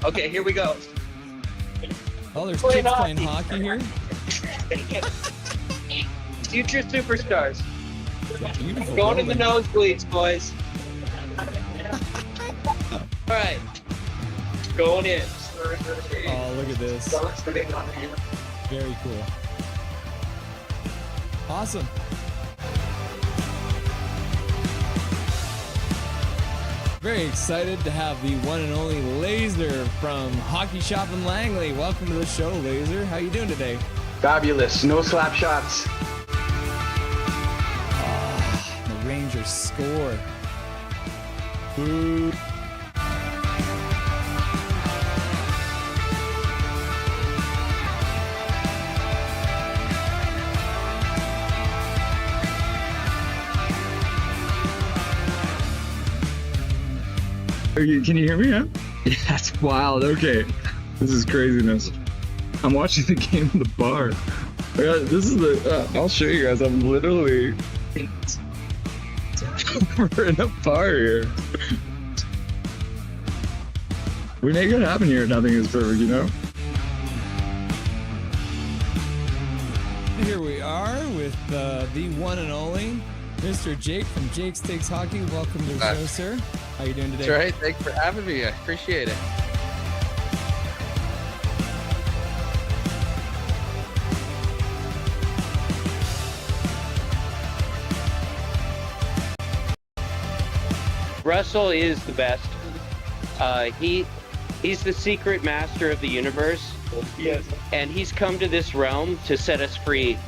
Okay, here we go. Oh, there's kids playing hockey here. Future superstars. Beautiful. Going in the building. nosebleeds, boys. All right. Going in. Oh, look at this. Very cool. Awesome. Very excited to have the one and only Laser from Hockey Shop in Langley. Welcome to the show, Laser. How you doing today? Fabulous. No slap shots. The Rangers score. Boo. Can you hear me? Huh? Yeah, that's wild. Okay, this is craziness. I'm watching the game in the bar. This is the. I'll show you guys. I'm literally. We're in a bar here. We make it happen here. Nothing is perfect, you know. Here we are with the one and only Mr. Jake from Jake's Takes Hockey. Welcome to the show, sir. How you doing today? That's right. Thanks for having me. I appreciate it. Russell is the best. He's the secret master of the universe. Yes. And he's come to this realm to set us free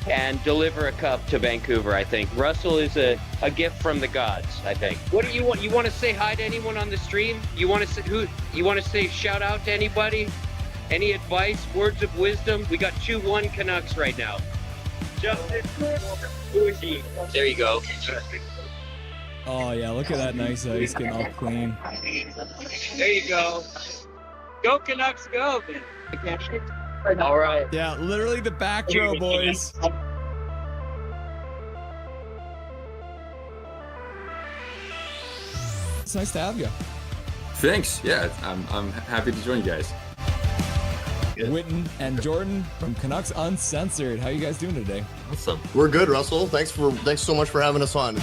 and deliver a cup to Vancouver, I think. Russell is a gift from the gods, I think. What do you want? You want to say hi to anyone on the stream? You want to say say shout out to anybody? Any advice, words of wisdom? We got 2-1 Canucks right now. Justin, who is he? There you go. Oh yeah, look at that nice ice getting all clean. There you go. Go Canucks, go! All right. Yeah, literally the back row, boys. It's nice to have you. Thanks. Yeah, I'm happy to join you guys. Witten and Jordan from Canucks Uncensored. How you guys doing today? Awesome. We're good, Russell. Thanks so much for having us on.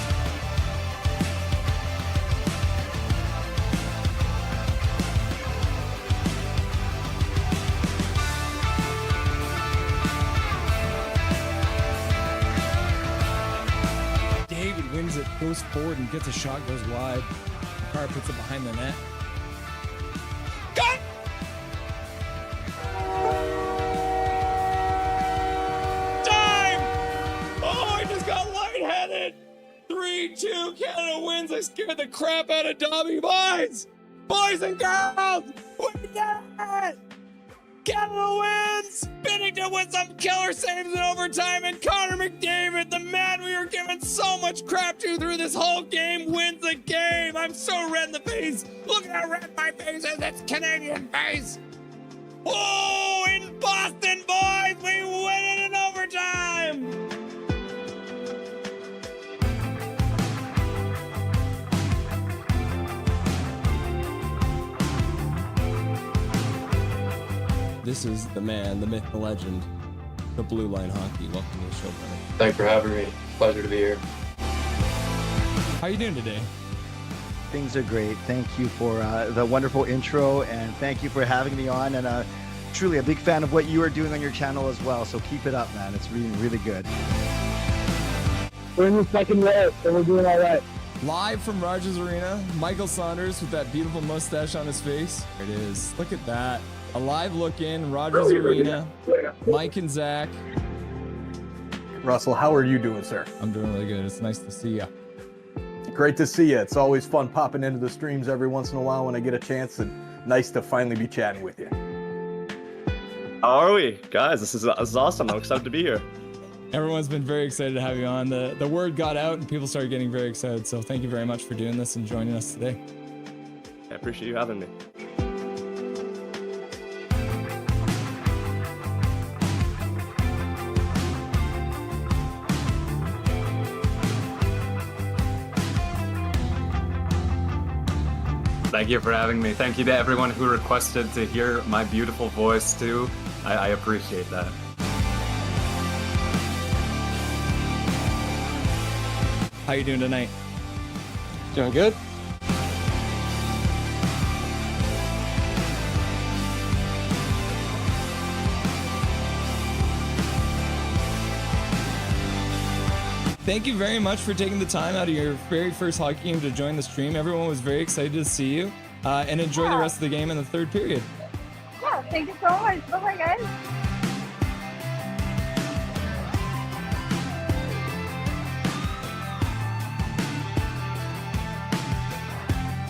David wins it, goes forward and gets a shot, goes wide. Carr puts it behind the net. Got! Time! Oh, I just got lightheaded! 3-2, Canada wins. I scared the crap out of Dobby. Boys! Boys and girls! We did it! Canada wins! Binnington with some killer saves in overtime, and Connor McDavid, the man we were giving so much crap to through this whole game, wins the game! I'm so red in the face! Look at how red my face is! It's Canadian face! Oh, in Boston, boys! We win it in overtime! This is the man, the myth, the legend, the Blue Line Hockey. Welcome to the show, brother. Thanks for having me. Pleasure to be here. How you doing today? Things are great. Thank you for the wonderful intro, and thank you for having me on. And truly a big fan of what you are doing on your channel as well. So keep it up, man. It's really, really good. We're in the second row, so we're doing all right. Live from Rogers Arena, Michael Saunders with that beautiful mustache on his face. There it is. Look at that. A live look in Rogers Arena. Mike and Zach. Russell, how are you doing, sir? I'm doing really good. It's nice to see you. Great to see you. It's always fun popping into the streams every once in a while when I get a chance, and nice to finally be chatting with you. How are we? Guys, this is awesome. I'm excited to be here. Everyone's been very excited to have you on. The word got out and people started getting very excited. So thank you very much for doing this and joining us today. I appreciate you having me. Thank you for having me. Thank you to everyone who requested to hear my beautiful voice too. I appreciate that. How you doing tonight? Doing good. Thank you very much for taking the time out of your very first hockey game to join the stream. Everyone was very excited to see you, and enjoy the rest of the game in the third period. Yeah, thank you so much. Bye-bye, guys.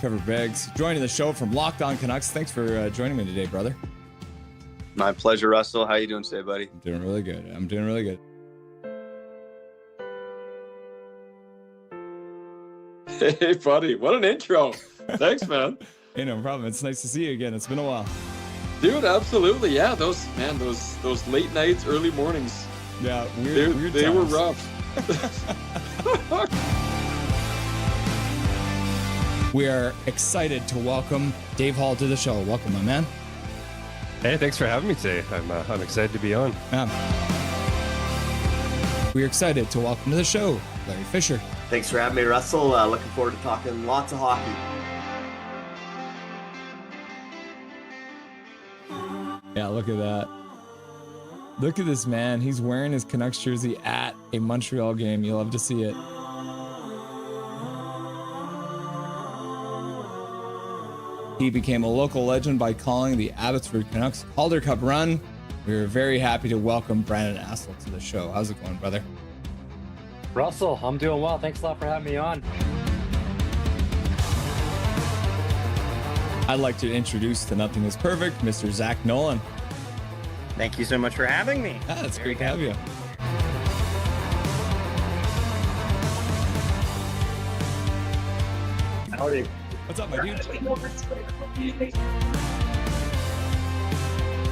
Trevor Beggs joining the show from Locked On Canucks. Thanks for joining me today, brother. My pleasure, Russell. How you doing today, buddy? I'm doing really good. I'm doing really good. Hey, buddy, what an intro. Thanks, man. Hey, no problem. It's nice to see you again. It's been a while. Dude, absolutely. Yeah, those late nights, early mornings. Yeah, weird they were times. rough. We are excited to welcome Dave Hall to the show. Welcome, my man. Hey, thanks for having me today. I'm excited to be on. We're excited to welcome to the show Larry Fisher. Thanks for having me, Russell. Looking forward to talking lots of hockey. Yeah, look at that. Look at this man. He's wearing his Canucks jersey at a Montreal game. You love to see it. He became a local legend by calling the Abbotsford Canucks Calder Cup run. We are very happy to welcome Brandon Assel to the show. How's it going, brother? Russell, I'm doing well. Thanks a lot for having me on. I'd like to introduce to Nothing is Perfect, Mr. Zach Nolan. Thank you so much for having me. Yeah, it's great to have you. Howdy. What's up, my dude?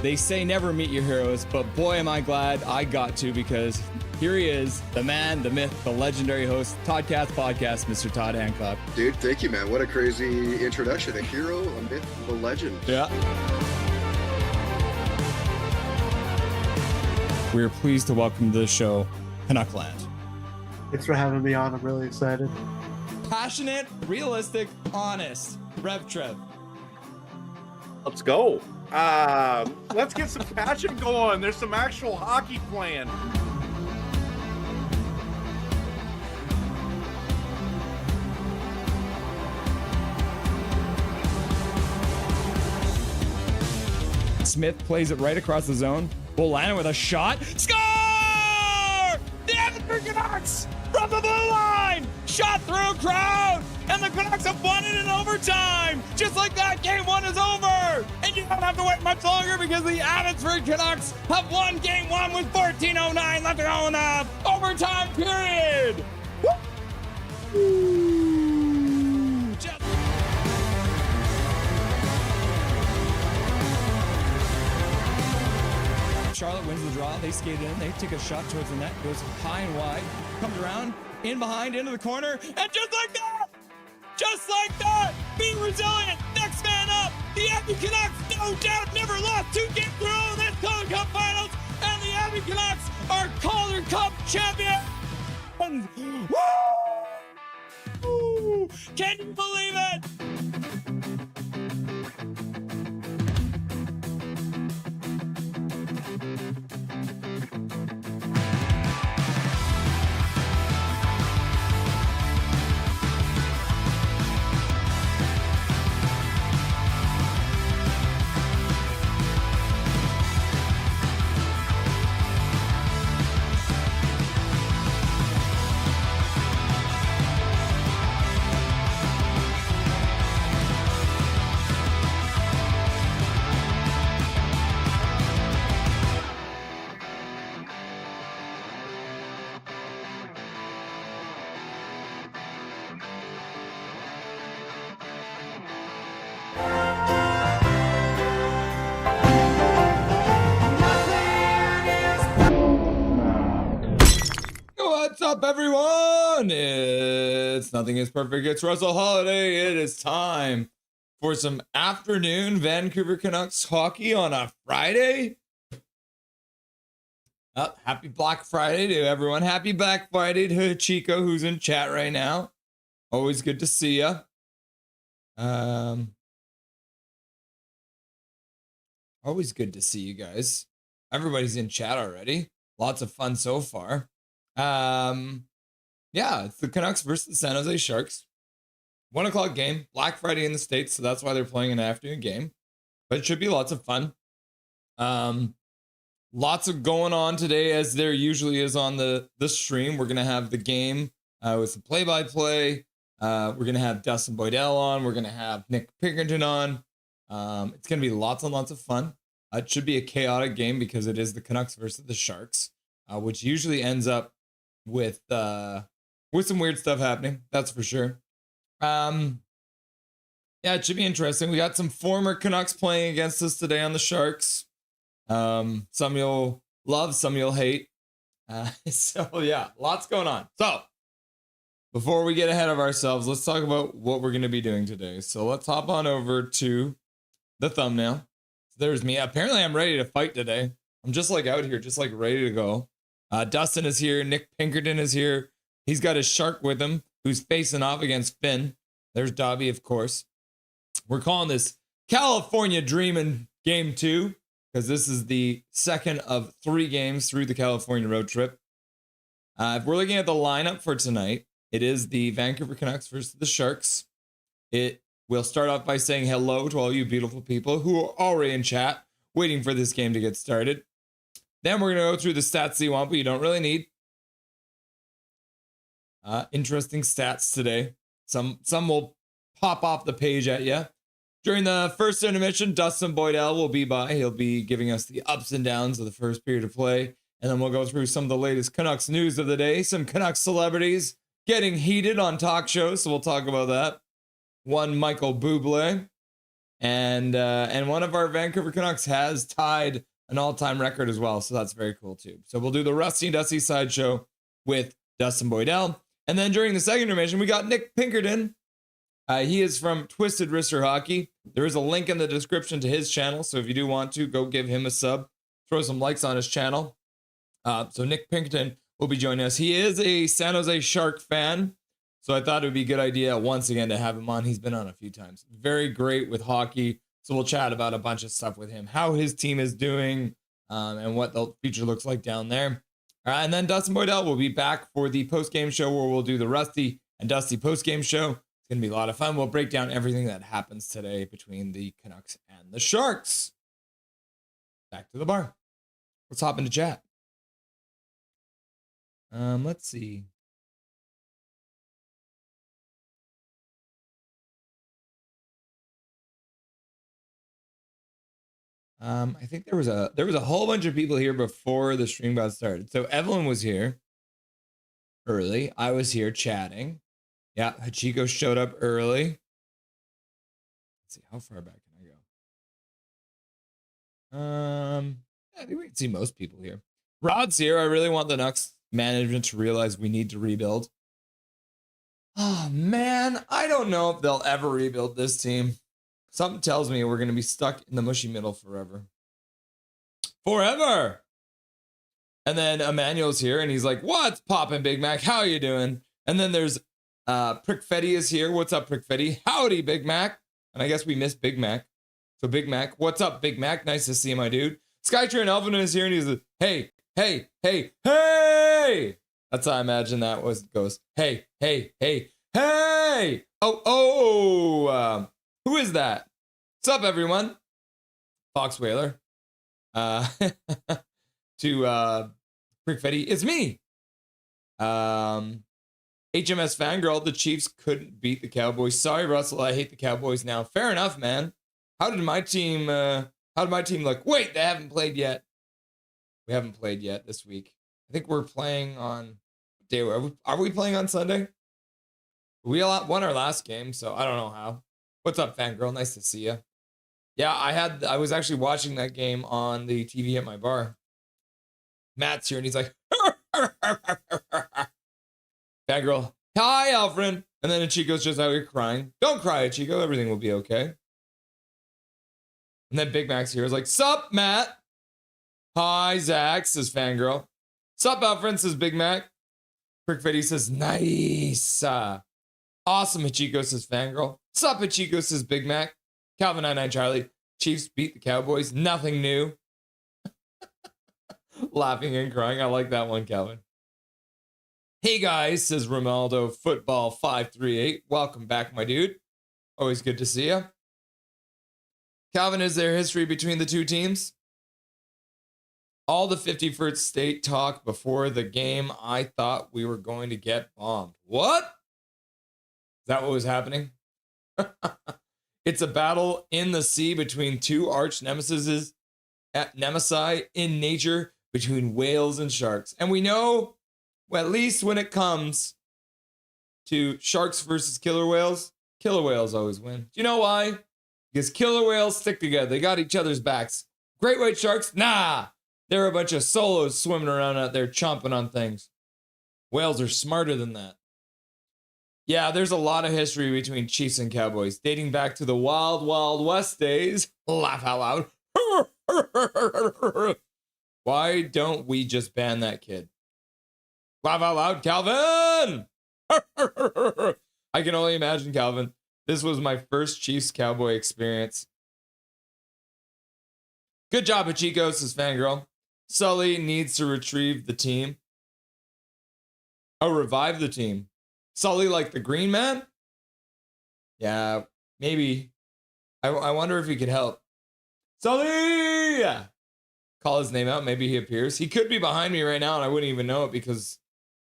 They say never meet your heroes, but boy, am I glad I got to, because here he is, the man, the myth, the legendary host, Toddcast Podcast, Mr. Todd Hancock. Dude, thank you, man. What a crazy introduction. A hero, a myth, a legend. Yeah. We are pleased to welcome to the show, Canuckland. Thanks for having me on. I'm really excited. Passionate, realistic, honest. Rev Trev. Let's go. Let's get some passion going. There's some actual hockey playing. Smith plays it right across the zone. Bolana with a shot. Score! The Abbotsford Canucks from the blue line! Shot through a crowd! And the Canucks have won it in overtime! Just like that, game one is over! And you don't have to wait much longer, because the Abbotsford Canucks have won game one with 14:09 left to go in the overtime period! Woo! Just Charlotte wins the draw. They skate in. They take a shot towards the net. Goes high and wide. Comes around. In behind. Into the corner. And just like that, being resilient. Next man up. The Abby Canucks, no doubt, never lost 2 games in a row in this Calder Cup Finals. And the Abby Canucks are Calder Cup champions. Woo! Can you believe it? What's up, everyone? It's Nothing is Perfect. It's Russell Holiday. It is time for some afternoon Vancouver Canucks hockey on a Friday. Oh, happy Black Friday to everyone. Happy Black Friday to Chico, who's in chat right now. Always good to see you. Always good to see you guys. Everybody's in chat already. Lots of fun so far. Yeah, it's the Canucks versus the San Jose Sharks. 1 o'clock game, Black Friday in the States, so that's why they're playing an afternoon game. But it should be lots of fun. Lots of going on today, as there usually is on the stream. We're gonna have the game with some play-by-play. We're gonna have Dustin Boydell on. We're gonna have Nick Pinkerton on. It's gonna be lots and lots of fun. It should be a chaotic game because it is the Canucks versus the Sharks, which usually ends up with some weird stuff happening. That's for sure. Yeah, it should be interesting. We got some former Canucks playing against us today on the Sharks. Some you'll love, some you'll hate. So yeah, lots going on. So before we get ahead of ourselves, let's talk about what we're going to be doing today. So let's hop on over to the thumbnail. There's me. Apparently I'm ready to fight today. I'm just like out here, just like ready to go. Dustin is here. Nick Pinkerton is here. He's got his shark with him, who's facing off against Finn. There's Dobby, of course. We're calling this California Dreamin' Game 2, because this is the second of 3 games through the California road trip. If we're looking at the lineup for tonight, it is the Vancouver Canucks versus the Sharks. We'll start off by saying hello to all you beautiful people who are already in chat, waiting for this game to get started. Then we're going to go through the stats that you want, but you don't really need. Interesting stats today. Some will pop off the page at you. During the first intermission, Dustin Boydell will be by. He'll be giving us the ups and downs of the first period of play. And then we'll go through some of the latest Canucks news of the day. Some Canucks celebrities getting heated on talk shows, so we'll talk about that. One Michael Bublé. And one of our Vancouver Canucks has tied an all-time record as well, so that's very cool too. So we'll do the Rusty and Dusty sideshow with Dustin Boydell. And then during the second intermission, we got Nick Pinkerton. He is from Twisted Wrister Hockey. There is a link in the description to his channel, so if you do want to, go give him a sub. Throw some likes on his channel. So Nick Pinkerton will be joining us. He is a San Jose Shark fan, so I thought it would be a good idea once again to have him on. He's been on a few times. Very great with hockey, so we'll chat about a bunch of stuff with him, how his team is doing, and what the future looks like down there. And then Dustin Boydell will be back for the post-game show where we'll do the Rusty and Dusty post-game show. It's going to be a lot of fun. We'll break down everything that happens today between the Canucks and the Sharks. Back to the bar. Let's hop into chat. Let's see. I think there was a whole bunch of people here before the stream got started. So Evelyn was here early. I was here chatting. Yeah, Hachiko showed up early. Let's see, how far back can I go? I think we can see most people here. Rod's here. I really want the Canucks management to realize we need to rebuild. Oh man, I don't know if they'll ever rebuild this team. Something tells me we're going to be stuck in the mushy middle forever. Forever! And then Emmanuel's here, and he's like, what's poppin', Big Mac? How you doing? And then there's Prickfetti is here. What's up, Prickfetti? Howdy, Big Mac. And I guess we missed Big Mac. So Big Mac, what's up, Big Mac? Nice to see you, my dude. Skytrain Elvin is here, and he's like, hey, hey, hey, hey! That's how I imagine that goes. Hey, hey, hey, hey! Oh, who is that? What's up, everyone? Fox Whaler. To Prickfetti, it's me. HMS Fangirl, the Chiefs couldn't beat the Cowboys. Sorry, Russell, I hate the Cowboys now. Fair enough, man. How did my team look? Wait, they haven't played yet. We haven't played yet this week. I think we're playing on day. Are we playing on Sunday? We won our last game, so I don't know how. What's up, Fangirl? Nice to see you. Yeah, I was actually watching that game on the TV at my bar. Matt's here, and he's like, Fangirl, hi, Alfred. And then Chico's just out here crying. Don't cry, Chico. Everything will be okay. And then Big Mac's here is like, sup, Matt? Hi, Zach, says Fangirl. Sup, Alfred, says Big Mac. Crick Fitty says, nice. Awesome, Hachiko, says Fangirl. Sup, Hachiko, says Big Mac. Calvin 99 Charlie. Chiefs beat the Cowboys. Nothing new. Laughing and crying. I like that one, Calvin. Hey guys, says Romaldo Football 538. Welcome back, my dude. Always good to see you. Calvin, is there history between the two teams? All the 51st state talk before the game, I thought we were going to get bombed. What? Is that what was happening? It's a battle in the sea between two arch nemesises in nature between whales and sharks. And we know, well, at least when it comes to sharks versus killer whales always win. Do you know why? Because killer whales stick together. They got each other's backs. Great white sharks, nah. They're a bunch of solos swimming around out there chomping on things. Whales are smarter than that. Yeah, there's a lot of history between Chiefs and Cowboys, dating back to the Wild Wild West days. Laugh out loud. Why don't we just ban that kid? Laugh out loud, Calvin! I can only imagine, Calvin. This was my first Chiefs Cowboy experience. Good job, Hachiko, says Fangirl. Sully needs to retrieve the team. Oh, revive the team. Sully like the green man? Yeah, maybe. I wonder if he could help. Sully! Call his name out. Maybe he appears. He could be behind me right now and I wouldn't even know it because,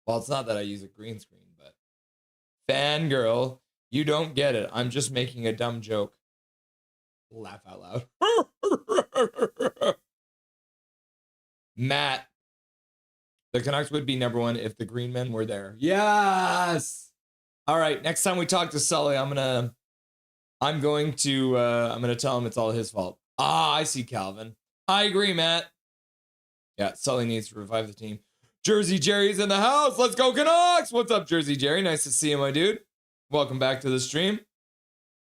well, it's not that I use a green screen, but Fangirl, you don't get it. I'm just making a dumb joke. Laugh out loud. Matt, the Canucks would be #1 if the green men were there. Yes. All right. Next time we talk to Sully, I'm going to tell him it's all his fault. Ah, I see, Calvin. I agree, Matt. Yeah, Sully needs to revive the team. Jersey Jerry's in the house. Let's go, Canucks. What's up, Jersey Jerry? Nice to see you, my dude. Welcome back to the stream.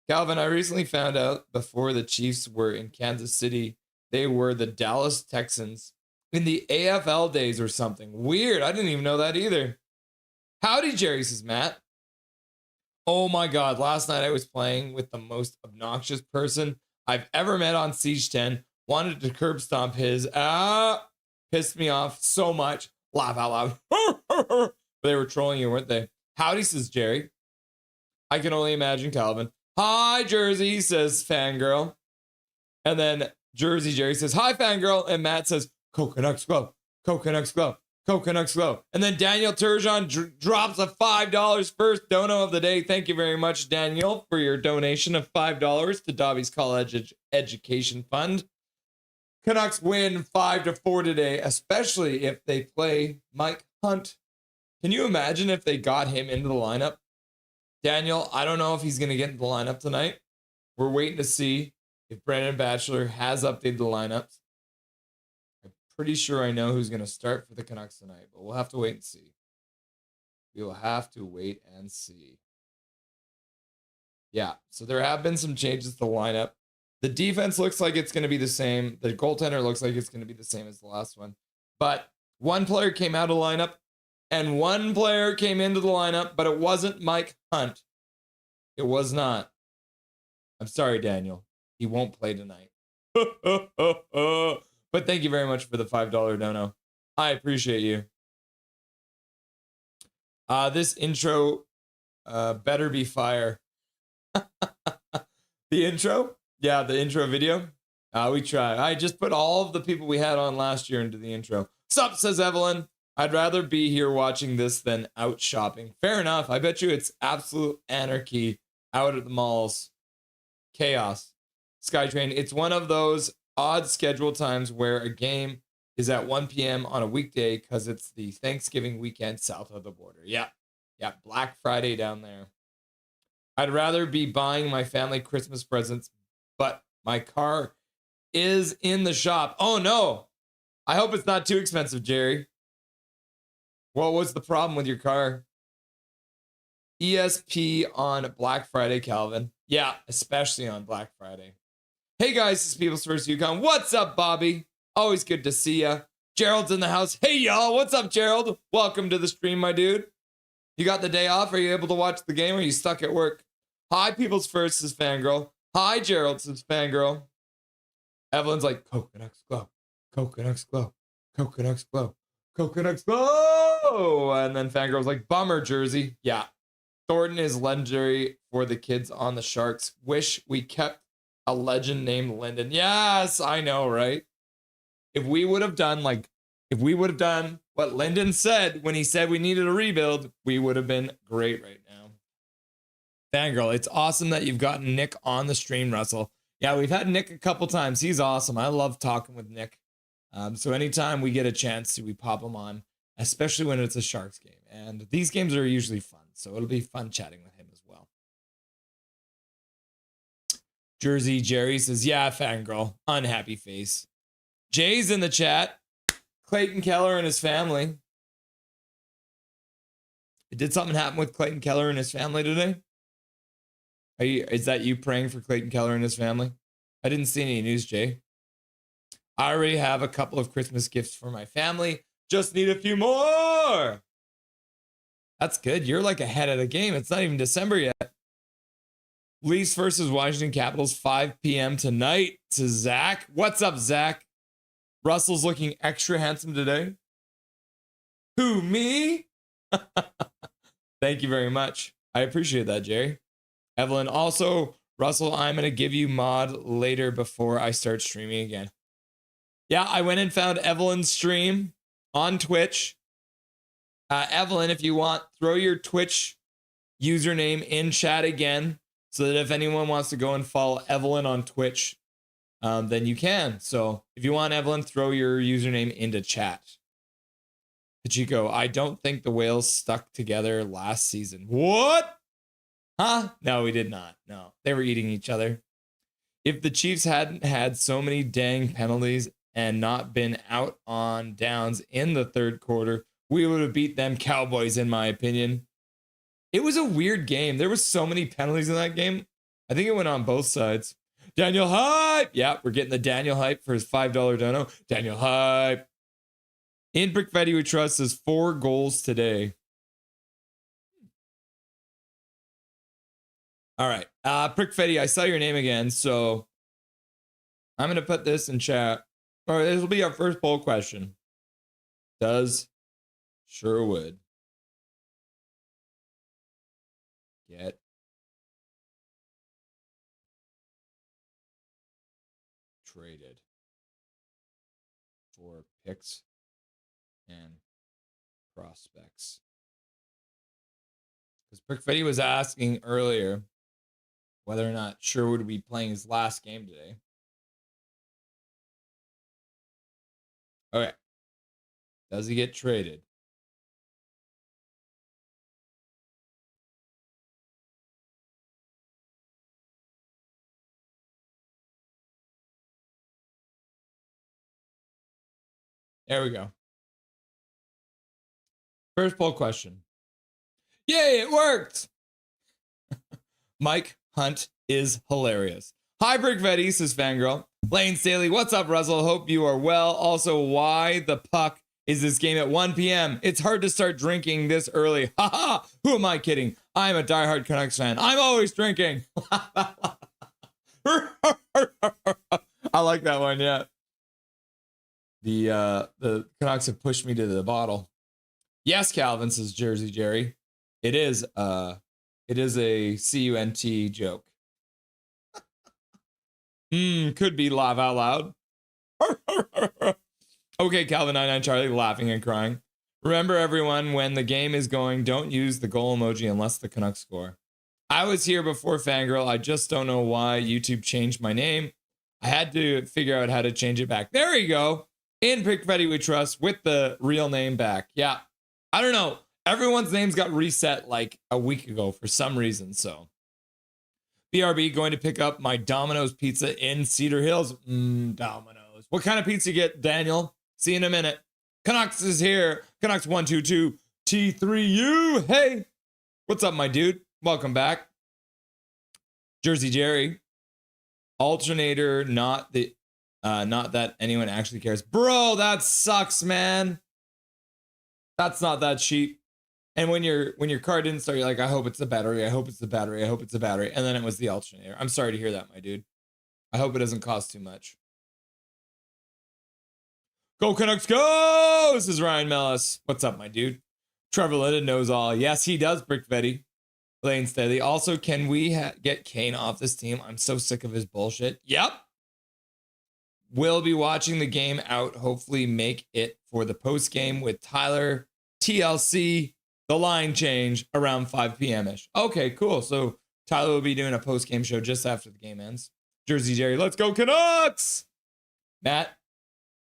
Calvin, I recently found out before the Chiefs were in Kansas City, they were the Dallas Texans in the AFL days or something. Weird. I didn't even know that either. Howdy, Jerry, says Matt. Oh my God. Last night I was playing with the most obnoxious person I've ever met on Siege 10. Wanted to curb stomp his. Pissed me off so much. Laugh out loud. They were trolling you, weren't they? Howdy, says Jerry. I can only imagine, Calvin. Hi, Jersey, says Fangirl. And then Jersey Jerry says, hi, Fangirl. And Matt says, Go Canucks, go. Go Canucks, go. Go Canucks, go. And then Daniel Turgeon drops a $5 first dono of the day. Thank you very much, Daniel, for your donation of $5 to Dobby's College Education Fund. Canucks win 5-4 today, especially if they play Mike Hunt. Can you imagine if they got him into the lineup? Daniel, I don't know if he's going to get into the lineup tonight. We're waiting to see if Brandon Batchelor has updated the lineups. I'm pretty sure I know who's going to start for the Canucks tonight, but we'll have to wait and see. We will have to wait and see. Yeah, so there have been some changes to the lineup. The defense looks like it's going to be the same. The goaltender looks like it's going to be the same as the last one. But one player came out of the lineup and one player came into the lineup, but it wasn't Mike Hunt. It was not. I'm sorry, Daniel. He won't play tonight. But thank you very much for the $5 dono. I appreciate you. This intro better be fire. The intro? Yeah, the intro video. We try. I just put all of the people we had on last year into the intro. Sup, says Evelyn. I'd rather be here watching this than out shopping. Fair enough. I bet you it's absolute anarchy out at the malls. Chaos. Skytrain, it's one of those odd schedule times where a game is at 1 p.m. on a weekday because it's the Thanksgiving weekend south of the border. Yeah. Yeah, Black Friday down there. I'd rather be buying my family Christmas presents, but my car is in the shop. Oh, no. I hope it's not too expensive, Jerry. What was the problem with your car? ESP on Black Friday, Calvin. Yeah, especially on Black Friday. Hey guys, this is People's First Yukon. What's up, Bobby? Always good to see ya. Gerald's in the house. Hey y'all, what's up, Gerald? Welcome to the stream, my dude. You got the day off? Are you able to watch the game or are you stuck at work? Hi, People's First, says Fangirl. Hi, Gerald, says Fangirl. Evelyn's like, Coconuts glow. Coconuts glow. Coconuts glow. Coconuts glow. And then Fangirl's like, bummer, Jersey. Yeah. Thornton is legendary for the kids on the Sharks. Wish we kept a legend named Lyndon. Yes, I know, right? If we would have done what Lyndon said when he said we needed a rebuild, we would have been great right now. Fangirl, it's awesome that you've gotten Nick on the stream, Russell. Yeah, we've had Nick a couple times. He's awesome. I love talking with Nick. So anytime we get a chance to, we pop him on, especially when it's a Sharks game. And these games are usually fun, so it'll be fun chatting with him as well. Jersey Jerry says, yeah, Fangirl. Unhappy face. Jay's in the chat. Clayton Keller and his family. Did something happen with Clayton Keller and his family today? Is that you praying for Clayton Keller and his family? I didn't see any news, Jay. I already have a couple of Christmas gifts for my family. Just need a few more. That's good. You're like ahead of the game. It's not even December yet. Leafs versus Washington Capitals, 5 p.m. tonight. To Zach. What's up, Zach? Russell's looking extra handsome today. Who, me? Thank you very much. I appreciate that, Jerry. Evelyn, also, Russell, I'm going to give you mod later before I start streaming again. Yeah, I went and found Evelyn's stream on Twitch. Evelyn, if you want, throw your Twitch username in chat again so that if anyone wants to go and follow Evelyn on Twitch, then you can. So if you want, Evelyn, throw your username into chat. Pachico, I don't think the Whales stuck together last season. What? Huh? No, we did not. No, they were eating each other. If the Chiefs hadn't had so many dang penalties and not been out on downs in the third quarter, we would have beat them Cowboys, in my opinion. It was a weird game. There were so many penalties in that game. I think it went on both sides. Daniel Hype. Yeah, we're getting the Daniel Hype for his $5 dono. Daniel Hype. In Brickfetti we trust is 4 goals today. All right. Prickfetti, I saw your name again, so I'm going to put this in chat. All right, this will be our first poll question. Does Sherwood get traded for picks and prospects? Because Prickfetti was asking earlier whether or not Sherwood would be playing his last game today. Okay. Does he get traded? There we go. First poll question. Yay, it worked! Mike Hunt is hilarious. Hi, Brickvetti, says Fangirl. Lane Staley, what's up, Russell? Hope you are well. Also, why the puck is this game at 1 p.m.? It's hard to start drinking this early. Haha! Who am I kidding? I'm a diehard Canucks fan. I'm always drinking. I like that one, yeah. The Canucks have pushed me to the bottle. Yes, Calvin, says Jersey Jerry. It is a CUNT joke. Could be laugh out loud. Okay, Calvin 99 Charlie laughing and crying. Remember, everyone, when the game is going, don't use the goal emoji unless the Canucks score. I was here before Fangirl. I just don't know why YouTube changed my name. I had to figure out how to change it back. There you go. In Pickfetti we trust with the real name back. Yeah. I don't know. Everyone's names got reset like a week ago for some reason. So BRB going to pick up my Domino's pizza in Cedar Hills. Domino's. What kind of pizza you get, Daniel? See you in a minute. Canucks is here. Canucks 122 T3U. Hey, what's up, my dude? Welcome back. Jersey Jerry. Alternator, not that anyone actually cares. Bro, that sucks, man. That's not that cheap. And when your car didn't start, you're like, I hope it's the battery. I hope it's the battery. I hope it's the battery. And then it was the alternator. I'm sorry to hear that, my dude. I hope it doesn't cost too much. Go Canucks, go! This is Ryan Mellis. What's up, my dude? Trevor Linden knows all. Yes, he does, Brick Vetty. Lane Steady. Also, can we get Kane off this team? I'm so sick of his bullshit. Yep. We'll be watching the game out. Hopefully make it for the post game with Tyler, TLC, the line change around 5 p.m.-ish. Okay, cool. So Tyler will be doing a post game show just after the game ends. Jersey Jerry, let's go Canucks! Matt,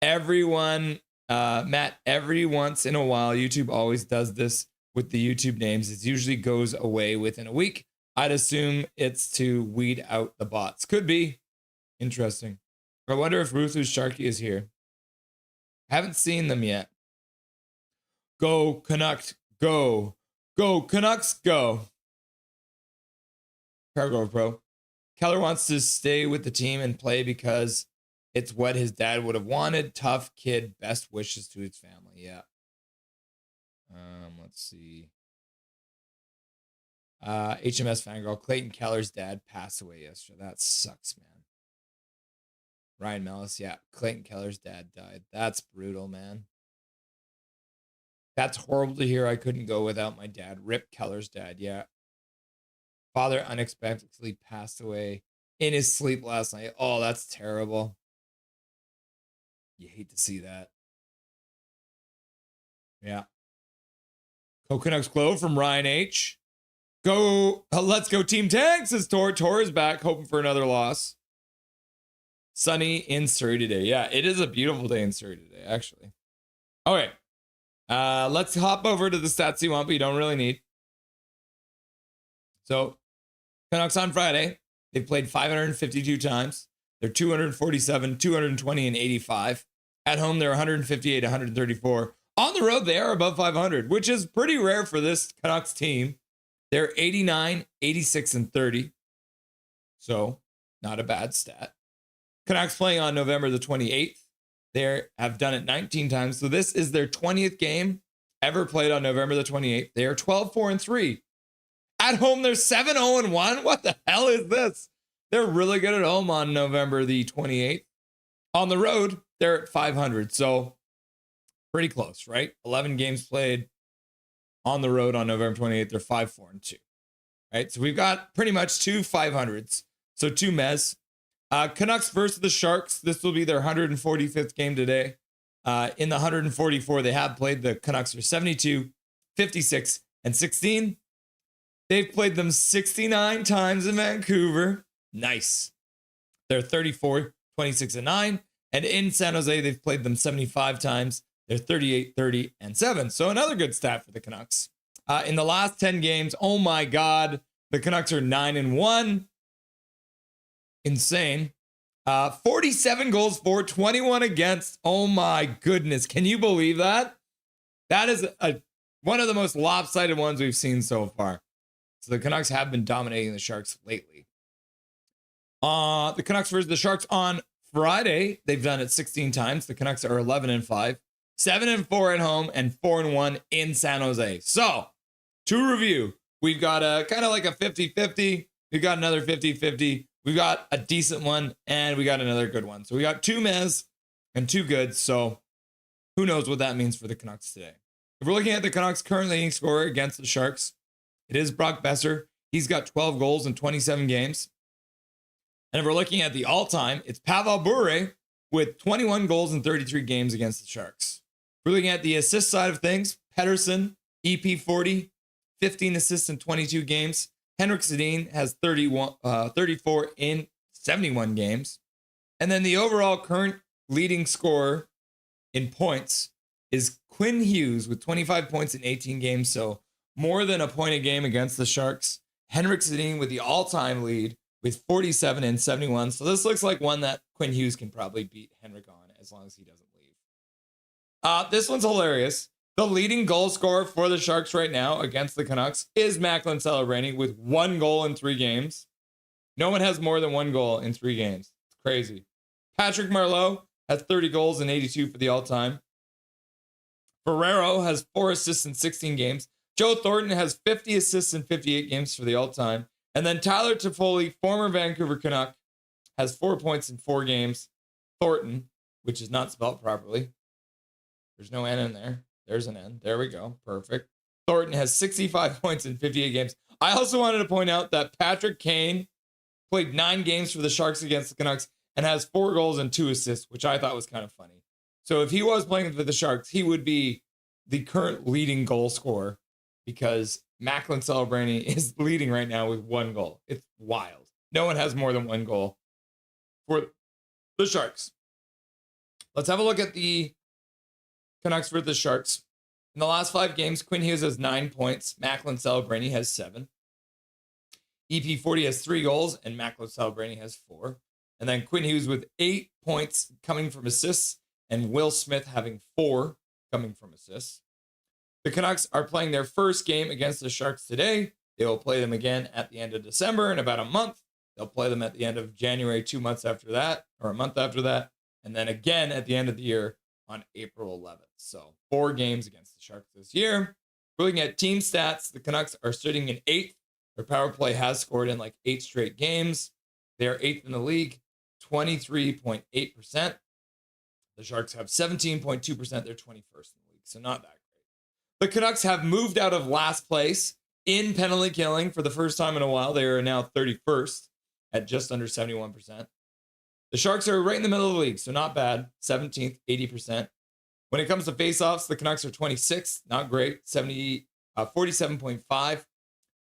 every once in a while, YouTube always does this with the YouTube names. It usually goes away within a week. I'd assume it's to weed out the bots. Could be. Interesting. I wonder if Ruthless Sharky is here. Haven't seen them yet. Go Canucks, go. Go Canucks, go. Cargo Pro. Keller wants to stay with the team and play because it's what his dad would have wanted. Tough kid. Best wishes to his family. Yeah. Let's see. HMS Fangirl. Clayton Keller's dad passed away yesterday. That sucks, man. Ryan Mellis. Yeah. Clayton Keller's dad died. That's brutal, man. That's horrible to hear. I couldn't go without my dad. Rip Keller's dad. Yeah. Father unexpectedly passed away in his sleep last night. Oh, that's terrible. You hate to see that. Yeah. Canucks Glow from Ryan H. Go. Let's go Team Tanks. Says Tor. Tor is back, hoping for another loss. Sunny in Surrey today. Yeah, it is a beautiful day in Surrey today, actually. All right. Let's hop over to the stats you want, but you don't really need. So, Canucks on Friday, they've played 552 times. They're 247, 220, and 85. At home, they're 158, 134. On the road, they are above 500, which is pretty rare for this Canucks team. They're 89, 86, and 30. So, not a bad stat. Canucks playing on November the 28th. They have done it 19 times. So, this is their 20th game ever played on November the 28th. They are 12-4-3. At home, they're 7-0-1. What the hell is this? They're really good at home on November the 28th. On the road, they're at 500. So pretty close, right? 11 games played on the road on November 28th. They're 5-4-2. Right? So we've got pretty much two 500s. So two Mez. Canucks versus the Sharks. This will be their 145th game today. In the 144 they have played, the Canucks are 72, 56, and 16. They've played them 69 times in Vancouver. Nice. They're 34, 26, and 9. And in San Jose, they've played them 75 times. They're 38, 30, and 7. So another good stat for the Canucks. In the last 10 games, oh my God, the Canucks are 9-1. Insane. 47 goals for, 21 against. Oh my goodness. Can you believe that? That is one of the most lopsided ones we've seen so far. So the Canucks have been dominating the Sharks lately. The Canucks versus the Sharks on Friday, they've done it 16 times. The Canucks are 11-5, 7-4 at home, and 4-1 in San Jose. So, to review, we've got a kind of like a 50-50. We've got another 50-50. We've got a decent one, and we got another good one. So we got two Mez and two goods. So who knows what that means for the Canucks today. If we're looking at the Canucks current leading scorer against the Sharks, it is Brock Besser. He's got 12 goals in 27 games. And if we're looking at the all-time, it's Pavel Bure with 21 goals in 33 games against the Sharks. If we're looking at the assist side of things, Pettersson, EP40, 15 assists in 22 games. Henrik Sedin has 34 in 71 games. And then the overall current leading scorer in points is Quinn Hughes with 25 points in 18 games. So more than a point a game against the Sharks. Henrik Sedin with the all-time lead with 47 and 71. So this looks like one that Quinn Hughes can probably beat Henrik on as long as he doesn't leave. This one's hilarious. The leading goal scorer for the Sharks right now against the Canucks is Macklin Celebrini with 1 goal in 3 games. No one has more than 1 goal in 3 games. It's crazy. Patrick Marleau has 30 goals and 82 for the all-time. Ferrero has 4 assists in 16 games. Joe Thornton has 50 assists in 58 games for the all-time. And then Tyler Toffoli, former Vancouver Canuck, has 4 points in 4 games. Thornton, which is not spelled properly. There's no N in there. There's an N. There we go. Perfect. Thornton has 65 points in 58 games. I also wanted to point out that Patrick Kane played 9 games for the Sharks against the Canucks and has 4 goals and 2 assists, which I thought was kind of funny. So if he was playing for the Sharks, he would be the current leading goal scorer because Macklin Celebrini is leading right now with 1 goal. It's wild. No one has more than 1 goal for the Sharks. Let's have a look at the Canucks versus the Sharks. In the last 5 games, Quinn Hughes has 9 points. Macklin Celebrini has 7. EP40 has 3 goals, and Macklin Celebrini has 4. And then Quinn Hughes with 8 points coming from assists, and Will Smith having 4 coming from assists. The Canucks are playing their first game against the Sharks today. They will play them again at the end of December in about a month. They'll play them at the end of January 2 months after that, or a month after that, and then again at the end of the year on April 11th. So 4 games against the Sharks this year. Looking at team stats, the Canucks are sitting in 8th. Their power play has scored in like 8 straight games. They are 8th in the league, 23.8%. The Sharks have 17.2%. They're 21st in the league, so not that great. The Canucks have moved out of last place in penalty killing for the first time in a while. They are now 31st at just under 71%. The Sharks are right in the middle of the league, so not bad. 17th, 80%. When it comes to faceoffs, the Canucks are 26th, not great, 47.5.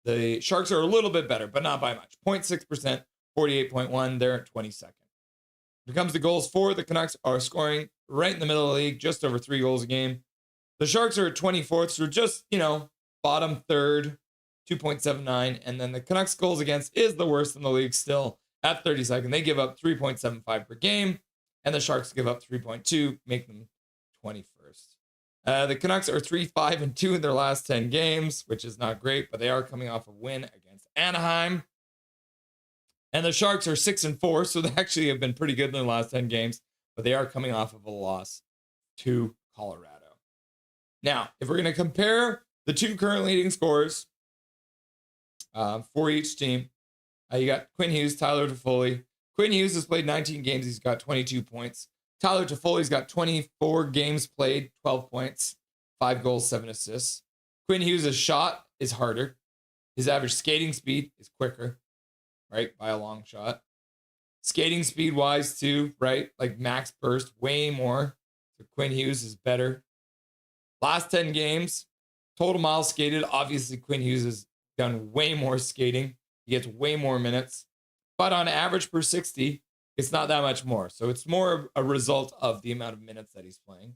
The Sharks are a little bit better, but not by much. 0.6%, 48.1. They're at 22nd. When it comes to goals for, the Canucks are scoring right in the middle of the league, just over 3 goals a game. The Sharks are at 24th, so just, bottom third, 2.79. And then the Canucks goals against is the worst in the league still at 32nd. They give up 3.75 per game, and the Sharks give up 3.2, make them 21st. The Canucks are 3-5-2 in their last 10 games, which is not great, but they are coming off a win against Anaheim. And the Sharks are 6-4, so they actually have been pretty good in their last 10 games, but they are coming off of a loss to Colorado. Now, if we're going to compare the 2 current leading scorers for each team, you got Quinn Hughes, Tyler Toffoli. Quinn Hughes has played 19 games. He's got 22 points. Tyler Toffoli's got 24 games played, 12 points, 5 goals, 7 assists. Quinn Hughes' shot is harder. His average skating speed is quicker, right, by a long shot. Skating speed-wise, too, right, like max burst, way more. So Quinn Hughes is better. Last 10 games, total miles skated. Obviously, Quinn Hughes has done way more skating. He gets way more minutes. But on average per 60, it's not that much more. So it's more a result of the amount of minutes that he's playing.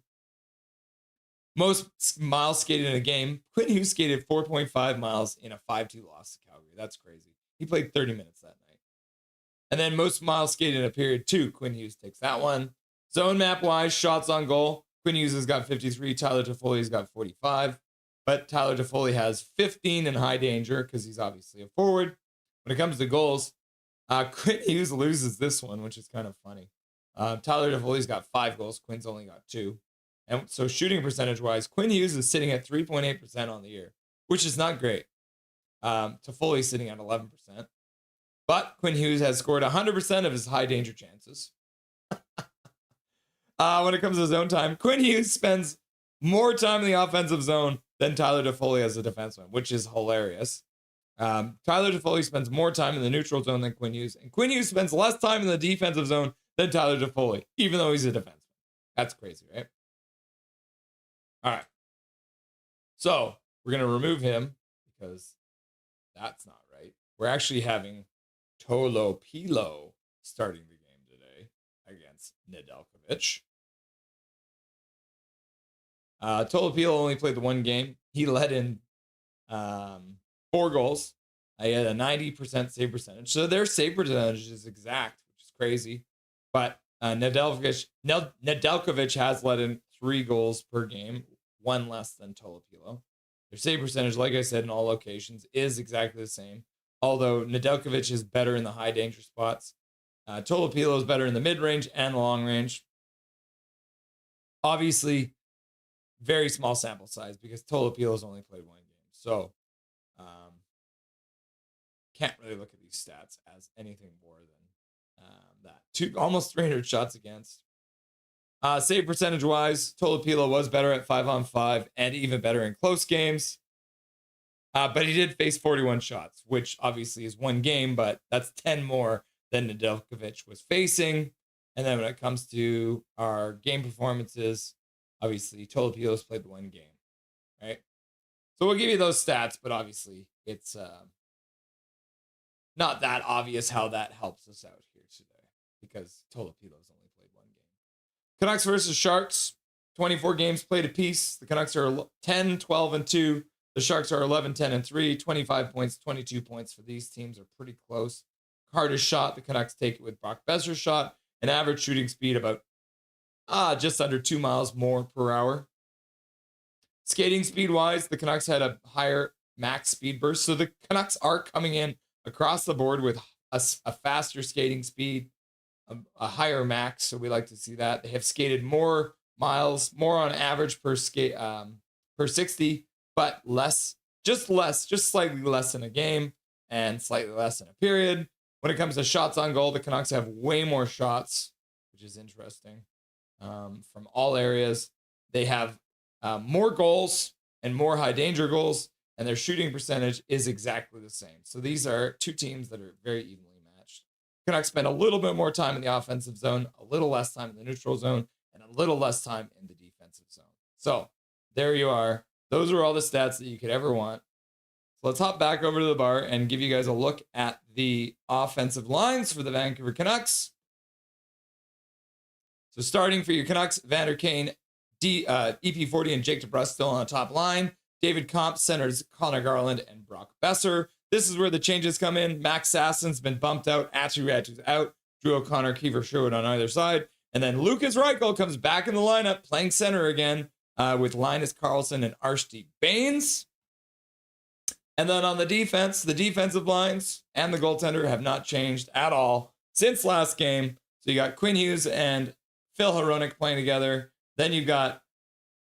Most miles skated in a game, Quinn Hughes skated 4.5 miles in a 5-2 loss to Calgary. That's crazy. He played 30 minutes that night. And then most miles skated in a period 2, Quinn Hughes takes that one. Zone map-wise, shots on goal, Quinn Hughes has got 53. Tyler Toffoli's got 45. But Tyler Toffoli has 15 in high danger because he's obviously a forward. When it comes to goals, Quinn Hughes loses this one, which is kind of funny. Tyler Toffoli's got 5 goals. Quinn's only got 2. And so shooting percentage-wise, Quinn Hughes is sitting at 3.8% on the year, which is not great. Toffoli's sitting at 11%. But Quinn Hughes has scored 100% of his high danger chances. When it comes to zone time, Quinn Hughes spends more time in the offensive zone than Tyler Toffoli as a defenseman, which is hilarious. Tyler Toffoli spends more time in the neutral zone than Quinn Hughes, and Quinn Hughes spends less time in the defensive zone than Tyler Toffoli, even though he's a defenseman. That's crazy, right? All right. So we're going to remove him because that's not right. We're actually having Tolo Pilo starting the game today against Nedeljkovic. Tolo Pilo only played the 1 game. He led in 4 goals. He had a 90% save percentage. So their save percentage is exact, which is crazy. But Nedeljkovic has led in 3 goals per game, 1 less than Tolo Pilo. Their save percentage, like I said, in all locations is exactly the same. although Nedeljkovic is better in the high danger spots. Tolopilo is better in the mid-range and the long range. Obviously, very small sample size because Tolopilo has only played one game. So, can't really look at these stats as anything more than that. Almost 300 shots against. Save percentage-wise, Tolopilo was better at 5-on-5 and even better in close games. But he did face 41 shots, which obviously is one game, but that's 10 more than Nedeljkovic was facing. And then when it comes to our game performances, obviously Tolopilo's played the one game, right? So we'll give you those stats, but obviously it's not that obvious how that helps us out here today because Tolopilo's only played one game. Canucks versus Sharks, 24 games played apiece. The Canucks are 10, 12, and 2. The Sharks are 11, 10, and 3. 25 points, 22 points for these teams are pretty close. Hardest shot, the Canucks take it with Brock Besser's shot. An average shooting speed about just under 2 miles more per hour. Skating speed-wise, the Canucks had a higher max speed burst. So the Canucks are coming in across the board with a faster skating speed, a higher max. So we like to see that. They have skated more miles, more on average per 60, but just slightly less in a game and slightly less in a period. When it comes to shots on goal, the Canucks have way more shots, which is interesting, from all areas. They have more goals and more high danger goals, and their shooting percentage is exactly the same. So these are two teams that are very evenly matched. Canucks spend a little bit more time in the offensive zone, a little less time in the neutral zone, and a little less time in the defensive zone. So there you are. Those are all the stats that you could ever want. So let's hop back over to the bar and give you guys a look at the offensive lines for the Vancouver Canucks. So starting for your Canucks, Vander Kane, EP40, and Jake DeBrusk still on the top line. David Comp centers Connor Garland and Brock Besser. This is where the changes come in. Max Sassen's been bumped out. Atu's out. Drew O'Connor, Kiefer Sherwood on either side. And then Lucas Reichel comes back in the lineup, playing center again with Linus Karlsson and Archie Baines. And then on the defense, the defensive lines and the goaltender have not changed at all since last game. So you got Quinn Hughes and Phil Hronek playing together. Then you've got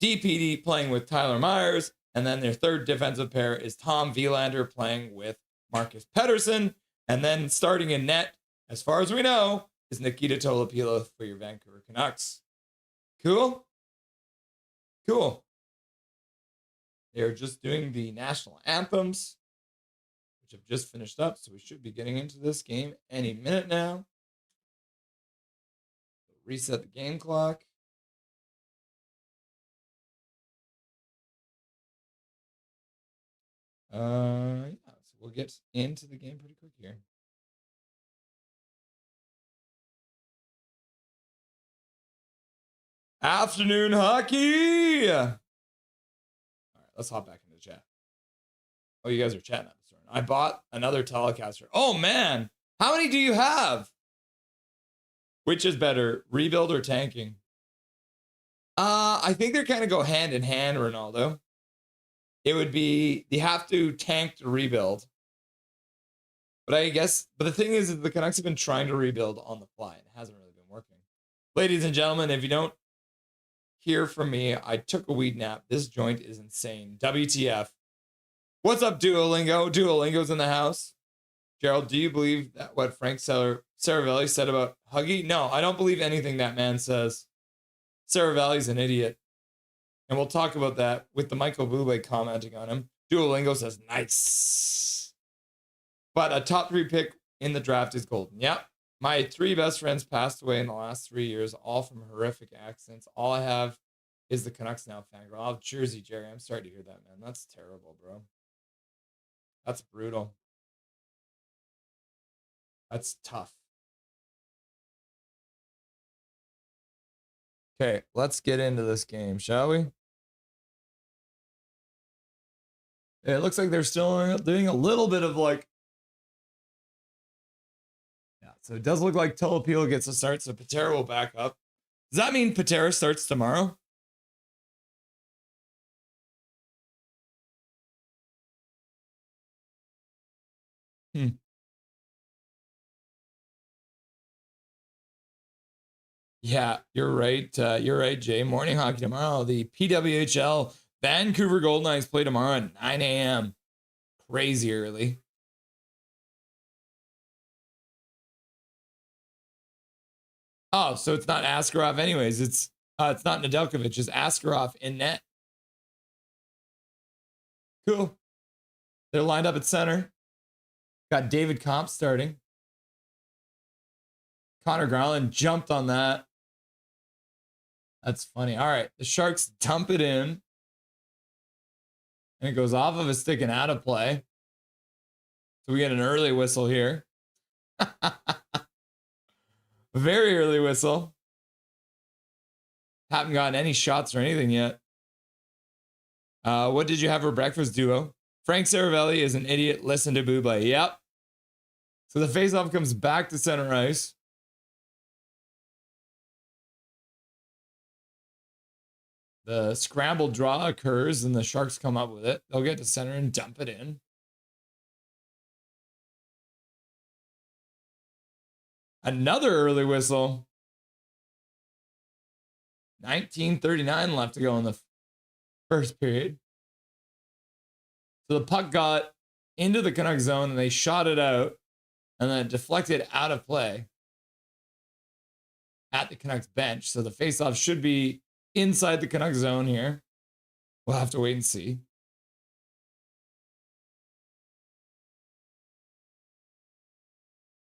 DPD playing with Tyler Myers. And then their third defensive pair is Tom Wielander playing with Marcus Pettersson. And then starting in net, as far as we know, is Nikita Tolopilo for your Vancouver Canucks. Cool? Cool. They're just doing the national anthems, which have just finished up. So we should be getting into this game any minute now. Reset the game clock. So we'll get into the game pretty quick here. Afternoon hockey. All right, let's hop back into the chat. Oh, you guys are chatting at the store. I bought another Telecaster. Oh man, how many do you have? Which is better, rebuild or tanking? I think they kind of go hand in hand, Ronaldo. It would be, you have to tank to rebuild. But the thing is that the Canucks have been trying to rebuild on the fly. It hasn't really been working. Ladies and gentlemen, if you don't hear from me, I took a weed nap. This joint is insane. WTF. What's up, Duolingo? Duolingo's in the house. Gerald, do you believe that what Frank Saravelli said about Huggy? No, I don't believe anything that man says. Saravelli's an idiot. And we'll talk about that with the Michael Bublé commenting on him. Duolingo says, nice. But a top 3 pick in the draft is golden. Yep. My 3 best friends passed away in the last 3 years, all from horrific accidents. All I have is the Canucks now fangirl. Oh, Jersey, Jerry. I'm sorry to hear that, man. That's terrible, bro. That's brutal. That's tough. Okay, let's get into this game, shall we? It looks like they're still doing a little bit of like... Yeah, so it does look like Tolopilo gets a start, so Patera will back up. Does that mean Patera starts tomorrow? Yeah, you're right. You're right, Jay. Morning hockey tomorrow. The PWHL Vancouver Golden Knights play tomorrow at 9 a.m. Crazy early. Oh, so it's not Askarov anyways. It's not Nedeljkovic. It's Askarov in net. Cool. They're lined up at center. Got David Comp starting. Connor Garland jumped on that. That's funny. All right. The Sharks dump it in. And it goes off of a stick and out of play. So we get an early whistle here. Very early whistle. Haven't gotten any shots or anything yet. What did you have for breakfast, duo? Frank Saravelli is an idiot. Listen to Buble. Yep. So the faceoff comes back to center ice. The scramble draw occurs and the Sharks come up with it. They'll get to center and dump it in. Another early whistle. 19:39 left to go in the first period. So the puck got into the Canucks zone and they shot it out and then it deflected out of play at the Canucks bench. So the faceoff should be inside the Canucks zone here. We'll have to wait and see.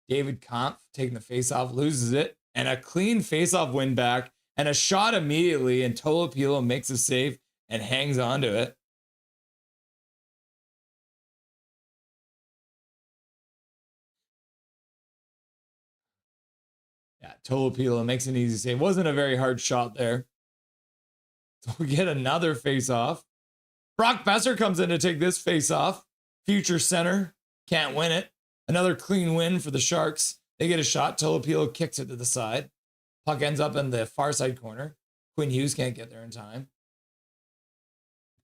David Kampf taking the faceoff, loses it, and a clean faceoff win back, and a shot immediately, and Tolopilo makes a save and hangs on to it. Yeah, Tolopilo makes an easy save. Wasn't a very hard shot there. So we get another faceoff. Brock Besser comes in to take this faceoff. Future center, can't win it. Another clean win for the Sharks. They get a shot. Tolopilo kicks it to the side. Puck ends up in the far side corner. Quinn Hughes can't get there in time.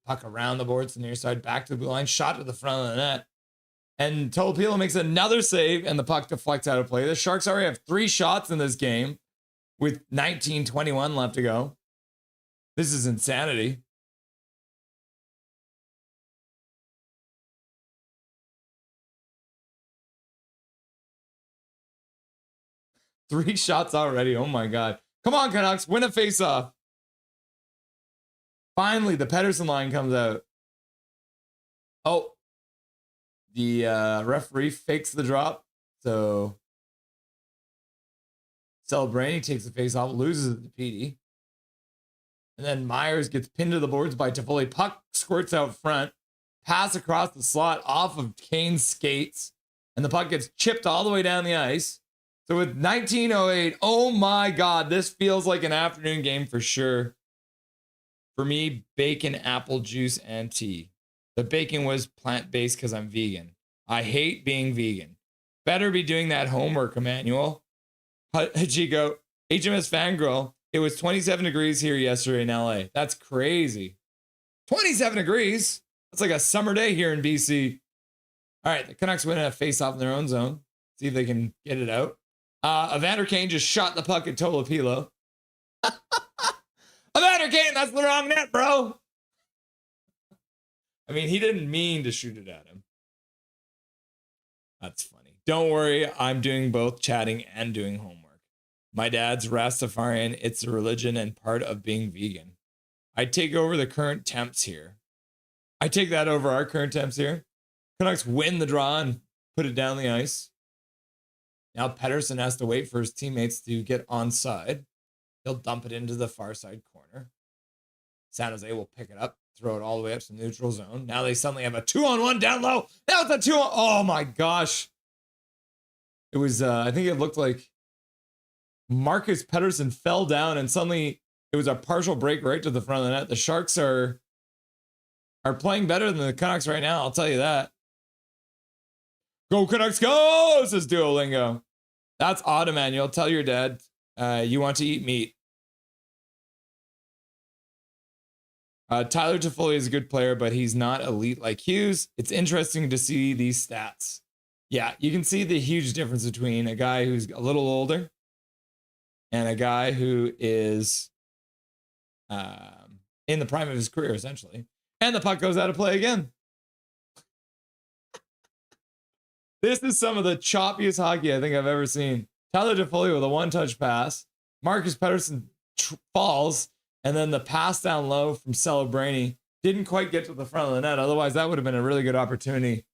Puck around the boards to the near side, back to the blue line, shot to the front of the net. And Tolopilo makes another save, and the puck deflects out of play. The Sharks already have 3 shots in this game with 19:21 left to go. This is insanity. Three shots already. Oh my God. Come on, Canucks. Win a faceoff. Finally, the Pedersen line comes out. Oh. The referee fakes the drop. So Celebrini takes the faceoff, loses it to Petey. And then Myers gets pinned to the boards by Toffoli. Puck squirts out front. Pass across the slot off of Kane's skates. And the puck gets chipped all the way down the ice. So with 19:08, oh my God, this feels like an afternoon game for sure. For me, bacon, apple juice, and tea. The bacon was plant-based because I'm vegan. I hate being vegan. Better be doing that homework, Emmanuel. Hachiko, HMS Fangirl, it was 27 degrees here yesterday in LA. That's crazy. 27 degrees? That's like a summer day here in BC. All right, the Canucks win a face-off in their own zone. See if they can get it out. Evander Kane just shot the puck at Tolopilo. Evander Kane, that's the wrong net, bro. I mean, he didn't mean to shoot it at him. That's funny. Don't worry, I'm doing both chatting and doing homework. My dad's Rastafarian. It's a religion and part of being vegan. I take over the current temps here. I take that over our current temps here. Canucks win the draw and put it down the ice. Now Pedersen has to wait for his teammates to get onside. He'll dump it into the far side corner. San Jose will pick it up, throw it all the way up to the neutral zone. Now they suddenly have a 2-on-1 down low. Now it's a 2-on. Oh my gosh. It was, I think it looked like Marcus Pedersen fell down and suddenly it was a partial break right to the front of the net. The Sharks are playing better than the Canucks right now. I'll tell you that. Go Canucks, go, says Duolingo. That's odd, Emmanuel. Tell your dad you want to eat meat. Tyler Toffoli is a good player, but he's not elite like Hughes. It's interesting to see these stats. Yeah, you can see the huge difference between a guy who's a little older and a guy who is in the prime of his career, essentially. And the puck goes out of play again. This is some of the choppiest hockey I think I've ever seen. Tyler Toffoli with a one-touch pass. Marcus Pettersson falls, and then the pass down low from Celebrini didn't quite get to the front of the net. Otherwise, that would have been a really good opportunity.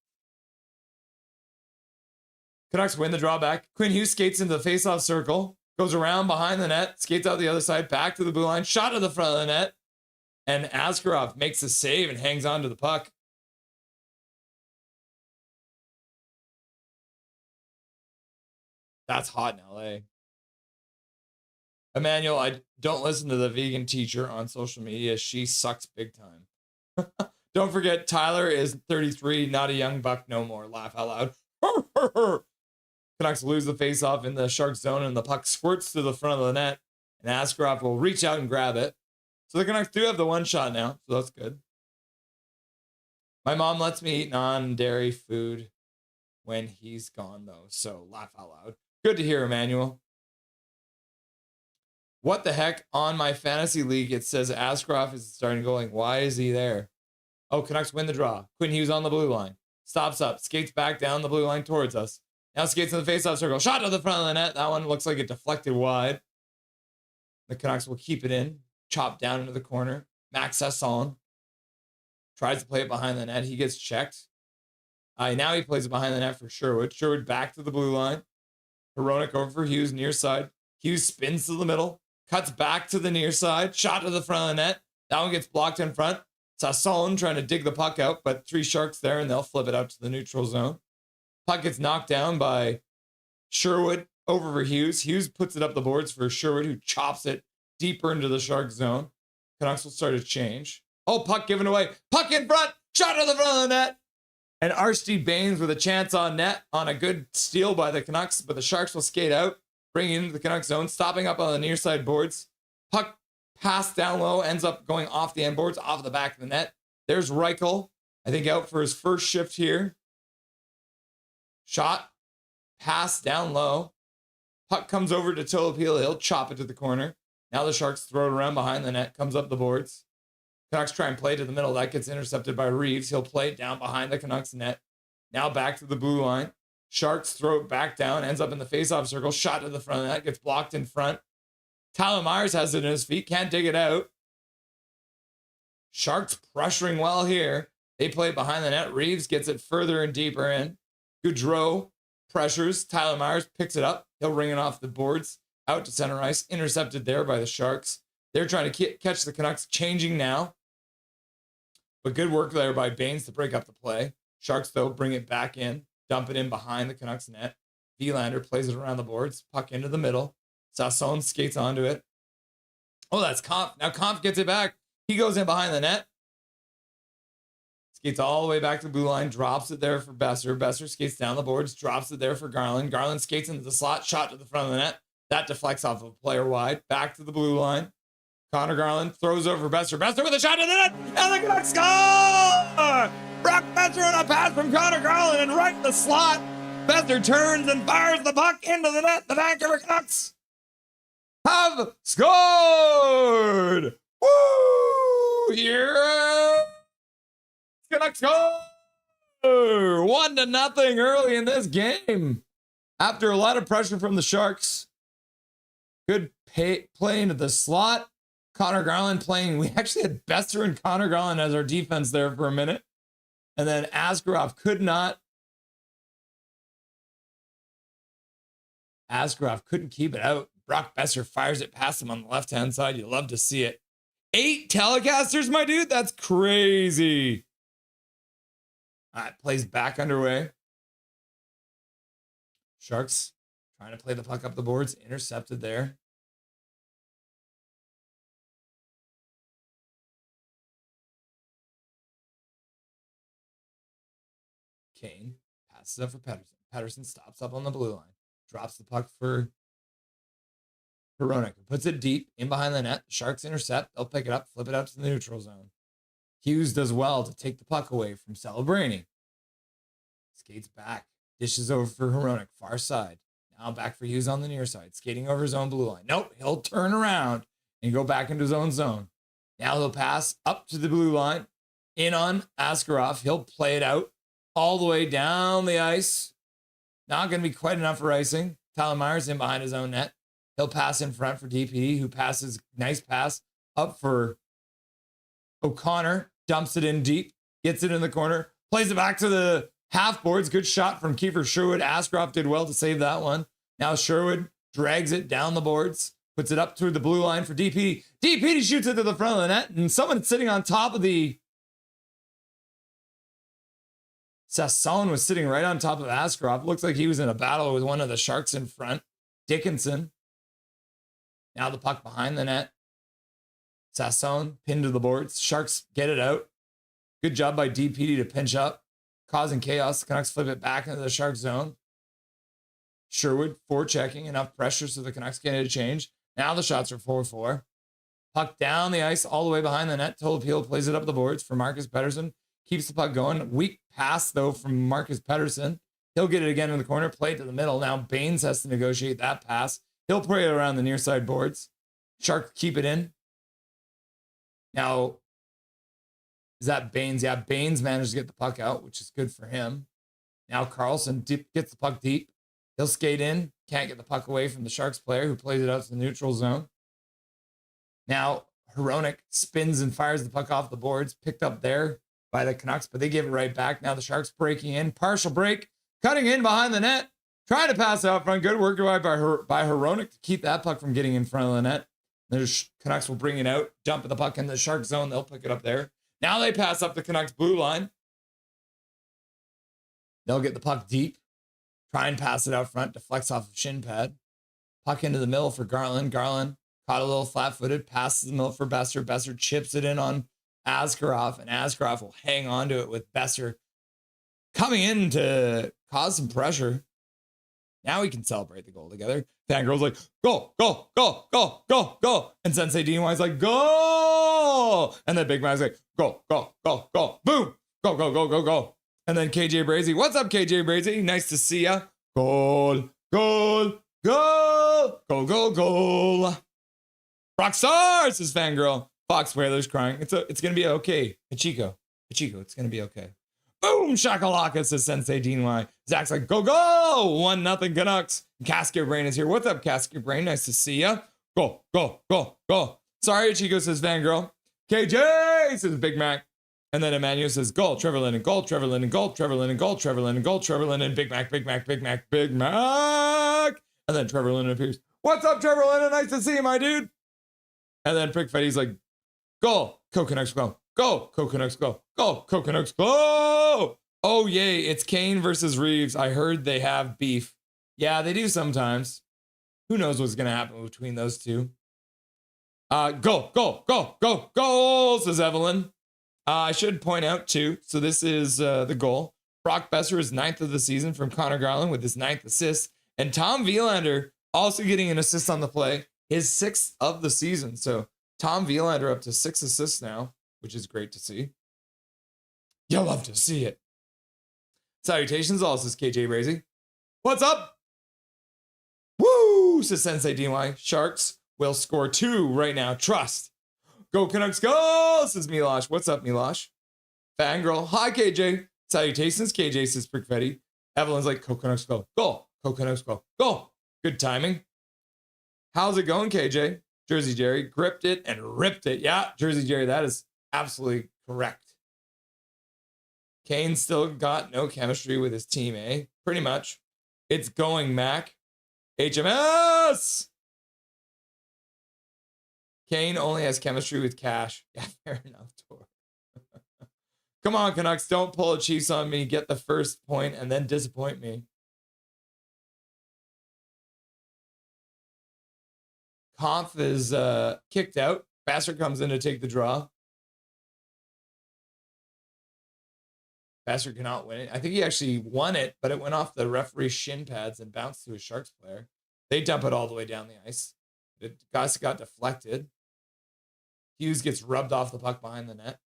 Canucks win the drawback. Quinn Hughes skates into the faceoff circle, goes around behind the net, skates out the other side, back to the blue line, shot to the front of the net, and Askarov makes a save and hangs on to the puck. That's hot in LA. Emmanuel, I don't listen to the vegan teacher on social media. She sucks big time. Don't forget, Tyler is 33, not a young buck no more. Laugh out loud. Canucks lose the faceoff in the Sharks zone, and the puck squirts to the front of the net, and Askarov will reach out and grab it. So the Canucks do have the one shot now, so that's good. My mom lets me eat non-dairy food when he's gone, though, so laugh out loud. Good to hear, Emmanuel. What the heck? On my fantasy league, it says Askarov is starting going. Why is he there? Oh, Canucks win the draw. Quinn Hughes on the blue line. Stops up. Skates back down the blue line towards us. Now skates in the faceoff circle. Shot to the front of the net. That one looks like it deflected wide. The Canucks will keep it in. Chop down into the corner. Max Sasson tries to play it behind the net. He gets checked. Now he plays it behind the net for Sherwood. Sherwood back to the blue line. Hronek over for Hughes, near side. Hughes spins to the middle. Cuts back to the near side. Shot to the front of the net. That one gets blocked in front. Sasson trying to dig the puck out, but 3 Sharks there, and they'll flip it out to the neutral zone. Puck gets knocked down by Sherwood over for Hughes. Hughes puts it up the boards for Sherwood, who chops it deeper into the Shark zone. Canucks will start to change. Oh, puck given away. Puck in front. Shot to the front of the net. And Arstide Baines with a chance on net on a good steal by the Canucks, but the Sharks will skate out, bring it into the Canucks zone, stopping up on the near side boards. Puck pass down low, ends up going off the end boards, off the back of the net. There's Reichel, I think out for his first shift here. Shot, pass down low. Puck comes over to Tolopila. He'll chop it to the corner. Now the Sharks throw it around behind the net, comes up the boards. Canucks try and play to the middle. That gets intercepted by Reeves. He'll play it down behind the Canucks net. Now back to the blue line. Sharks throw it back down, ends up in the faceoff circle. Shot to the front of the net, gets blocked in front. Tyler Myers has it in his feet, can't dig it out. Sharks pressuring well here. They play it behind the net. Reeves gets it further and deeper in. Goudreau pressures. Tyler Myers picks it up. He'll ring it off the boards. Out to center ice. Intercepted there by the Sharks. They're trying to catch the Canucks. Changing now. But good work there by Baines to break up the play. Sharks, though, bring it back in. Dump it in behind the Canucks net. Vilander plays it around the boards. Puck into the middle. Sasson skates onto it. Oh, that's Kampf. Now Kampf gets it back. He goes in behind the net. Skates all the way back to the blue line. Drops it there for Besser. Besser skates down the boards. Drops it there for Garland. Garland skates into the slot. Shot to the front of the net. That deflects off of a player wide. Back to the blue line. Connor Garland throws over Besser. Besser with a shot to the net. And the Canucks score! Brock Besser on a pass from Connor Garland and right in the slot. Besser turns and fires the puck into the net. The Vancouver Canucks have scored! Woo! Yeah! Canucks score! 1-0 early in this game. After a lot of pressure from the Sharks. Good play into the slot. Connor Garland playing. We actually had Besser and Connor Garland as our defense there for a minute. And then Askarov couldn't keep it out. Brock Besser fires it past him on the left-hand side. You love to see it. 8 telecasters, my dude. That's crazy. All right, plays back underway. Sharks trying to play the puck up the boards. Intercepted there. Kane passes up for Pettersson. Pettersson stops up on the blue line. Drops the puck for Hronek, who puts it deep in behind the net. Sharks intercept. They'll pick it up, flip it out to the neutral zone. Hughes does well to take the puck away from Celebrini. Skates back. Dishes over for Hronek, far side. Now back for Hughes on the near side, skating over his own blue line. Nope, he'll turn around and go back into his own zone. Now he'll pass up to the blue line, in on Askarov. He'll play it out all the way down the ice. Not going to be quite enough for icing. Tyler Myers in behind his own net. He'll pass in front for DPD, who passes, nice pass up for O'Connor. Dumps it in deep, gets it in the corner, plays it back to the half boards. Good shot from Kiefer Sherwood. Askarov did well to save that one. Now Sherwood drags it down the boards, puts it up through the blue line for DPD. DPD shoots it to the front of the net, and someone sitting on top of the... Sasson was sitting right on top of Askarov. Looks like he was in a battle with one of the Sharks in front. Dickinson. Now the puck behind the net. Sasson pinned to the boards. Sharks get it out. Good job by DPD to pinch up, causing chaos. The Canucks flip it back into the Sharks zone. Sherwood forechecking, enough pressure so the Canucks get a change. Now the shots are 4-4. Puck down the ice all the way behind the net. Tolopilo plays it up the boards for Marcus Pettersson. Keeps the puck going. Weak pass, though, from Marcus Pettersson. He'll get it again in the corner. Play it to the middle. Now Baines has to negotiate that pass. He'll play it around the near side boards. Sharks keep it in. Now, is that Baines? Yeah, Baines managed to get the puck out, which is good for him. Now Carlson gets the puck deep. He'll skate in. Can't get the puck away from the Sharks player, who plays it out to the neutral zone. Now Hronek spins and fires the puck off the boards. Picked up there by the Canucks, but they give it right back. Now the Sharks breaking in. Partial break. Cutting in behind the net. Trying to pass out front. Good work by Hronek to keep that puck from getting in front of the net. The Canucks will bring it out. Dump the puck in the Shark zone. They'll pick it up there. Now they pass up the Canucks blue line. They'll get the puck deep. Try and pass it out front. Deflects off the shin pad. Puck into the middle for Garland. Garland caught a little flat-footed. Passes the middle for Besser. Besser chips it in on Askarov, and Askarov will hang on to it with Besser coming in to cause some pressure. Now we can celebrate the goal together. Fangirl's like, go, go, go, go, go, go. And Sensei Deanwise like, go. And then Big Man's like, go, go, go, go. Boom. Go, go, go, go, go. And then KJ Brazy. What's up, KJ Brazy? Nice to see ya. Goal, goal, goal. Go, go, goal. Rock stars, says Fangirl. Fox Whalers crying. It's going to be okay. Hachiko, it's going to be okay. Boom, shakalaka, says Sensei Dean Y. Zach's like, go, go. 1-0 Canucks. Casket Brain is here. What's up, Casket Brain? Nice to see ya. Go, go, go, go. Sorry, Chico, says Fangirl. KJ, says Big Mac. And then Emmanuel says, goal, Trevor Linden, goal, Trevor Linden, goal, Trevor Linden, goal, Trevor Linden, goal, Trevor Linden, Big Mac, Big Mac, Big Mac, Big Mac. And then Trevor Linden appears. What's up, Trevor Linden? Nice to see you, my dude. And then Prick Fetty's like, go, Canucks, go. Go, Canucks, go. Go, Canucks, go. Oh, yay. It's Kane versus Reeves. I heard they have beef. Yeah, they do sometimes. Who knows what's going to happen between those two? Go, go, go, go, go, says Evelyn. I should point out, too, so this is the goal. Brock Besser is 9th of the season from Connor Garland with his 9th assist. And Tom Wielander also getting an assist on the play, his 6th of the season. So Tom Wielander up to 6 assists now, which is great to see. You'll love to see it. Salutations, all, says KJ Brazy. What's up? Woo, says Sensei DY. Sharks will score 2 right now. Trust. Go Canucks, go, says Milosh. What's up, Milosh? Fangirl. Hi, KJ. Salutations, KJ, says Prickfetti. Evelyn's like, go Canucks, go. Go. Go Canucks, go. Go. Good timing. How's it going, KJ? Jersey Jerry gripped it and ripped it. Yeah, Jersey Jerry, that is absolutely correct. Kane still got no chemistry with his team, eh? Pretty much. It's going, Mac. HMS! Kane only has chemistry with Cash. Yeah, fair enough, Tor. Come on, Canucks, don't pull a Chiefs on me. Get the first point and then disappoint me. Kampf is kicked out. Basser comes in to take the draw. Basser cannot win it. I think he actually won it, but it went off the referee's shin pads and bounced to a Sharks player. They dump it all the way down the ice. It got deflected. Hughes gets rubbed off the puck behind the net.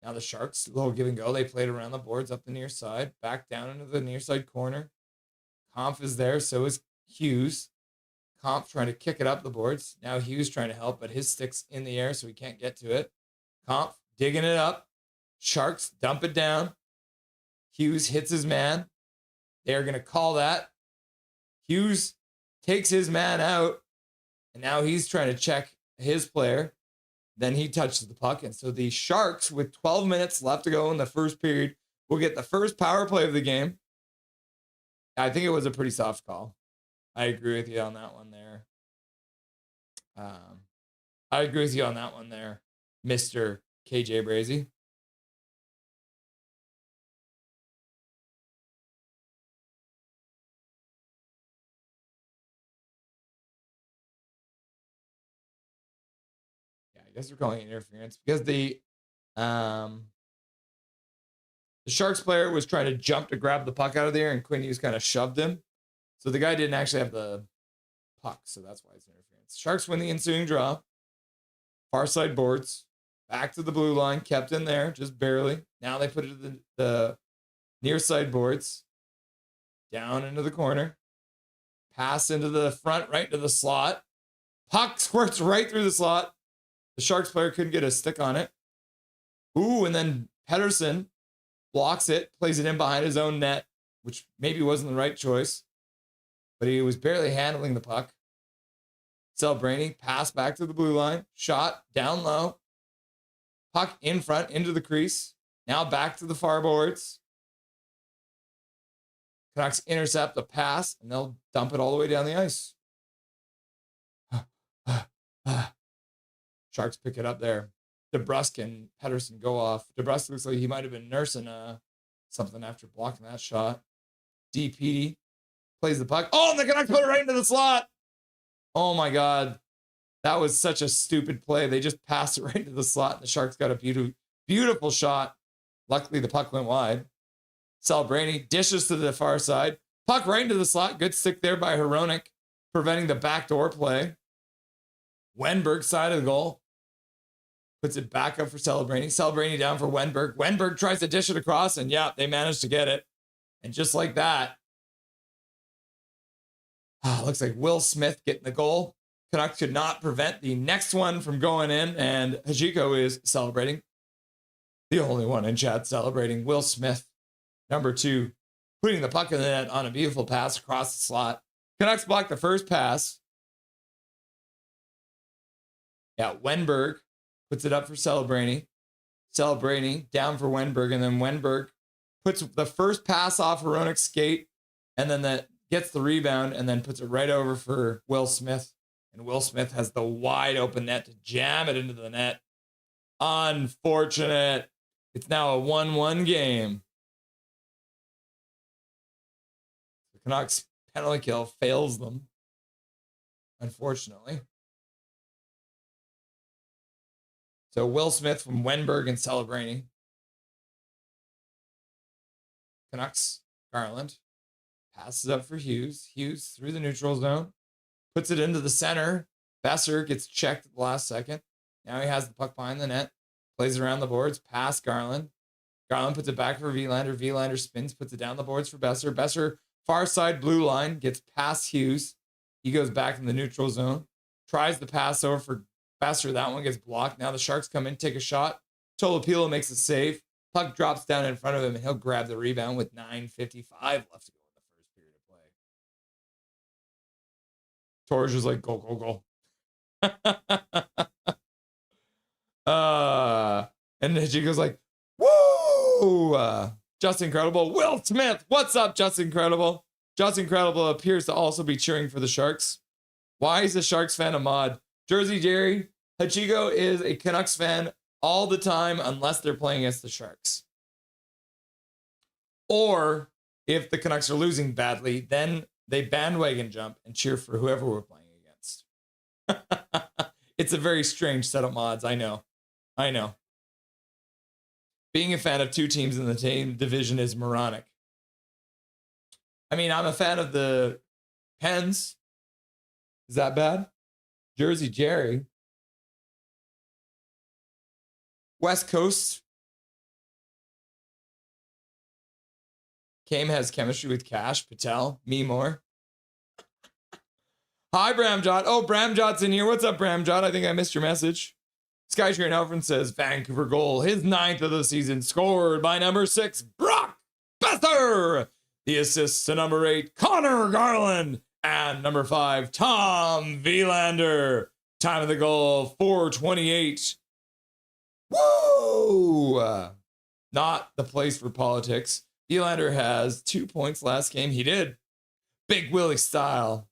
Now the Sharks, little give and go. They played around the boards up the near side, back down into the near side corner. Kampf is there, so is Hughes. Kampf trying to kick it up the boards. Now Hughes trying to help, but his stick's in the air, so he can't get to it. Kampf digging it up. Sharks dump it down. Hughes hits his man. They're going to call that. Hughes takes his man out, and now he's trying to check his player. Then he touches the puck, and so the Sharks, with 12 minutes left to go in the first period, will get the first power play of the game. I think it was a pretty soft call. I agree with you on that one there. I agree with you on that one there, Mr. KJ Brazy. Yeah, I guess we're calling it interference because the Sharks player was trying to jump to grab the puck out of the air, and Quinn Hughes kind of shoved him. So the guy didn't actually have the puck, so that's why it's interference. Sharks win the ensuing draw. Far side boards. Back to the blue line. Kept in there, just barely. Now they put it to the near side boards. Down into the corner. Pass into the front, right into the slot. Puck squirts right through the slot. The Sharks player couldn't get a stick on it. Ooh, and then Pettersson blocks it, plays it in behind his own net, which maybe wasn't the right choice, but he was barely handling the puck. Celebrini, pass back to the blue line, shot down low, puck in front into the crease, now back to the far boards. Canucks intercept the pass, and they'll dump it all the way down the ice. Sharks pick it up there. DeBrusk and Pettersson go off. DeBrusk looks like he might have been nursing something after blocking that shot. DPD plays the puck. Oh, and the Canucks put it right into the slot. Oh my God. That was such a stupid play. They just passed it right into the slot, and the Sharks got a beautiful shot. Luckily, the puck went wide. Celebrini dishes to the far side. Puck right into the slot. Good stick there by Hronek, preventing the backdoor play. Wenberg side of the goal. Puts it back up for Celebrini. Celebrini down for Wenberg. Wenberg tries to dish it across, and yeah, they managed to get it. And just like that, looks like Will Smith getting the goal. Canucks could not prevent the next one from going in, and Hajiko is celebrating. The only one in chat celebrating. Will Smith, number 2, putting the puck in the net on a beautiful pass across the slot. Canucks block the first pass. Yeah, Wenberg puts it up for Celebrini. Celebrini down for Wenberg, and then Wenberg puts the first pass off Hronek's skate, and then that gets the rebound, and then puts it right over for Will Smith. And Will Smith has the wide open net to jam it into the net. Unfortunate. It's now a 1-1 game. The Canucks penalty kill fails them, unfortunately. So Will Smith from Wenberg and Celebrini. Canucks, Garland. Passes up for Hughes. Hughes through the neutral zone. Puts it into the center. Besser gets checked at the last second. Now he has the puck behind the net. Plays around the boards. Pass Garland. Garland puts it back for Vilander. Vilander spins. Puts it down the boards for Besser. Besser, far side blue line. Gets past Hughes. He goes back in the neutral zone. Tries the pass over for Besser. That one gets blocked. Now the Sharks come in, take a shot. Tolopilo makes a save. Puck drops down in front of him, and he'll grab the rebound with 9:55 left to go in the first period of play. Torres was like, go, go, go. And then she goes like, woo! Justin Credible. Will Smith. What's up, Justin Credible? Justin Credible appears to also be cheering for the Sharks. Why is a Sharks fan a mod? Jersey Jerry, Hachiko is a Canucks fan all the time unless they're playing against the Sharks. Or if the Canucks are losing badly, then they bandwagon jump and cheer for whoever we're playing against. It's a very strange set of mods. I know. Being a fan of 2 teams in the same division is moronic. I mean, I'm a fan of the Pens. Is that bad? Jersey Jerry. West Coast. Cam has chemistry with Cash, Patel, me more. Hi, Bramjot. Oh, Bramjot's in here. What's up, Bramjot? I think I missed your message. Sky Sharon Alfred says, Vancouver goal, his 9th of the season, scored by number 6, Brock Besser. The assists to number 8, Connor Garland. And number 5, Tom Vilander. Time of the goal, 4:28. Woo! Not the place for politics. Vilander has 2 points last game. He did. Big Willie style.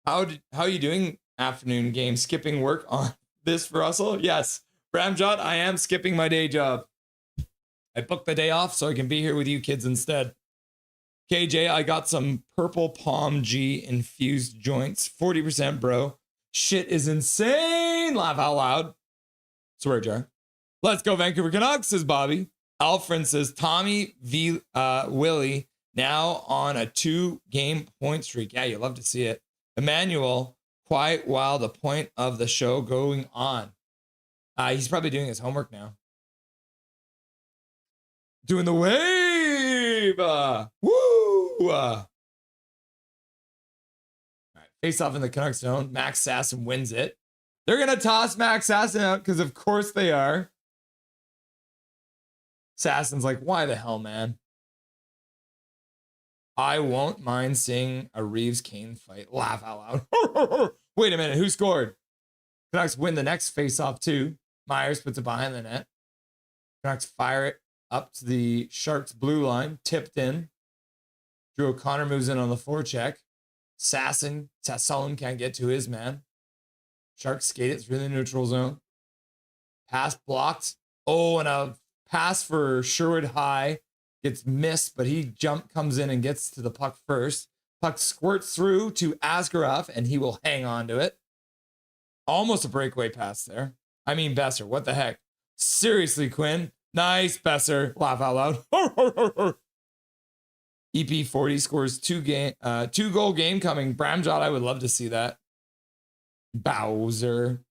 How are you doing, afternoon game? Skipping work on this for Russell? Yes. Bramjot, I am skipping my day job. I booked the day off so I can be here with you kids instead. KJ, I got some purple palm G infused joints. 40%, bro. Shit is insane. Laugh out loud. Swear jar. Let's go, Vancouver Canucks, says Bobby. Alfred says Tommy Willie now on a 2-game point streak. Yeah, you love to see it. Emmanuel, quiet while the point of the show going on. He's probably doing his homework now. Doing the wave. Woo. All right, face off in the Canucks zone. Max Sasson wins it. They're going to toss Max Sasson out because of course they are. Sasson's like, why the hell, man? I won't mind seeing a Reeves-Kane fight. Laugh out loud. Wait a minute, who scored? Canucks win the next face-off too. Myers puts it behind the net. Canucks fire it up to the Sharks' blue line. Tipped in. Drew O'Connor moves in on the forecheck. Sasson can't get to his man. Sharks skate it through the neutral zone. Pass blocked. Oh, and a pass for Sherwood High. Gets missed, but he comes in and gets to the puck first. Puck squirts through to Askarov, and he will hang on to it. Almost a breakaway pass there. I mean, Besser, what the heck? Seriously, Quinn. Nice, Besser. Laugh out loud. EP40 scores 2-goal game coming. Bramjot, I would love to see that. Bowser.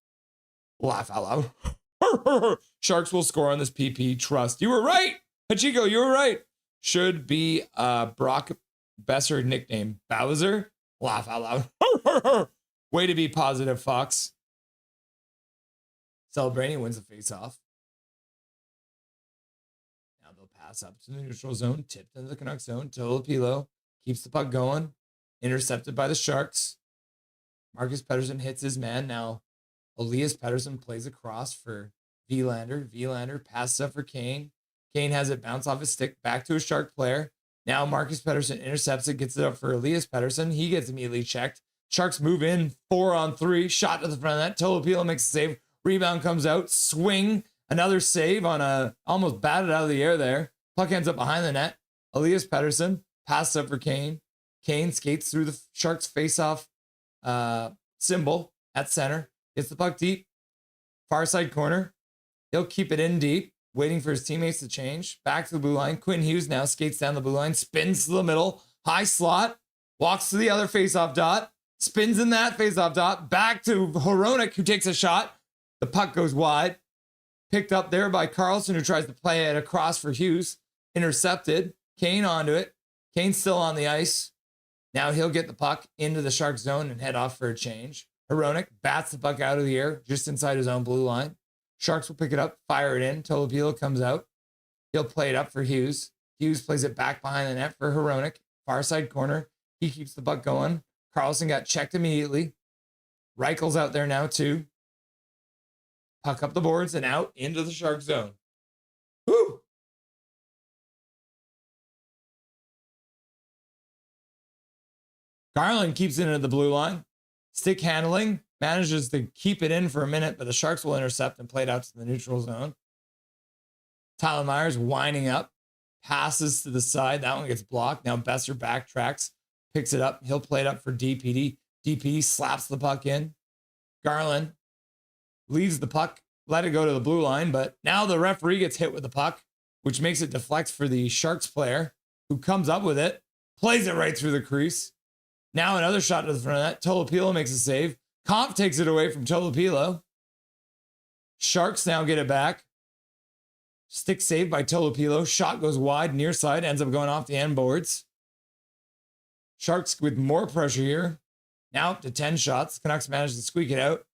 Laugh out loud. Sharks will score on this PP. Trust. You were right. Hachiko, you were right. Should be Brock Besser nickname. Bowser. Laugh out loud. Way to be positive, Fox. Celebrating wins the face-off. Now they'll pass up to the neutral zone. Tipped into the Canucks zone. Tolopilo keeps the puck going. Intercepted by the Sharks. Marcus Pettersson hits his man. Now Elias Pettersson plays across for Vilander. Vilander passes up for Kane. Kane has it bounce off his stick back to a Shark player. Now Marcus Pettersson intercepts it, gets it up for Elias Pettersson. He gets immediately checked. Sharks move in 4-on-3. Shot to the front of that. Tolopilo makes a save. Rebound comes out. Swing. Another save on a almost batted out of the air there. Puck ends up behind the net. Elias Pettersson passes up for Kane. Kane skates through the Sharks face-off symbol at center. Gets the puck deep. Far side corner. He'll keep it in deep. Waiting for his teammates to change. Back to the blue line. Quinn Hughes now skates down the blue line. Spins to the middle. High slot. Walks to the other face-off dot. Spins in that face-off dot. Back to Hronek, who takes a shot. The puck goes wide. Picked up there by Carlson, who tries to play it across for Hughes. Intercepted. Kane onto it. Kane's still on the ice. Now he'll get the puck into the Shark zone and head off for a change. Hronek bats the puck out of the air just inside his own blue line. Sharks will pick it up, fire it in. Tolopilo comes out. He'll play it up for Hughes. Hughes plays it back behind the net for Hronek. Far side corner. He keeps the puck going. Carlson got checked immediately. Reichel's out there now too. Puck up the boards and out into the Shark zone. Woo! Garland keeps it into the blue line. Stick handling. Manages to keep it in for a minute, but the Sharks will intercept and play it out to the neutral zone. Tyler Myers winding up. Passes to the side. That one gets blocked. Now Besser backtracks. Picks it up. He'll play it up for DPD. DPD slaps the puck in. Garland leaves the puck. Let it go to the blue line, but now the referee gets hit with the puck, which makes it deflect for the Sharks player, who comes up with it. Plays it right through the crease. Now another shot to the front of that. Tolopilo makes a save. Comp takes it away from Tolopilo. Sharks now get it back. Stick saved by Tolopilo. Shot goes wide, near side, ends up going off the end boards. Sharks with more pressure here. Now up to 10 shots. Canucks manage to squeak it out.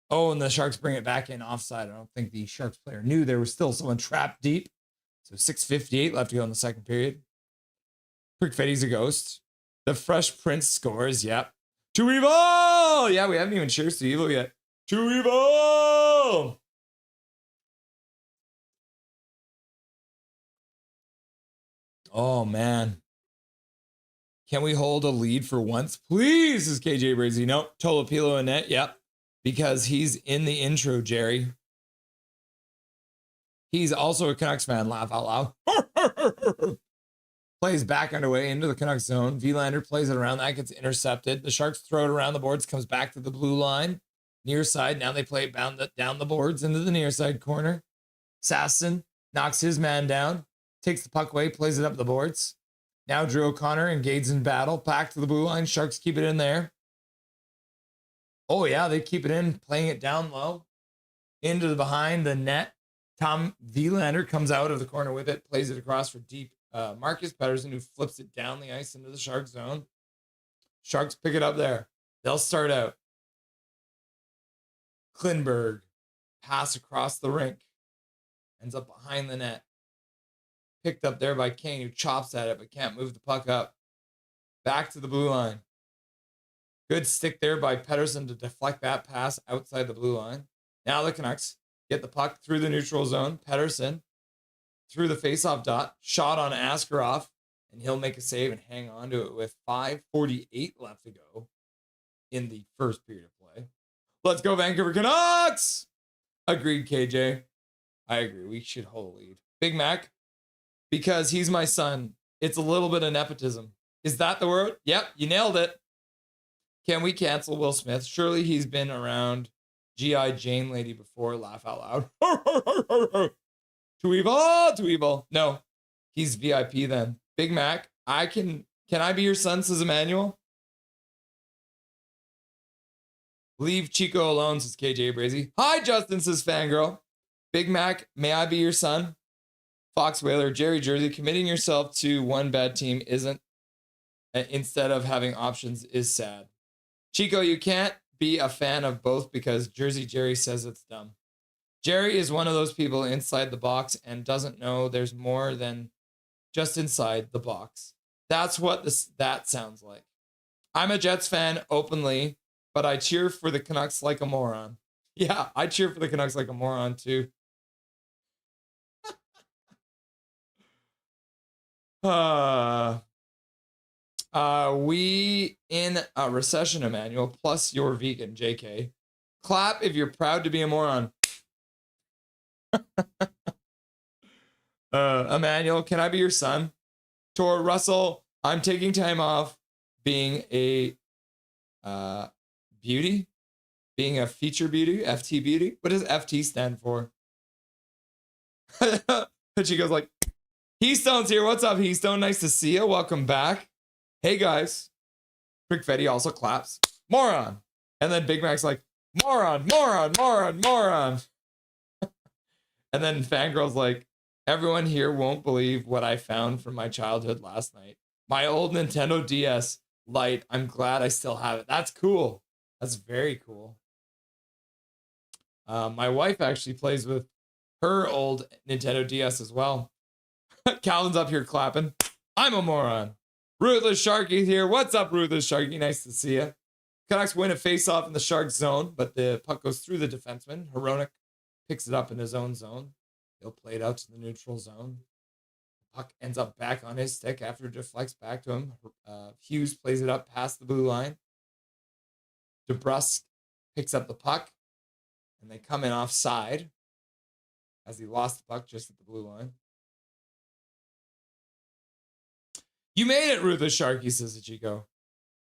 Oh, and the Sharks bring it back in offside. I don't think the Sharks player knew there was still someone trapped deep. So 6:58 left to go in the second period. Prickfetti's a ghost. The Fresh Prince scores. Yep. To Evil! Yeah, we haven't even cheers to Evil yet. To Evil! Oh, man. Can we hold a lead for once? Please, is KJ Brazy. No, Tolopilo in net. Yep. Because he's in the intro, Jerry. He's also a Canucks fan. Laugh out loud. Plays back underway into the Canucks zone. Vilander plays it around. That gets intercepted. The Sharks throw it around the boards. Comes back to the blue line. Near side. Now they play it down the boards into the near side corner. Sasson knocks his man down. Takes the puck away. Plays it up the boards. Now Drew O'Connor engages in battle. Back to the blue line. Sharks keep it in there. Oh, yeah, they keep it in, playing it down low. Into the behind the net. Tom Vilander comes out of the corner with it, plays it across for deep. Marcus Pettersson, who flips it down the ice into the Shark zone. Sharks pick it up there. They'll start out. Klinberg, pass across the rink. Ends up behind the net. Picked up there by Kane, who chops at it, but can't move the puck up. Back to the blue line. Good stick there by Pettersson to deflect that pass outside the blue line. Now the Canucks get the puck through the neutral zone. Pettersson through the faceoff dot. Shot on Askarov, and he'll make a save and hang on to it with 5:48 left to go in the first period of play. Let's go, Vancouver Canucks! Agreed, KJ. I agree. We should hold a lead. Big Mac, because he's my son. It's a little bit of nepotism. Is that the word? Yep, you nailed it. Can we cancel Will Smith? Surely he's been around G.I. Jane lady before. Laugh out loud. Too evil. No, he's VIP then. Big Mac, can I be your son, says Emmanuel? Leave Chico alone, says KJ Brazy. Hi, Justin, says Fangirl. Big Mac, may I be your son? Fox Whaler, Jerry Jersey, committing yourself to one bad team isn't, instead of having options, is sad. Chico, you can't be a fan of both because Jersey Jerry says it's dumb. Jerry is one of those people inside the box and doesn't know there's more than just inside the box. That's what that sounds like. I'm a Jets fan openly, but I cheer for the Canucks like a moron. Yeah, I cheer for the Canucks like a moron too. We in a recession, Emmanuel, plus you're vegan, JK. Clap if you're proud to be a moron. Emmanuel, can I be your son? Tor Russell, I'm taking time off being a beauty, being a feature beauty, FT beauty. What does FT stand for? And she goes like, Heastone's here. What's up, Heastone? Nice to see you. Welcome back. Hey, guys. Prickfetti also claps. Moron. And then Big Mac's like, moron. And then Fangirl's like, everyone here won't believe what I found from my childhood last night. My old Nintendo DS Lite. I'm glad I still have it. That's cool. That's very cool. My wife actually plays with her old Nintendo DS as well. Calvin's up here clapping. I'm a moron. Ruthless Sharky here. What's up, Ruthless Sharky? Nice to see you. Canucks win a face-off in the Sharks zone, but the puck goes through the defenseman. Hronek picks it up in his own zone. He'll play it out to the neutral zone. The puck ends up back on his stick after it deflects back to him. Hughes plays it up past the blue line. DeBrusk picks up the puck, and they come in offside as he lost the puck just at the blue line. You made it, Ruthless Sharky, says Ichiko.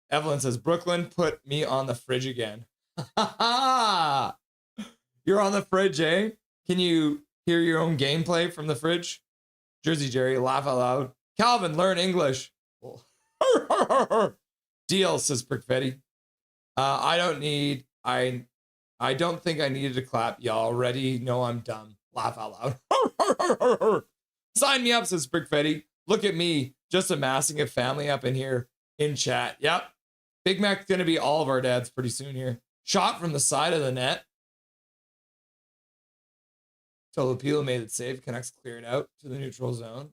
Evelyn says, Brooklyn put me on the fridge again. You're on the fridge, eh? Can you hear your own gameplay from the fridge? Jersey Jerry, laugh out loud. Calvin, learn English. Deal, says Prickfetti. I don't think I needed to clap. You already know I'm dumb. Laugh out loud. Sign me up, says Brickfetti. Look at me, just amassing a family up in here in chat. Yep. Big Mac's going to be all of our dads pretty soon here. Shot from the side of the net. Tolopilo made it save. Canucks clear it out to the neutral zone.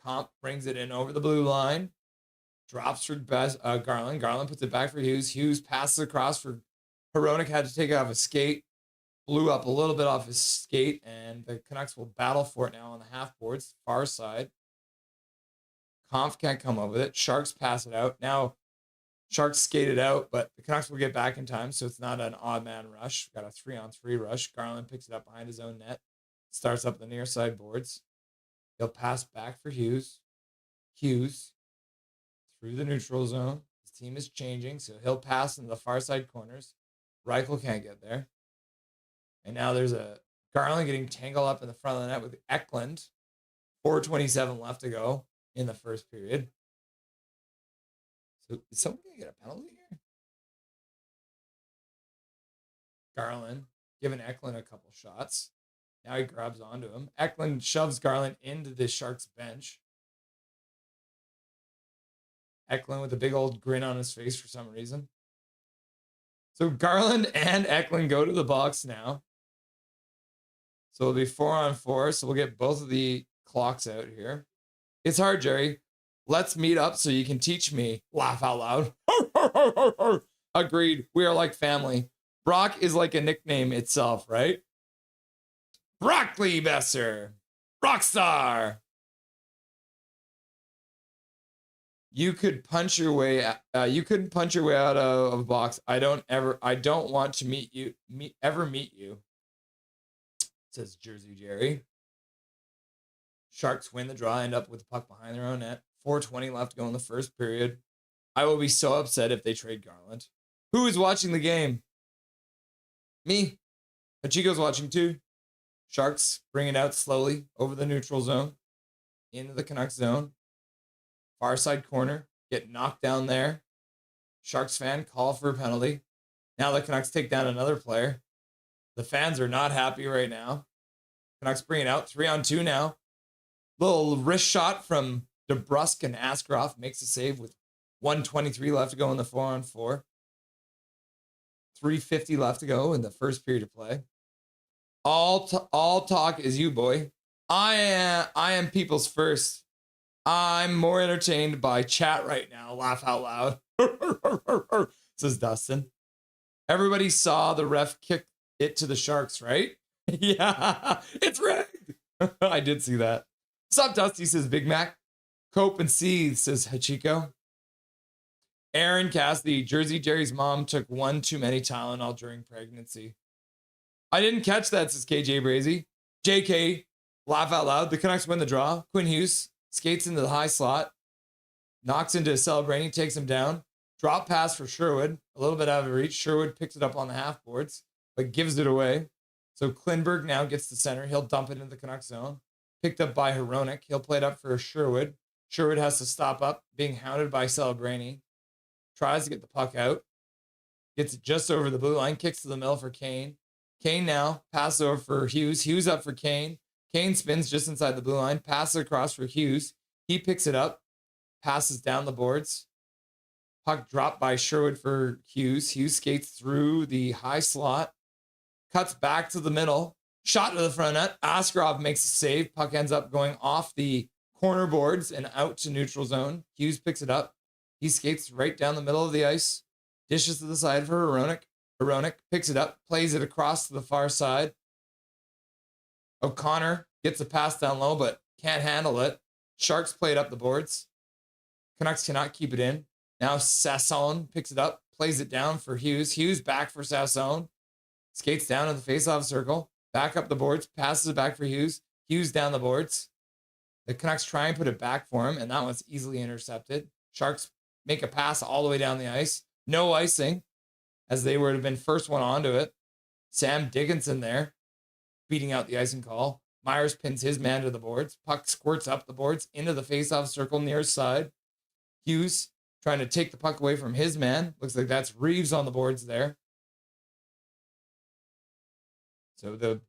Comp brings it in over the blue line. Drops for Garland. Garland puts it back for Hughes. Hughes passes across for Hronek. Had to take it off his skate. Blew up a little bit off his skate. And the Canucks will battle for it now on the half boards. Far side. Conf can't come up with it. Sharks pass it out. Now, Sharks skated out, but the Canucks will get back in time, so it's not an odd man rush. Got a 3-on-3 rush. Garland picks it up behind his own net. Starts up the near side boards. He'll pass back for Hughes. Hughes through the neutral zone. His team is changing, so he'll pass into the far side corners. Reichel can't get there. And now there's a Garland getting tangled up in the front of the net with Eklund. 4:27 left to go in the first period. So is someone going to get a penalty here? Garland giving Eklund a couple shots. Now he grabs onto him. Eklund shoves Garland into the Sharks bench. Eklund with a big old grin on his face for some reason. So Garland and Eklund go to the box now. So it'll be 4-on-4. So we'll get both of the clocks out here. It's hard, Jerry. Let's meet up so you can teach me. Laugh out loud. Agreed. We are like family. Brock is like a nickname itself, right? Broccoli Besser. Rockstar. You could punch your way. You couldn't punch your way out of a box. I don't want to meet you. Meet you. Says Jersey Jerry. Sharks win the draw. End up with the puck behind their own net. 4:20 left to go in the first period. I will be so upset if they trade Garland. Who is watching the game? Me. Hachiko's watching too. Sharks bring it out slowly over the neutral zone. Into the Canucks zone. Far side corner. Get knocked down there. Sharks fan call for a penalty. Now the Canucks take down another player. The fans are not happy right now. Canucks bring it out. 3-on-2 now. Little wrist shot from DeBrusk and Askarov makes a save with 1:23 left to go in the 4-on-4. 3:50 left to go in the first period of play. All talk is you, boy. I am people's first. I'm more entertained by chat right now. Laugh out loud. Says Dustin. Everybody saw the ref kick it to the Sharks, right? Yeah, it's rigged. I did see that. What's up, Dusty, says Big Mac. Cope and seethe, says Hachiko. Aaron Cassidy, Jersey Jerry's mom took one too many Tylenol during pregnancy. I didn't catch that, says KJ Brazy. JK, laugh out loud. The Canucks win the draw. Quinn Hughes skates into the high slot. Knocks into Celebrini, takes him down. Drop pass for Sherwood. A little bit out of reach. Sherwood picks it up on the half boards, but gives it away. So Klinberg now gets the center. He'll dump it into the Canucks zone. Picked up by Hronek. He'll play it up for Sherwood. Sherwood has to stop up, being hounded by Celebrini. Tries to get the puck out. Gets it just over the blue line. Kicks to the middle for Kane. Kane now passes over for Hughes. Hughes up for Kane. Kane spins just inside the blue line. Passes across for Hughes. He picks it up. Passes down the boards. Puck dropped by Sherwood for Hughes. Hughes skates through the high slot. Cuts back to the middle. Shot to the front net. Askarov makes a save. Puck ends up going off the corner boards and out to neutral zone. Hughes picks it up. He skates right down the middle of the ice. Dishes to the side for Hronek. Hronek picks it up. Plays it across to the far side. O'Connor gets a pass down low, but can't handle it. Sharks play it up the boards. Canucks cannot keep it in. Now Sasson picks it up. Plays it down for Hughes. Hughes back for Sasson. Skates down to the face-off circle. Back up the boards. Passes it back for Hughes. Hughes down the boards. The Canucks try and put it back for him, and that one's easily intercepted. Sharks make a pass all the way down the ice. No icing, as they would have been first one onto it. Sam Dickinson there, beating out the icing call. Myers pins his man to the boards. Puck squirts up the boards into the face-off circle near side. Hughes trying to take the puck away from his man. Looks like that's Reeves on the boards there. So the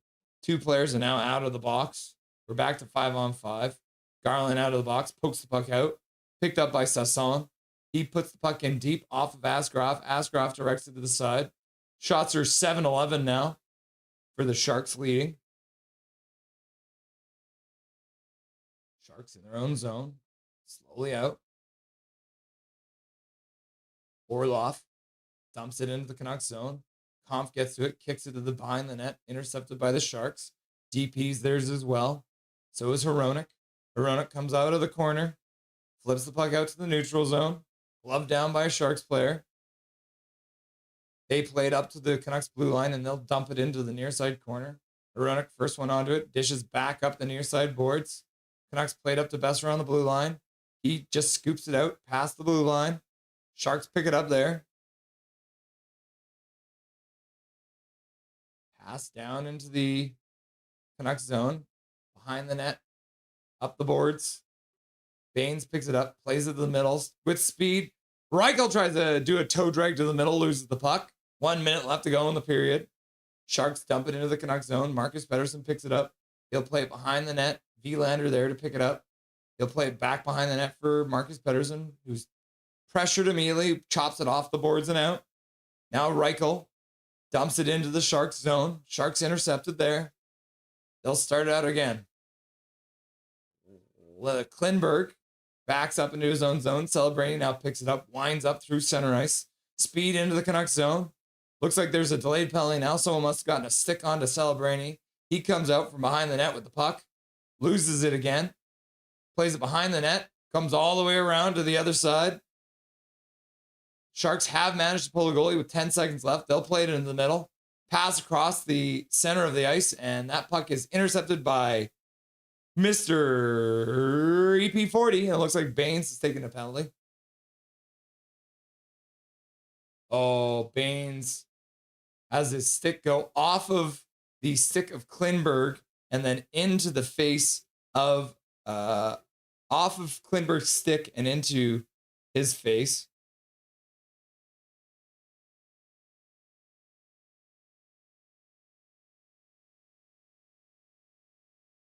Two players are now out of the box. We're back to 5-on-5. Garland out of the box, pokes the puck out. Picked up by Sasson. He puts the puck in deep off of Asgraf. Asgraf directs it to the side. Shots are 7-11 now for the Sharks leading. Sharks in their own zone. Slowly out. Orloff dumps it into the Canucks zone. Kampf gets to it, kicks it to the behind the net, intercepted by the Sharks. DP's theirs as well. So is Hronek. Hronek comes out of the corner, flips the puck out to the neutral zone, gloved down by a Sharks player. They played up to the Canucks blue line, and they'll dump it into the near side corner. Hronek, first one onto it, dishes back up the near side boards. Canucks played up to Besser on the blue line. He just scoops it out past the blue line. Sharks pick it up there. Pass down into the Canucks zone. Behind the net. Up the boards. Baines picks it up. Plays it to the middle with speed. Reichel tries to do a toe drag to the middle. Loses the puck. 1 minute left to go in the period. Sharks dump it into the Canucks zone. Marcus Pettersson picks it up. He'll play it behind the net. Vilander there to pick it up. He'll play it back behind the net for Marcus Pettersson, who's pressured immediately, chops it off the boards and out. Now Reichel dumps it into the Sharks zone. Sharks intercepted there. They'll start it out again. Klinberg backs up into his own zone. Celebrating now picks it up, winds up through center ice. Speed into the Canucks zone. Looks like there's a delayed penalty now. Someone must have gotten a stick onto Celebrini. He comes out from behind the net with the puck. Loses it again. Plays it behind the net. Comes all the way around to the other side. Sharks have managed to pull a goalie with 10 seconds left. They'll play it into the middle. Pass across the center of the ice, and that puck is intercepted by Mr. EP40. It looks like Baines is taking a penalty. Oh, Baines has his stick go off of the stick of Klinberg and then into the face of, off of Klinberg's stick and into his face.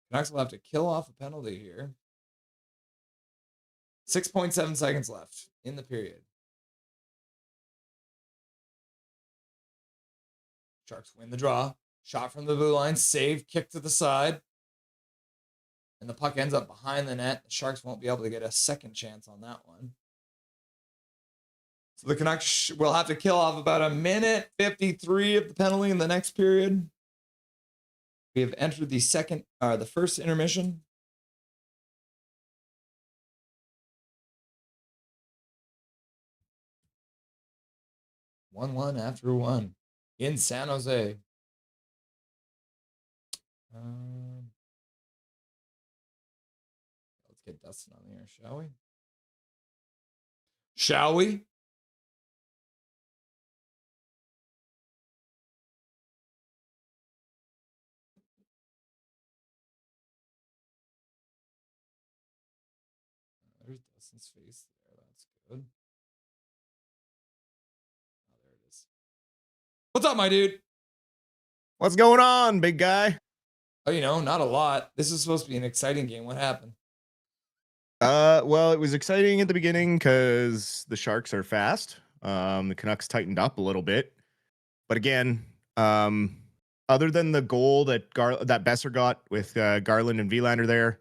Canucks will have to kill off a penalty here. 6.7 seconds left in the period. Sharks win the draw. Shot from the blue line. Save. Kick to the side. And the puck ends up behind the net. The Sharks won't be able to get a second chance on that one. So the Canucks will have to kill off about a minute 53 of the penalty in the next period. We have entered the first intermission. One after one in San Jose. Let's get Dustin on the air, shall we? Shall we? There's Dustin's face there. That's good. Oh, there it is. What's up, my dude? What's going on, big guy? Oh, not a lot. This is supposed to be an exciting game. What happened? Well, it was exciting at the beginning because the Sharks are fast. The Canucks tightened up a little bit. But again, other than the goal that Besser got with Garland and Vilander there,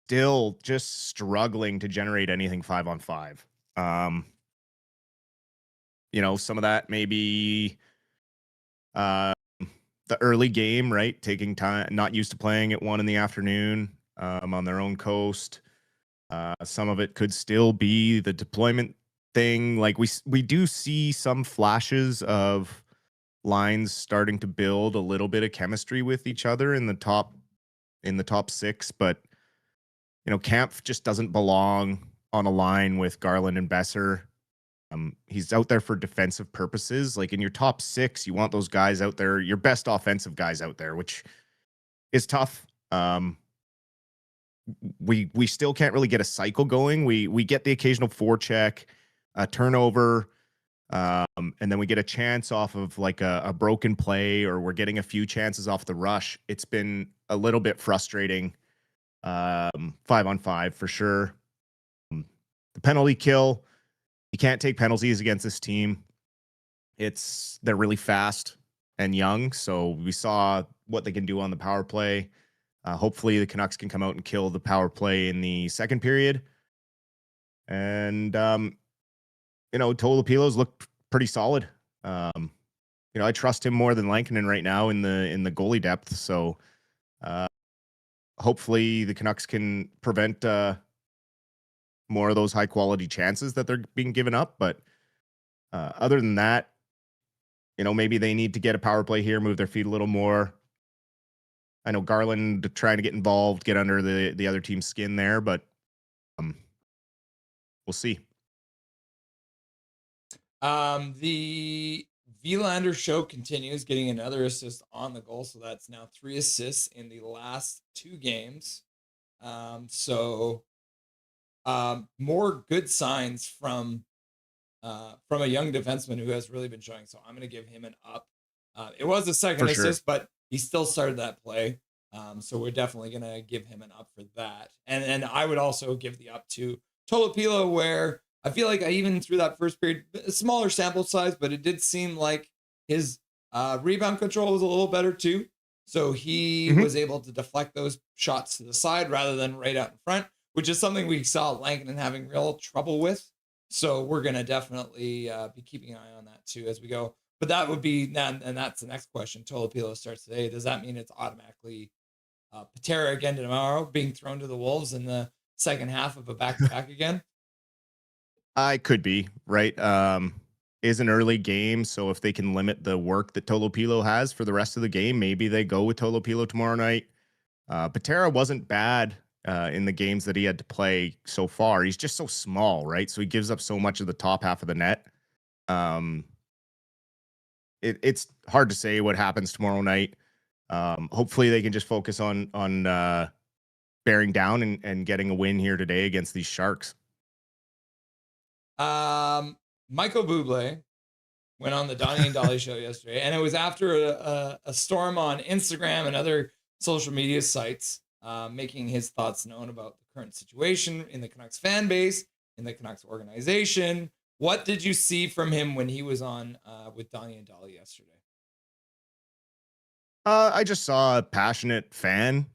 still just struggling to generate anything 5-on-5. Some of that maybe the early game, right? Taking time, not used to playing at 1 PM on their own coast. Some of it could still be the deployment thing. Like we do see some flashes of lines starting to build a little bit of chemistry with each other in the top 6, but Kampf just doesn't belong on a line with Garland and Besser. He's out there for defensive purposes. Like in your top 6, you want those guys out there, your best offensive guys out there, which is tough. We still can't really get a cycle going. We get the occasional forecheck, turnover, and then we get a chance off of like a broken play, or we're getting a few chances off the rush. It's been a little bit frustrating. 5-on-5 for sure. The penalty kill, you can't take penalties against this team. They're really fast and young, so we saw what they can do on the power play. Hopefully the Canucks can come out and kill the power play in the second period. And Tolopilo's looked pretty solid. I trust him more than Lankinen right now in the goalie depth. So hopefully the Canucks can prevent more of those high quality chances that they're being given up. But other than that, maybe they need to get a power play here, move their feet a little more. I know Garland trying to get involved, get under the other team's skin there, but we'll see. The Vilander show continues, getting another assist on the goal, so that's now 3 assists in the last 2 games. More good signs from a young defenseman who has really been showing. So I'm going to give him an up. It was a second assist, but he still started that play. So we're definitely going to give him an up for that. And I would also give the up to Tolopilo, where I feel like I even through that first period, a smaller sample size, but it did seem like his rebound control was a little better too. So he was able to deflect those shots to the side rather than right out in front, which is something we saw Lankinen having real trouble with. So we're going to definitely be keeping an eye on that too as we go. But that would be, and that's the next question. Tolopilo starts today. Does that mean it's automatically Patera again tomorrow, being thrown to the Wolves in the second half of a back-to-back again? I could be, right? Is an early game, so if they can limit the work that Tolopilo has for the rest of the game, maybe they go with Tolopilo tomorrow night. Patera wasn't bad in the games that he had to play so far. He's just so small, right? So he gives up so much of the top half of the net. It's hard to say what happens tomorrow night. Hopefully they can just focus on bearing down and getting a win here today against these Sharks. Michael Bublé went on the Donnie and Dolly show yesterday, and it was after a storm on Instagram and other social media sites, making his thoughts known about the current situation in the Canucks fan base, in the Canucks organization. What did you see from him when he was on with Donnie and Dolly yesterday? I just saw a passionate fan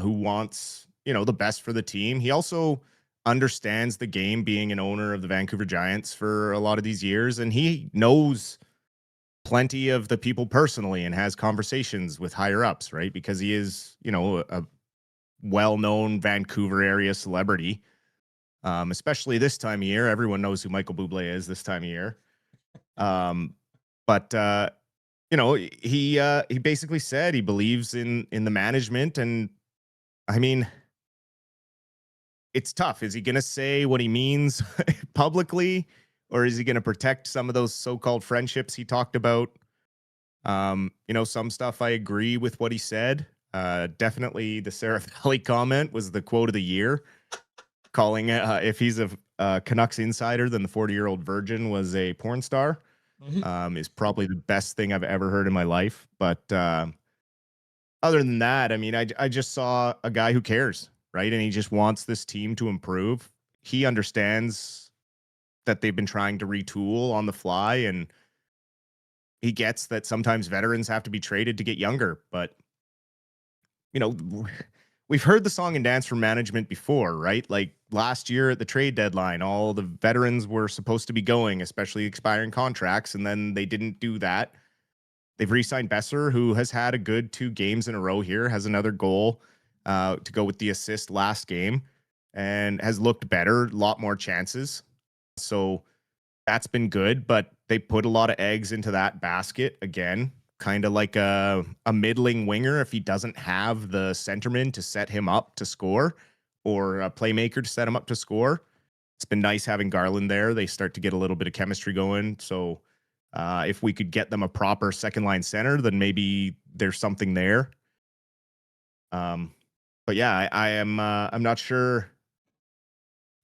who wants, the best for the team. He also understands the game, being an owner of the Vancouver Giants for a lot of these years, and he knows plenty of the people personally and has conversations with higher ups, right? Because he is, a well-known Vancouver area celebrity, especially this time of year. Everyone knows who Michael Bublé is this time of year. He basically said he believes in the management, and I mean, it's tough. Is he going to say what he means publicly, or is he going to protect some of those so-called friendships he talked about? Some stuff I agree with what he said. Definitely the Sarah Valley comment was the quote of the year, calling it, if he's a Canucks insider, then the 40-year-old virgin was a porn star. Is probably the best thing I've ever heard in my life. But other than that, I mean, I just saw a guy who cares, right? And he just wants this team to improve. He understands that they've been trying to retool on the fly, and he gets that sometimes veterans have to be traded to get younger. But, we've heard the song and dance from management before, right? Like last year at the trade deadline, all the veterans were supposed to be going, especially expiring contracts, and then they didn't do that. They've re-signed Besser, who has had a good 2 games in a row here, has another goal to go with the assist last game, and has looked better, a lot more chances. So that's been good, but they put a lot of eggs into that basket again. Kind of like a middling winger if he doesn't have the centerman to set him up to score, or a playmaker to set him up to score. It's been nice having Garland there. They start to get a little bit of chemistry going. So if we could get them a proper second line center, then maybe there's something there. But yeah, I'm not sure.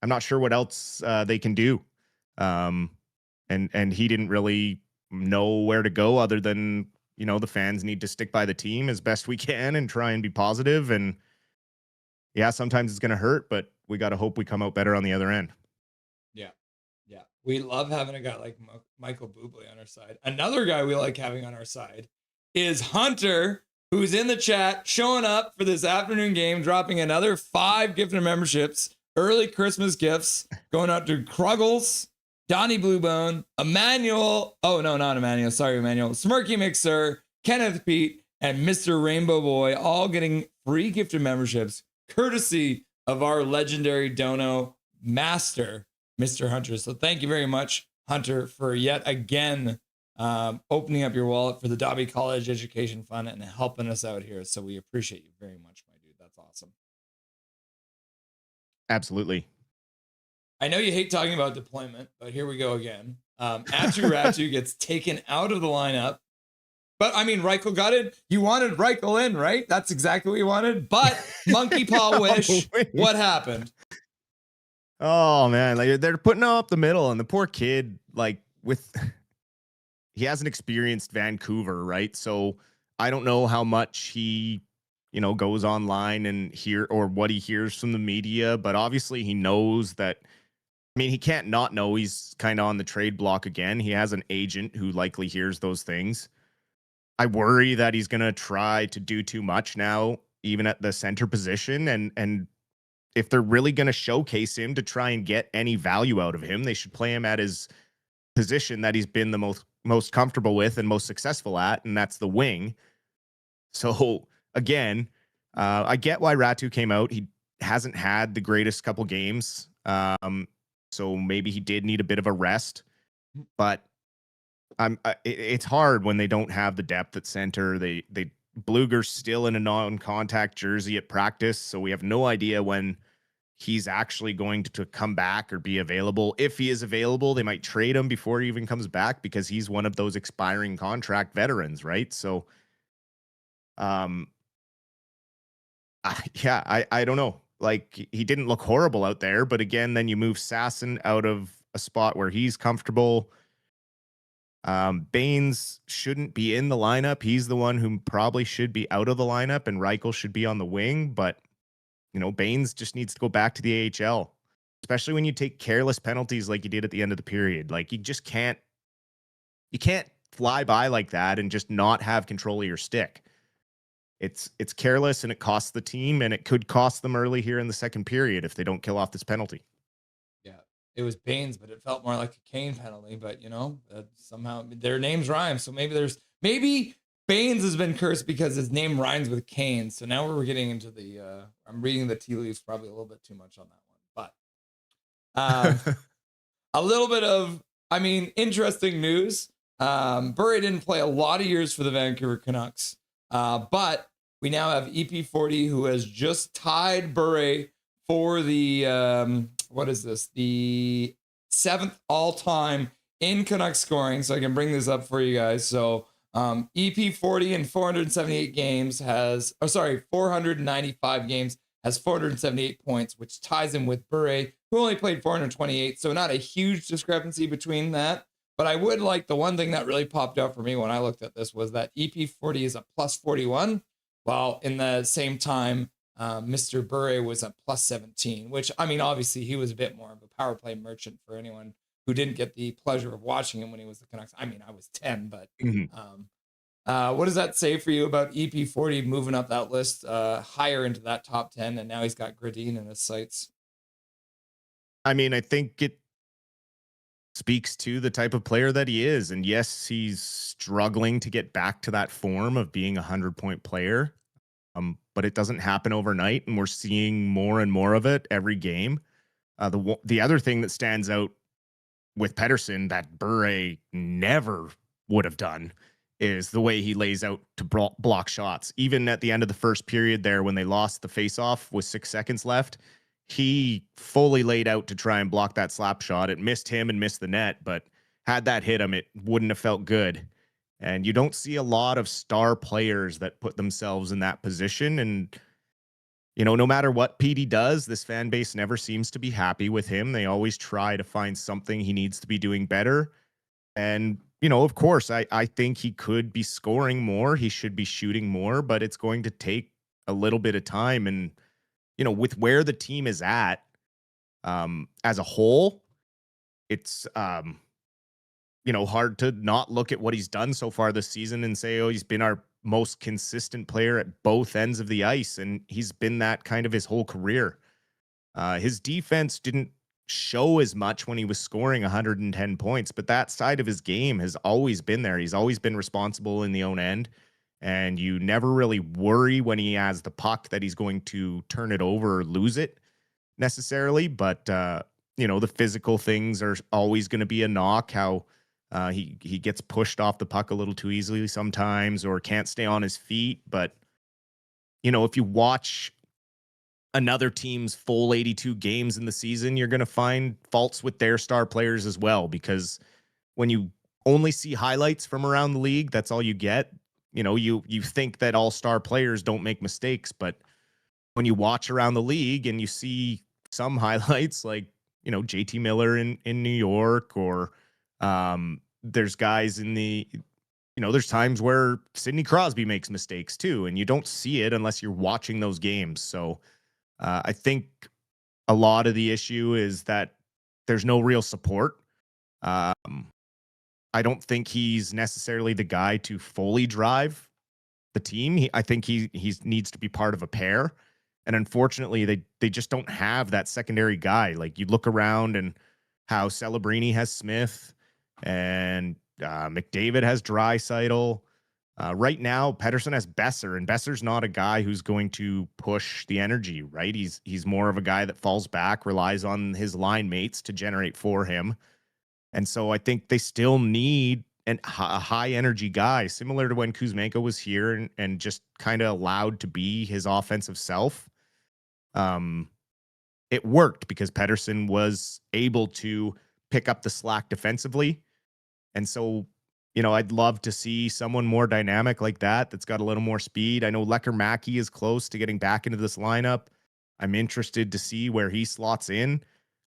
I'm not sure what else they can do. and he didn't really know where to go other than, the fans need to stick by the team as best we can and try and be positive. And yeah, sometimes it's going to hurt, but we got to hope we come out better on the other end. Yeah. Yeah. We love having a guy like Michael Bublé on our side. Another guy we like having on our side is Hunter, who's in the chat, showing up for this afternoon game, dropping another 5 gifted memberships, early Christmas gifts, going out to Kruggles, Donnie Bluebone, Emmanuel. Oh, no, not Emmanuel. Sorry, Emmanuel. Smirky Mixer, Kenneth Pete, and Mr. Rainbow Boy, all getting free gifted memberships, courtesy of our legendary dono master, Mr. Hunter. So thank you very much, Hunter, for yet again opening up your wallet for the Dobby College Education Fund and helping us out here. So we appreciate you very much, my dude. That's awesome. Absolutely. I know you hate talking about deployment, but here we go again. Atu Ratu gets taken out of the lineup. But I mean, Reichel got in. You wanted Reichel in, right? That's exactly what you wanted. But monkey paw wish. What happened? Oh man, like they're putting him up the middle, and the poor kid, he hasn't experienced Vancouver, right? So I don't know how much he, goes online and or what he hears from the media, but obviously he knows that. I mean, he can't not know he's kind of on the trade block again. He has an agent who likely hears those things. I worry that he's going to try to do too much now, even at the center position. And if they're really going to showcase him to try and get any value out of him, they should play him at his position that he's been the most comfortable with and most successful at, and that's the wing. So again, I get why Ratu came out. He hasn't had the greatest couple games. So maybe he did need a bit of a rest, but it's hard when they don't have the depth at center. Bluger's still in a non-contact jersey at practice, so we have no idea when he's actually going to come back or be available. If he is available, they might trade him before he even comes back because he's one of those expiring contract veterans, right? So, I don't know. Like, he didn't look horrible out there, but again, then you move Sasson out of a spot where he's comfortable. Baines shouldn't be in the lineup. He's the one who probably should be out of the lineup, and Reichel should be on the wing. But, Baines just needs to go back to the AHL, especially when you take careless penalties like you did at the end of the period. Like, you can't fly by like that and just not have control of your stick. It's careless, and it costs the team, and it could cost them early here in the second period if they don't kill off this penalty. Yeah, it was Baines, but it felt more like a Kane penalty. But somehow their names rhyme, so maybe Baines has been cursed because his name rhymes with Kane. So now we're getting into the. I'm reading the tea leaves probably a little bit too much on that one, but a little bit of interesting news. Bure didn't play a lot of years for the Vancouver Canucks. But we now have EP40 who has just tied Bure for the, the 7th all-time in Canucks scoring. So I can bring this up for you guys. So EP40 in 478 games 495 games, has 478 points, which ties him with Bure, who only played 428. So not a huge discrepancy between that. But I would like, the one thing that really popped out for me when I looked at this was that EP40 is a plus 41, while in the same time, Mr. Bure was a plus 17, which, obviously he was a bit more of a power play merchant for anyone who didn't get the pleasure of watching him when he was the Canucks. I was 10, but what does that say for you about EP40 moving up that list higher into that top 10, and now he's got Gradine in his sights? I think it speaks to the type of player that he is. And yes, he's struggling to get back to that form of being a 100-point player. But it doesn't happen overnight, and we're seeing more and more of it every game. The other thing that stands out with Pettersson that Bure never would have done is the way he lays out to block shots. Even at the end of the first period there, when they lost the faceoff with 6 seconds left, he fully laid out to try and block that slap shot. It missed him and missed the net, but had that hit him, it wouldn't have felt good. And you don't see a lot of star players that put themselves in that position. And, no matter what Petey does, this fan base never seems to be happy with him. They always try to find something he needs to be doing better. And, you know, of course, I think he could be scoring more. He should be shooting more, but it's going to take a little bit of time. And, you know, with where the team is at as a whole, it's, you know, hard to not look at what he's done so far this season and say, oh, he's been our most consistent player at both ends of the ice. And he's been that kind of his whole career. His defense didn't show as much when he was scoring 110 points, but that side of his game has always been there. He's always been responsible in the own end, and you never really worry when he has the puck that he's going to turn it over or lose it necessarily. But, you know, the physical things are always going to be a knock, how he gets pushed off the puck a little too easily sometimes or can't stay on his feet. But, you know, if you watch another team's full 82 games in the season, you're going to find faults with their star players as well, because when you only see highlights from around the league, that's all you get. You know, you think that all star players don't make mistakes, but when you watch around the league and you see some highlights like, you know, JT Miller in New York, or there's guys in the, you know, there's times where Sidney Crosby makes mistakes too, and you don't see it unless you're watching those games. So I think a lot of the issue is that there's no real support. I don't think he's necessarily the guy to fully drive the team. I think he needs to be part of a pair. And unfortunately, they just don't have that secondary guy. Like, you look around and how Celebrini has Smith and McDavid has Draisaitl. Right now, Pettersson has Besser, and Besser's not a guy who's going to push the energy, right? He's more of a guy that falls back, relies on his line mates to generate for him. And so I think they still need a high energy guy, similar to when Kuzmenko was here and just kind of allowed to be his offensive self. It worked because Pettersson was able to pick up the slack defensively. And so, you know, I'd love to see someone more dynamic like that, that's got a little more speed. I know Lecker-Mackey is close to getting back into this lineup. I'm interested to see where he slots in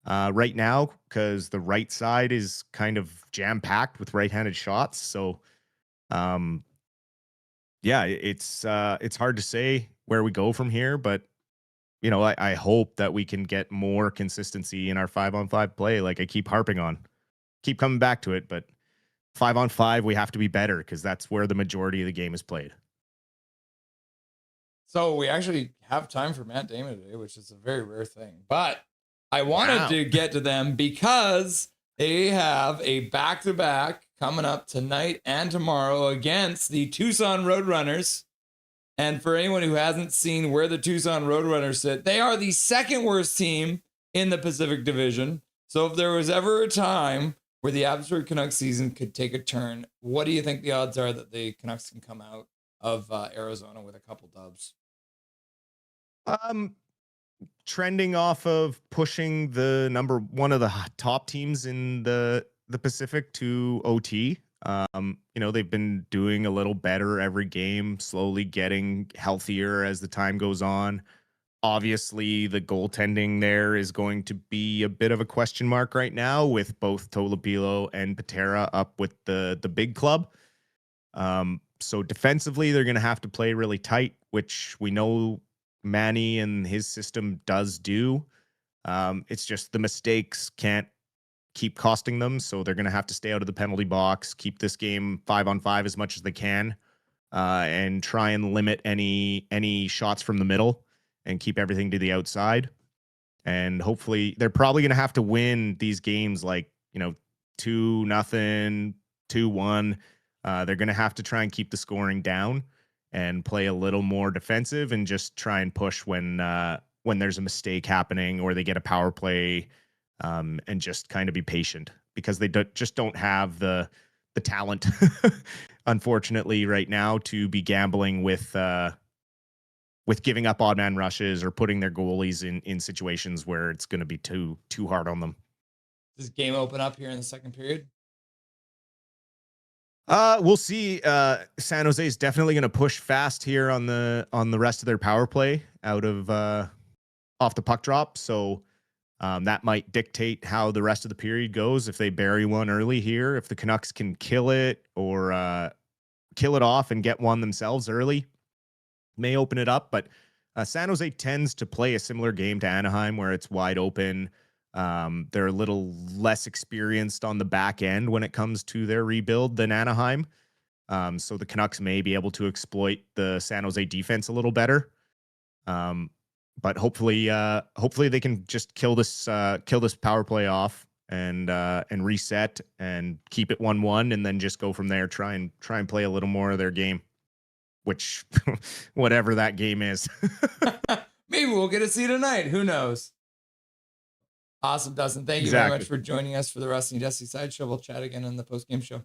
right now, because the right side is kind of jam-packed with right-handed shots. So, yeah, it's hard to say where we go from here, but, you know, I hope that we can get more consistency in our 5-on-5 play, like I keep harping on. Keep coming back to it, but 5-on-5, we have to be better, because that's where the majority of the game is played. So we actually have time for Matt Damon today, which is a very rare thing. But I wanted to get to them because they have a back-to-back coming up tonight and tomorrow against the Tucson Roadrunners. And for anyone who hasn't seen where the Tucson Roadrunners sit, they are the second worst team in the Pacific Division. So if there was ever a time where the Abbotsford Canucks season could take a turn, what do you think the odds are that the Canucks can come out of Arizona with a couple dubs? Trending off of pushing the one of the top teams in the Pacific to OT. You know, they've been doing a little better every game, slowly getting healthier as the time goes on. Obviously, the goaltending there is going to be a bit of a question mark right now, with both Tolopilo and Patera up with the big club. So defensively, they're going to have to play really tight, which we know Manny and his system does do. It's just the mistakes can't keep costing them, so they're going to have to stay out of the penalty box, keep this game 5-on-5 as much as they can, and try and limit any shots from the middle and keep everything to the outside. And hopefully they're probably going to have to win these games, like, you know, 2-0, 2-1. They're going to have to try and keep the scoring down and play a little more defensive, and just try and push when there's a mistake happening or they get a power play, and just kind of be patient, because they just don't have the talent, unfortunately, right now to be gambling with giving up odd man rushes or putting their goalies in situations where it's going to be too hard on them. Does game open up here in the second period? We'll see. San Jose is definitely going to push fast here on the rest of their power play out of off the puck drop. So That might dictate how the rest of the period goes. If they bury one early here, if the Canucks can kill it or kill it off and get one themselves early, may open it up. But San Jose tends to play a similar game to Anaheim where it's wide open. They're a little less experienced on the back end when it comes to their rebuild than Anaheim. So the Canucks may be able to exploit the San Jose defense a little better. But hopefully they can just kill this power play off and reset and keep it 1-1 and then just go from there. Try and play a little more of their game, which whatever that game is. Maybe we'll get to see tonight. Who knows? Awesome, Dustin. Thank you very much for joining us for the Wrestling Dusty Sideshow. We'll chat again on the post-game show.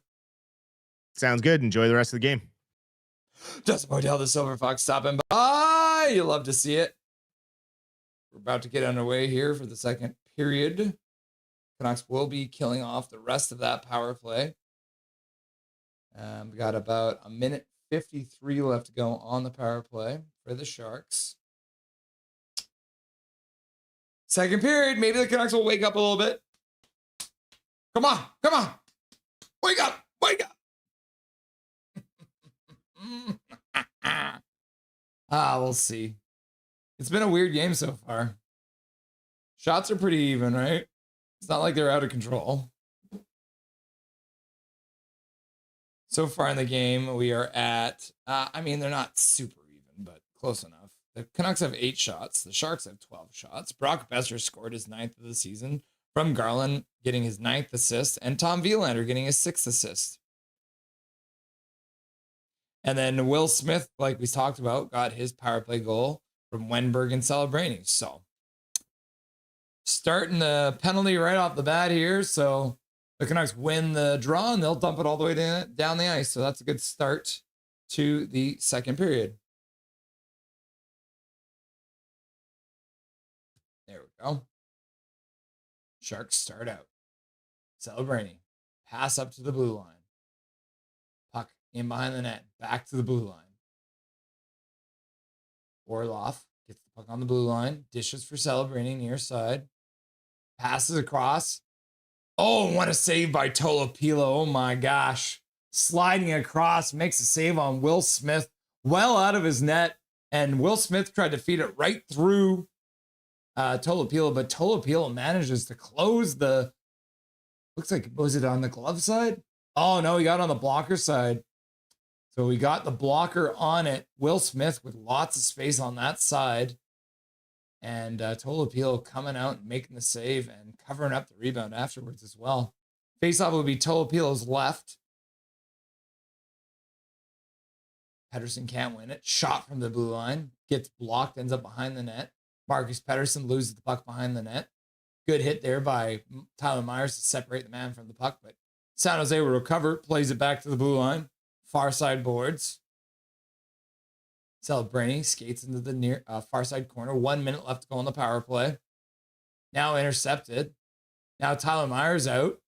Sounds good. Enjoy the rest of the game. Dustin Boydell, the Silver Fox, stopping by. You love to see it. We're about to get underway here for the second period. Canucks will be killing off the rest of that power play. We got about a minute 53 left to go on the power play for the Sharks. Second period, maybe the Canucks will wake up a little bit. Come on. Wake up. We'll see. It's been a weird game so far. Shots are pretty even, right? It's not like they're out of control. So far in the game, we are at, they're not super even, but close enough. The Canucks have 8 shots. The Sharks have 12 shots. Brock Besser scored his 9th of the season from Garland getting his 9th assist and Tom Wielander getting his 6th assist. And then Will Smith, like we talked about, got his power play goal from Wenberg and Celebrini. So starting the penalty right off the bat here. So the Canucks win the draw and they'll dump it all the way down the ice. So that's a good start to the second period. There we go. Sharks start out. Celebrini. Pass up to the blue line. Puck in behind the net. Back to the blue line. Orloff gets the puck on the blue line. Dishes for Celebrini near side. Passes across. Oh, what a save by Tolopilo. Oh my gosh. Sliding across. Makes a save on Will Smith. Well out of his net. And Will Smith tried to feed it right through Tolopilo, but Tolopilo manages to close the, looks like, was it on the glove side? Oh no, he got on the blocker side. So we got the blocker on it. Will Smith with lots of space on that side. And Tolopilo coming out and making the save and covering up the rebound afterwards as well. Faceoff would be Tolopilo's left. Pettersson can't win it. Shot from the blue line. Gets blocked, ends up behind the net. Marcus Pettersson loses the puck behind the net. Good hit there by Tyler Myers to separate the man from the puck, but San Jose will recover, plays it back to the blue line. Far side boards. Celebrini skates into the near far side corner. 1 minute left to go on the power play. Now intercepted. Now Tyler Myers out.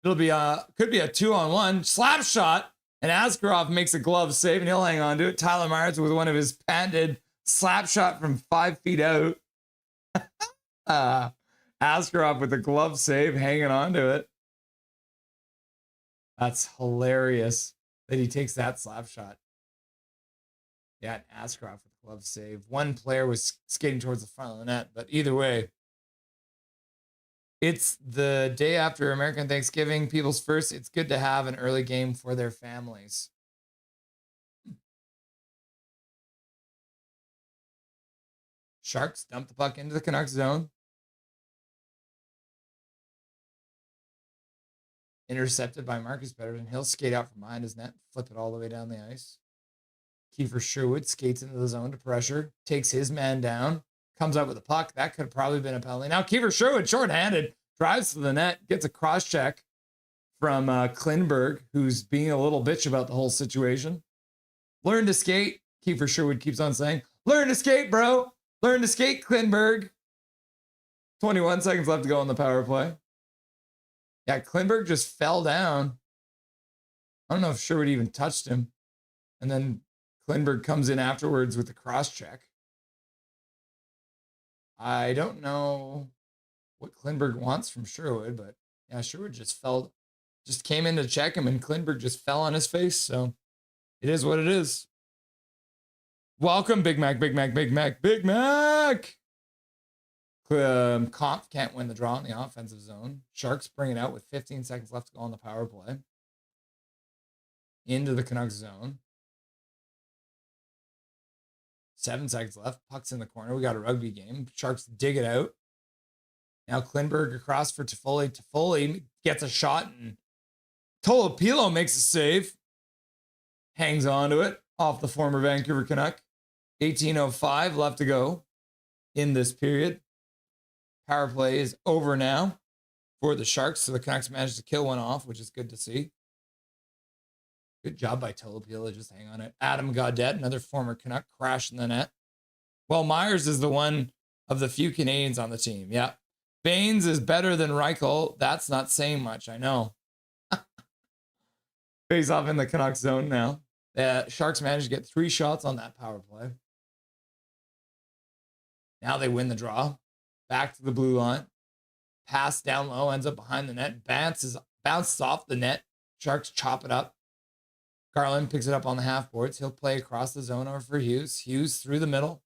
It'll be could be a 2-on-1 slap shot, and Askarov makes a glove save, and he'll hang on to it. Tyler Myers with one of his patented slap shot from 5 feet out. Askarov with a glove save, hanging on to it. That's hilarious that he takes that slap shot. Yeah, and Askarov with a glove save. One player was skating towards the front of the net, but either way, it's the day after American Thanksgiving, people's first. It's good to have an early game for their families. Sharks dump the puck into the Canucks zone. Intercepted by Marcus Pettersson. He'll skate out from behind his net, flip it all the way down the ice. Kiefer Sherwood skates into the zone to pressure, takes his man down, comes out with a puck. That could have probably been a penalty. Now Kiefer Sherwood, shorthanded, drives to the net, gets a cross check from Klinberg, who's being a little bitch about the whole situation. Learn to skate, Kiefer Sherwood keeps on saying. Learn to skate, bro. Learn to skate, Klinberg. 21 seconds left to go on the power play. Yeah, Klinberg just fell down. I don't know if Sherwood even touched him. And then Klinberg comes in afterwards with the cross check. I don't know what Klingberg wants from Sherwood, but yeah, Sherwood just came in to check him, and Klingberg just fell on his face. So it is what it is. Welcome, Big Mac, Big Mac, Big Mac, Big Mac. Kampf can't win the draw in the offensive zone. Sharks bring it out with 15 seconds left to go on the power play. Into the Canucks zone. 7 seconds left. Puck's in the corner. We got a rugby game. Sharks dig it out. Now Klingberg across for Toffoli. Toffoli gets a shot, and Tolopilo makes a save. Hangs on to it off the former Vancouver Canuck. 18:05 left to go in this period. Power play is over now for the Sharks, so the Canucks managed to kill one off, which is good to see. Good job by Tolopilo, just hang on it. Adam Gaudette, another former Canuck, crashed in the net. Well, Myers is the one of the few Canadians on the team. Yeah. Baines is better than Reichel. That's not saying much, I know. Face off in the Canucks zone now. The Sharks managed to get 3 shots on that power play. Now they win the draw. Back to the blue line. Pass down low, ends up behind the net. Bounces off the net. Sharks chop it up. Garland picks it up on the half boards. He'll play across the zone over for Hughes. Hughes through the middle.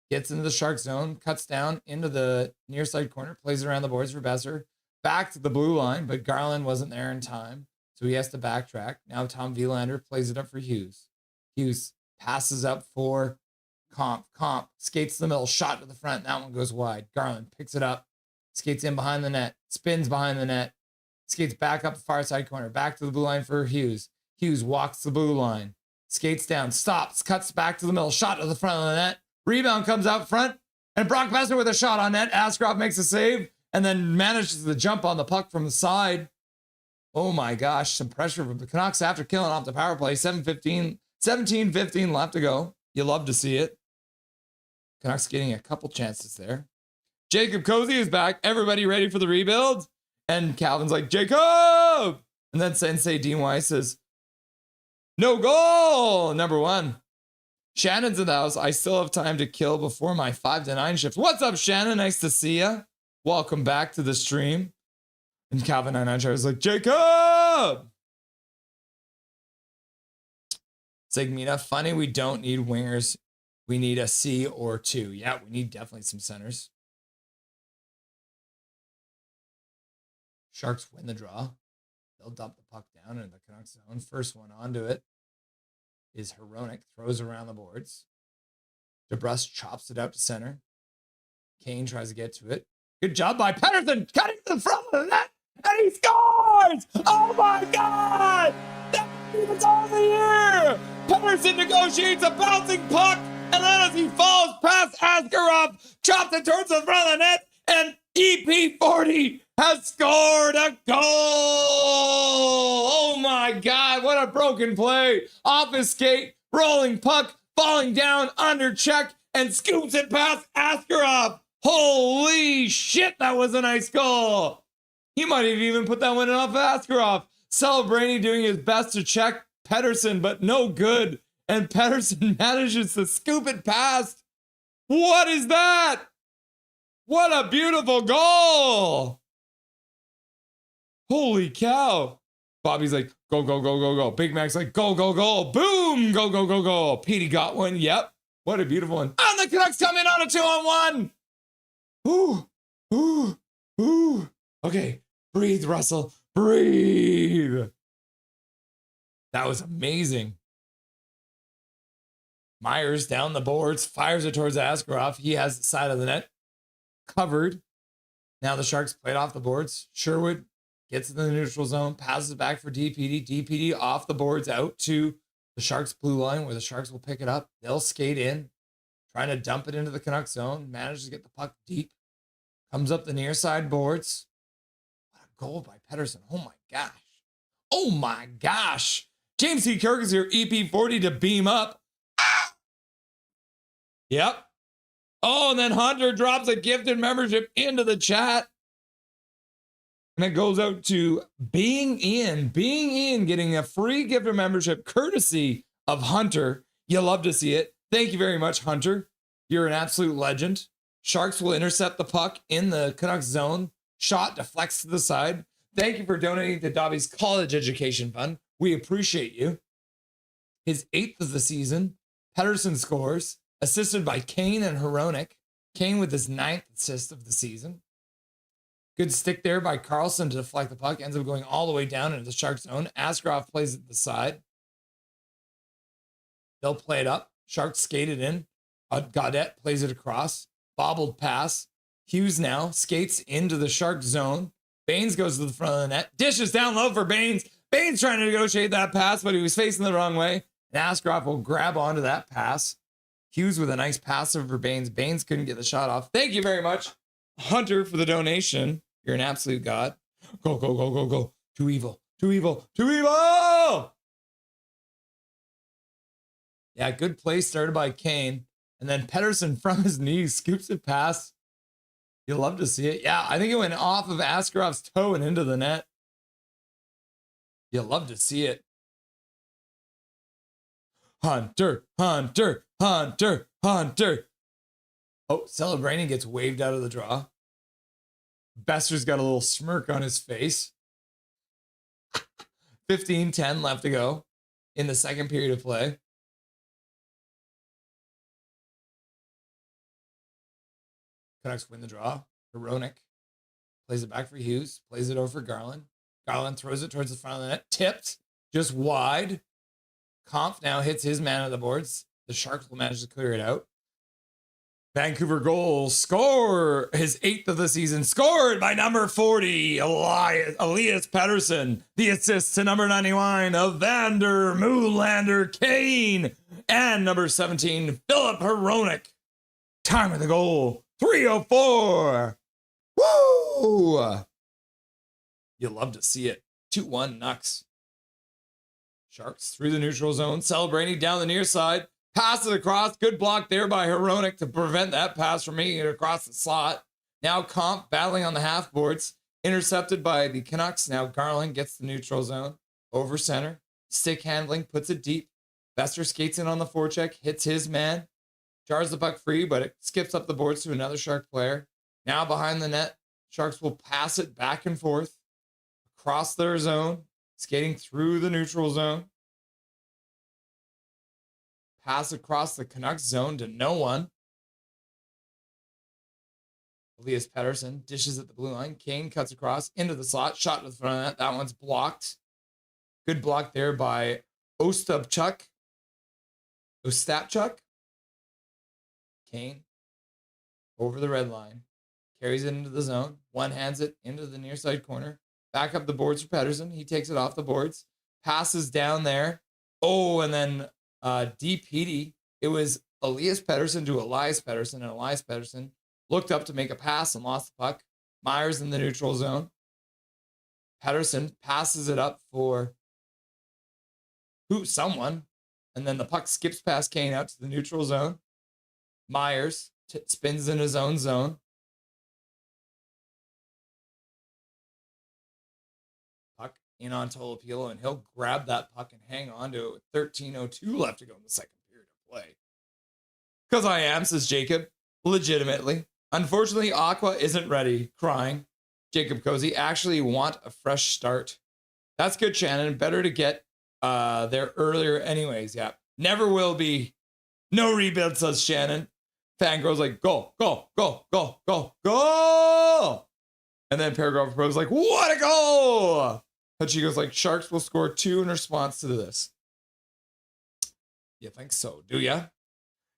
Gets into the Shark zone. Cuts down into the near side corner. Plays around the boards for Besser. Back to the blue line, but Garland wasn't there in time. So he has to backtrack. Now Tom Wielander plays it up for Hughes. Hughes passes up for Comp. Comp skates the middle. Shot to the front. That one goes wide. Garland picks it up. Skates in behind the net. Spins behind the net. Skates back up the far side corner. Back to the blue line for Hughes. Hughes walks the blue line. Skates down. Stops. Cuts back to the middle. Shot to the front of the net. Rebound comes out front. And Brock Besser with a shot on net. Askarov makes a save. And then manages to jump on the puck from the side. Oh my gosh. Some pressure from the Canucks after killing off the power play. 17-15 left to go. You love to see it. Canucks getting a couple chances there. Jacob Cozy is back. Everybody ready for the rebuild? And Calvin's like, Jacob! And then Sensei Dean Weiss says, no goal! Number 1. Shannon's in the house. I still have time to kill before my 5 to 9 shift. What's up, Shannon? Nice to see ya. Welcome back to the stream. And Calvin 99 was like, Jacob! Sigmina, funny we don't need wingers. We need a C or 2. Yeah, we need definitely some centers. Sharks win the draw. They'll dump the puck down in the Canucks zone. First one onto it is Hronek. Throws around the boards. DeBrus chops it out to center. Kane tries to get to it. Good job by Pettersson. Cutting to the front of the net. And he scores! Oh my God! That would be the goal of the year! Pettersson negotiates a bouncing puck. And then as he falls past Askarov, chops it towards the front of the net, and EP40 has scored a goal! Oh my God, what a broken play. Off his skate, rolling puck, falling down under check, and scoops it past Askarov. Holy shit, that was a nice goal. He might have even put that one off Askarov. Celebrating, doing his best to check Pettersson, but no good. And Pettersson manages to scoop it past. What is that? What a beautiful goal. Holy cow. Bobby's like, go, go, go, go, go. Big Mac's like, go, go, go. Boom, go, go, go, go. Petey got one. Yep. What a beautiful one. And the Canucks come in on a 2-on-1. Ooh, ooh, ooh. Okay, breathe, Russell. Breathe. That was amazing. Myers down the boards, fires it towards Askarov. He has the side of the net covered. Now the Sharks played off the boards. Sherwood gets in the neutral zone, passes it back for DPD. DPD off the boards out to the Sharks blue line where the Sharks will pick it up. They'll skate in, trying to dump it into the Canucks zone. Manages to get the puck deep. Comes up the near side boards. What a goal by Pettersson. Oh my gosh. Oh my gosh. James C. Kirk is here, EP40 to beam up. Yep. Oh, and then Hunter drops a gifted membership into the chat. And it goes out to Being In, getting a free gifted membership courtesy of Hunter. You love to see it. Thank you very much, Hunter. You're an absolute legend. Sharks will intercept the puck in the Canucks zone. Shot deflects to the side. Thank you for donating to Dobby's college education fund. We appreciate you. His 8th of the season. Pettersson scores, assisted by Kane and Hronek. Kane with his 9th assist of the season. Good stick there by Carlson to deflect the puck. Ends up going all the way down into the Sharks zone. Askarov plays it to the side. They'll play it up. Sharks skate it in. Gaudette plays it across. Bobbled pass. Hughes now skates into the Shark zone. Baines goes to the front of the net. Dishes down low for Baines. Baines trying to negotiate that pass, but he was facing the wrong way. And Askarov will grab onto that pass. Hughes with a nice pass over Baines. Baines couldn't get the shot off. Thank you very much, Hunter, for the donation. You're an absolute god. Go, go, go, go, go. Too evil. Too evil. Too evil! Yeah, good play started by Kane. And then Pettersson from his knees scoops it past. You'll love to see it. Yeah, I think it went off of Askarov's toe and into the net. You'll love to see it. Hunter, Hunter, Hunter, Hunter. Oh, celebrating gets waved out of the draw. Besser's got a little smirk on his face. 15-10 left to go in the second period of play. Canucks win the draw. Hronek plays it back for Hughes. Plays it over for Garland. Garland throws it towards the front of the net. Tipped. Just wide. Kampf now hits his man on the boards. The Sharks will manage to clear it out. Vancouver goal. Score. His 8th of the season. Scored by number 40, Elias Pettersson. The assist to number 91, Evander Moulander Kane. And number 17, Philip Hronek. Time of the goal. 3:04. Woo! You'll love to see it. 2-1 Nucks. Sharks through the neutral zone, celebrating down the near side. Passes across. Good block there by Hronek to prevent that pass from making it across the slot. Now Kampf battling on the half boards. Intercepted by the Canucks. Now Garland gets the neutral zone. Over center. Stick handling. Puts it deep. Besser skates in on the forecheck. Hits his man. Jars the puck free, but it skips up the boards to another Shark player. Now behind the net. Sharks will pass it back and forth. Across their zone. Skating through the neutral zone. Pass across the Canucks zone to no one. Elias Pettersson dishes at the blue line. Kane cuts across into the slot. Shot to the front of the net. That one's blocked. Good block there by Ostapchuk. Kane over the red line. Carries it into the zone. One hands it into the near side corner. Back up the boards for Pettersson. He takes it off the boards. Passes down there. Oh, and then DPD. It was Elias Pettersson to Elias Pettersson, and Elias Pettersson looked up to make a pass and lost the puck. Myers in the neutral zone. Pettersson passes it up for someone, and then the puck skips past Kane out to the neutral zone. Myers spins in his own zone. Puck in on Tolopilo, and he'll grab that puck and hang on to it with 13:02 left to go in the second period of play. Because I am, says Jacob, legitimately. Unfortunately, Aqua isn't ready, crying. Jacob Cozy, actually want a fresh start. That's good, Shannon. Better to get there earlier anyways. Yeah, never will be. No rebuild, says Shannon. Fangirl's like, go, go, go, go, go, go. And then Paragraph Pro's like, what a goal. And she goes like, Sharks will score 2 in response to this. You think so, do ya?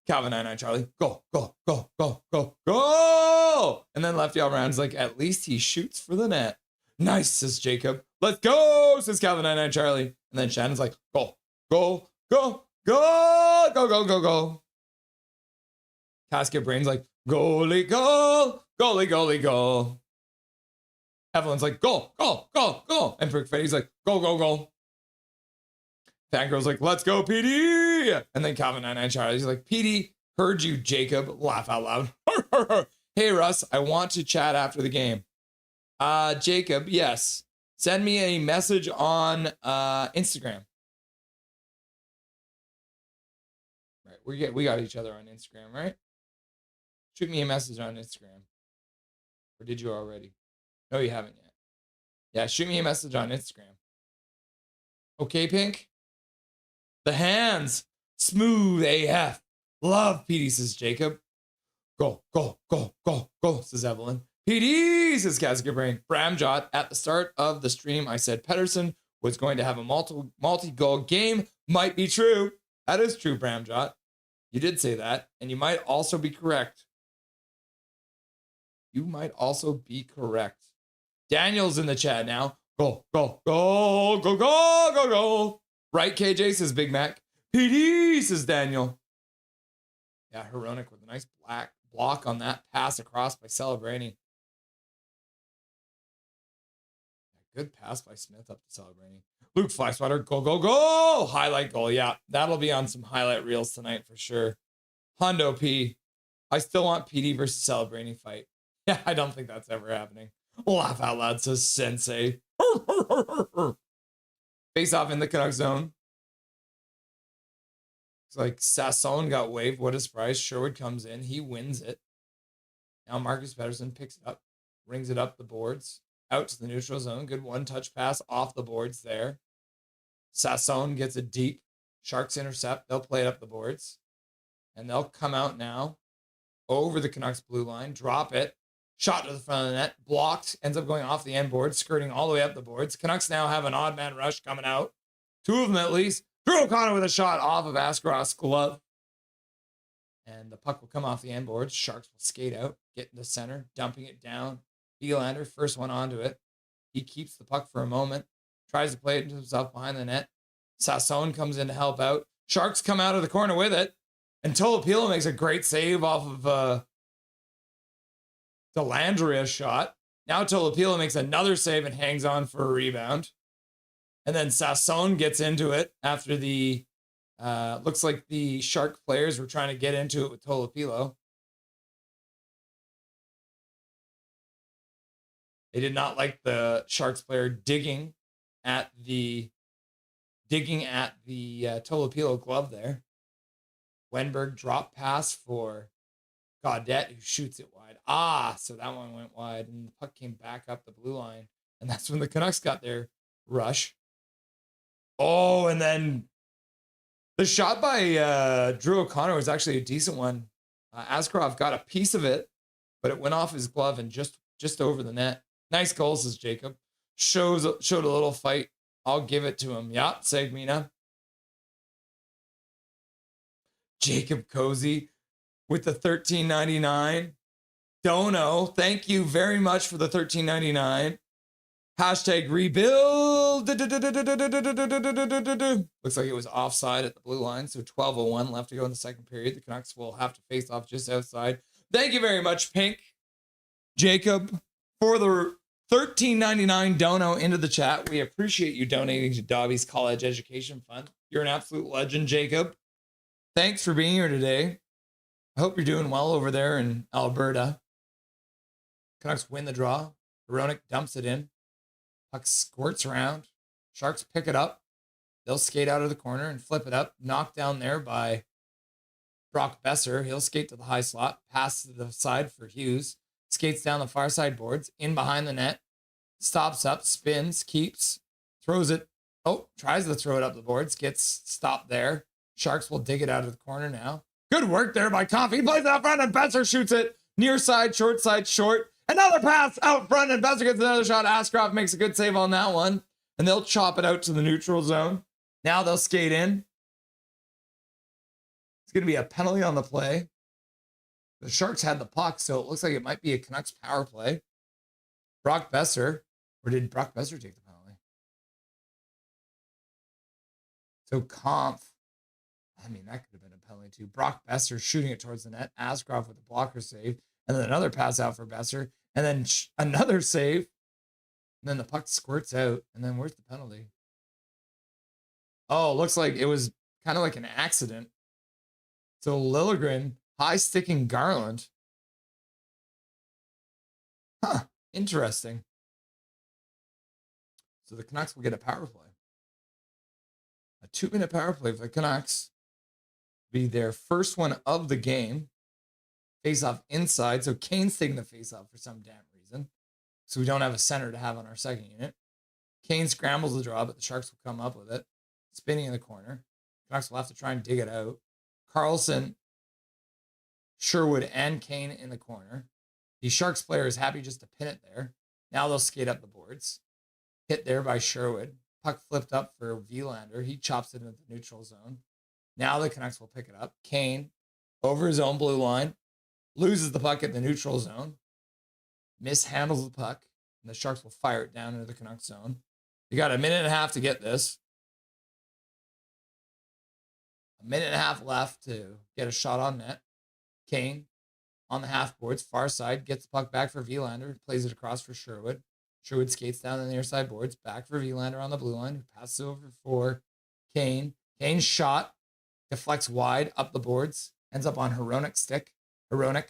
Calvin 99 Charlie, go, go, go, go, go, go. And then Lefty all around is like, at least he shoots for the net. Nice, says Jacob. Let's go, says Calvin 99 Charlie. And then Shannon's like, go, go, go, go, go, go, go, go. Casket Brain's like, goalie, goal, goalie, goalie, goal. Evelyn's like, go, go, go, go. And Fetty's like, go, go, go. Fangirl's like, let's go, PD. And then Calvin 99 Charlie's like, PD, heard you, Jacob. Laugh out loud. Hey, Russ, I want to chat after the game. Jacob, yes. Send me a message on Instagram. Right, we got each other on Instagram, right? Shoot me a message on Instagram. Or did you already? No, you haven't yet. Yeah, shoot me a message on Instagram. Okay, Pink? The hands. Smooth AF. Love PD, says Jacob. Go, go, go, go, go, says Evelyn. PD, says Cascabrain. Bramjot, at the start of the stream, I said Pedersen was going to have a multi-goal game. Might be true. That is true, Bramjot. You did say that, and you might also be correct. You might also be correct. Daniel's in the chat now. Go, go, go, go, go, go, go. Right, KJ, says Big Mac. PD, says Daniel. Yeah, Heronic with a nice black block on that pass across by Celebrini. Good pass by Smith up to Celebrini. Luke Flyswatter, go, go, go! Highlight goal, yeah. That'll be on some highlight reels tonight for sure. Hondo P. I still want PD versus Celebrini fight. Yeah, I don't think that's ever happening. Laugh out loud, says Sensei. Face off in the Canucks zone. It's like Sasson got waved. What a surprise. Sherwood comes in. He wins it. Now Marcus Pedersen picks it up, rings it up the boards, out to the neutral zone. Good one-touch pass off the boards there. Sasson gets it deep. Sharks intercept. They'll play it up the boards. And they'll come out now over the Canucks blue line, drop it. Shot to the front of the net, blocked, ends up going off the end board, skirting all the way up the boards. Canucks now have an odd man rush coming out. Two of them at least. Drew O'Connor with a shot off of Askarof's glove. And the puck will come off the end boards. Sharks will skate out, get in the center, dumping it down. Elander, first one onto it. He keeps the puck for a moment, tries to play it into himself behind the net. Sasson comes in to help out. Sharks come out of the corner with it. And Tolopilo makes a great save off of Delandria shot. Now Tolopilo makes another save and hangs on for a rebound. And then Sasson gets into it after the, looks like the Shark players were trying to get into it with Tolopilo. They did not like the Sharks player digging at the Tolopilo glove there. Wenberg drop pass for Gaudette, who shoots it wide. So that one went wide, and the puck came back up the blue line. And that's when the Canucks got their rush. Oh, and then the shot by Drew O'Connor was actually a decent one. Askarov got a piece of it, but it went off his glove and just over the net. Nice goal, says Jacob. Showed a little fight. I'll give it to him. Yeah, Segmina. Jacob Cozy with the $13.99. Dono, thank you very much for the $13.99. Hashtag rebuild. Looks like it was offside at the blue line, so 12:01 left to go in the second period. The Canucks will have to face off just outside. Thank you very much, Pink. Jacob, for the $13.99 dono into the chat. We appreciate you donating to Dobby's College Education Fund. You're an absolute legend, Jacob. Thanks for being here today. I hope you're doing well over there in Alberta. Canucks win the draw. Veronic dumps it in. Puck squirts around. Sharks pick it up. They'll skate out of the corner and flip it up. Knocked down there by Brock Besser. He'll skate to the high slot. Pass to the side for Hughes. Skates down the far side boards. In behind the net. Stops up. Spins. Keeps. Throws it. Oh, tries to throw it up the boards. Gets stopped there. Sharks will dig it out of the corner now. Good work there by Coffey. He plays out front and Besser shoots it. Near side, short. Another pass out front and Besser gets another shot. Askarov makes a good save on that one. And they'll chop it out to the neutral zone. Now they'll skate in. It's going to be a penalty on the play. The Sharks had the puck, so it looks like it might be a Canucks power play. Brock Besser. Or did Brock Besser take the penalty? So Kampf. I mean, that could have been a penalty too. Brock Besser shooting it towards the net. Askarov with a blocker save. And then another pass out for Besser. And then another save. And then the puck squirts out. And then where's the penalty? Oh, looks like it was kind of like an accident. So Liljegren high sticking Garland. Huh. Interesting. So the Canucks will get a power play. A 2-minute power play for the Canucks. Be their first one of the game. Face-off inside. So Kane's taking the face-off for some damn reason. So we don't have a center to have on our second unit. Kane scrambles the draw, but the Sharks will come up with it. Spinning in the corner. Canucks will have to try and dig it out. Carlson, Sherwood, and Kane in the corner. The Sharks player is happy just to pin it there. Now they'll skate up the boards. Hit there by Sherwood. Puck flipped up for Vilander. He chops it into the neutral zone. Now the Canucks will pick it up. Kane, over his own blue line, loses the puck at the neutral zone. Mishandles the puck. And the Sharks will fire it down into the Canucks zone. You got a minute and a half to get this. A minute and a half left to get a shot on net. Kane on the half boards, far side, gets the puck back for Vilander, plays it across for Sherwood. Sherwood skates down the near side boards, back for Vilander on the blue line, who passes over for Kane. Kane's shot deflects wide up the boards, ends up on Hronik's stick. Hronik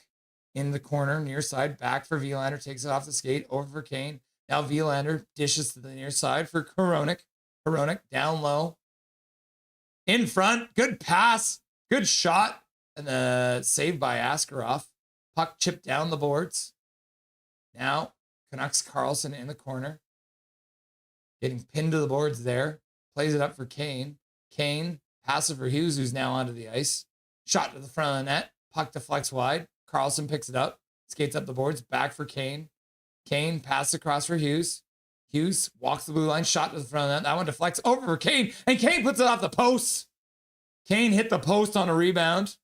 in the corner, near side, back for Vilander, takes it off the skate, over for Kane. Now Vilander dishes to the near side for Hronik. Hronik down low. In front, good pass, good shot, and the save by Askarov. Puck chipped down the boards. Now, Canucks Carlson in the corner. Getting pinned to the boards there. Plays it up for Kane. Kane, passes for Hughes, who's now onto the ice. Shot to the front of the net. Puck deflects wide. Carlson picks it up. Skates up the boards. Back for Kane. Kane passes across for Hughes. Hughes walks the blue line. Shot to the front of the net. That one deflects over for Kane. And Kane puts it off the post. Kane hit the post on a rebound.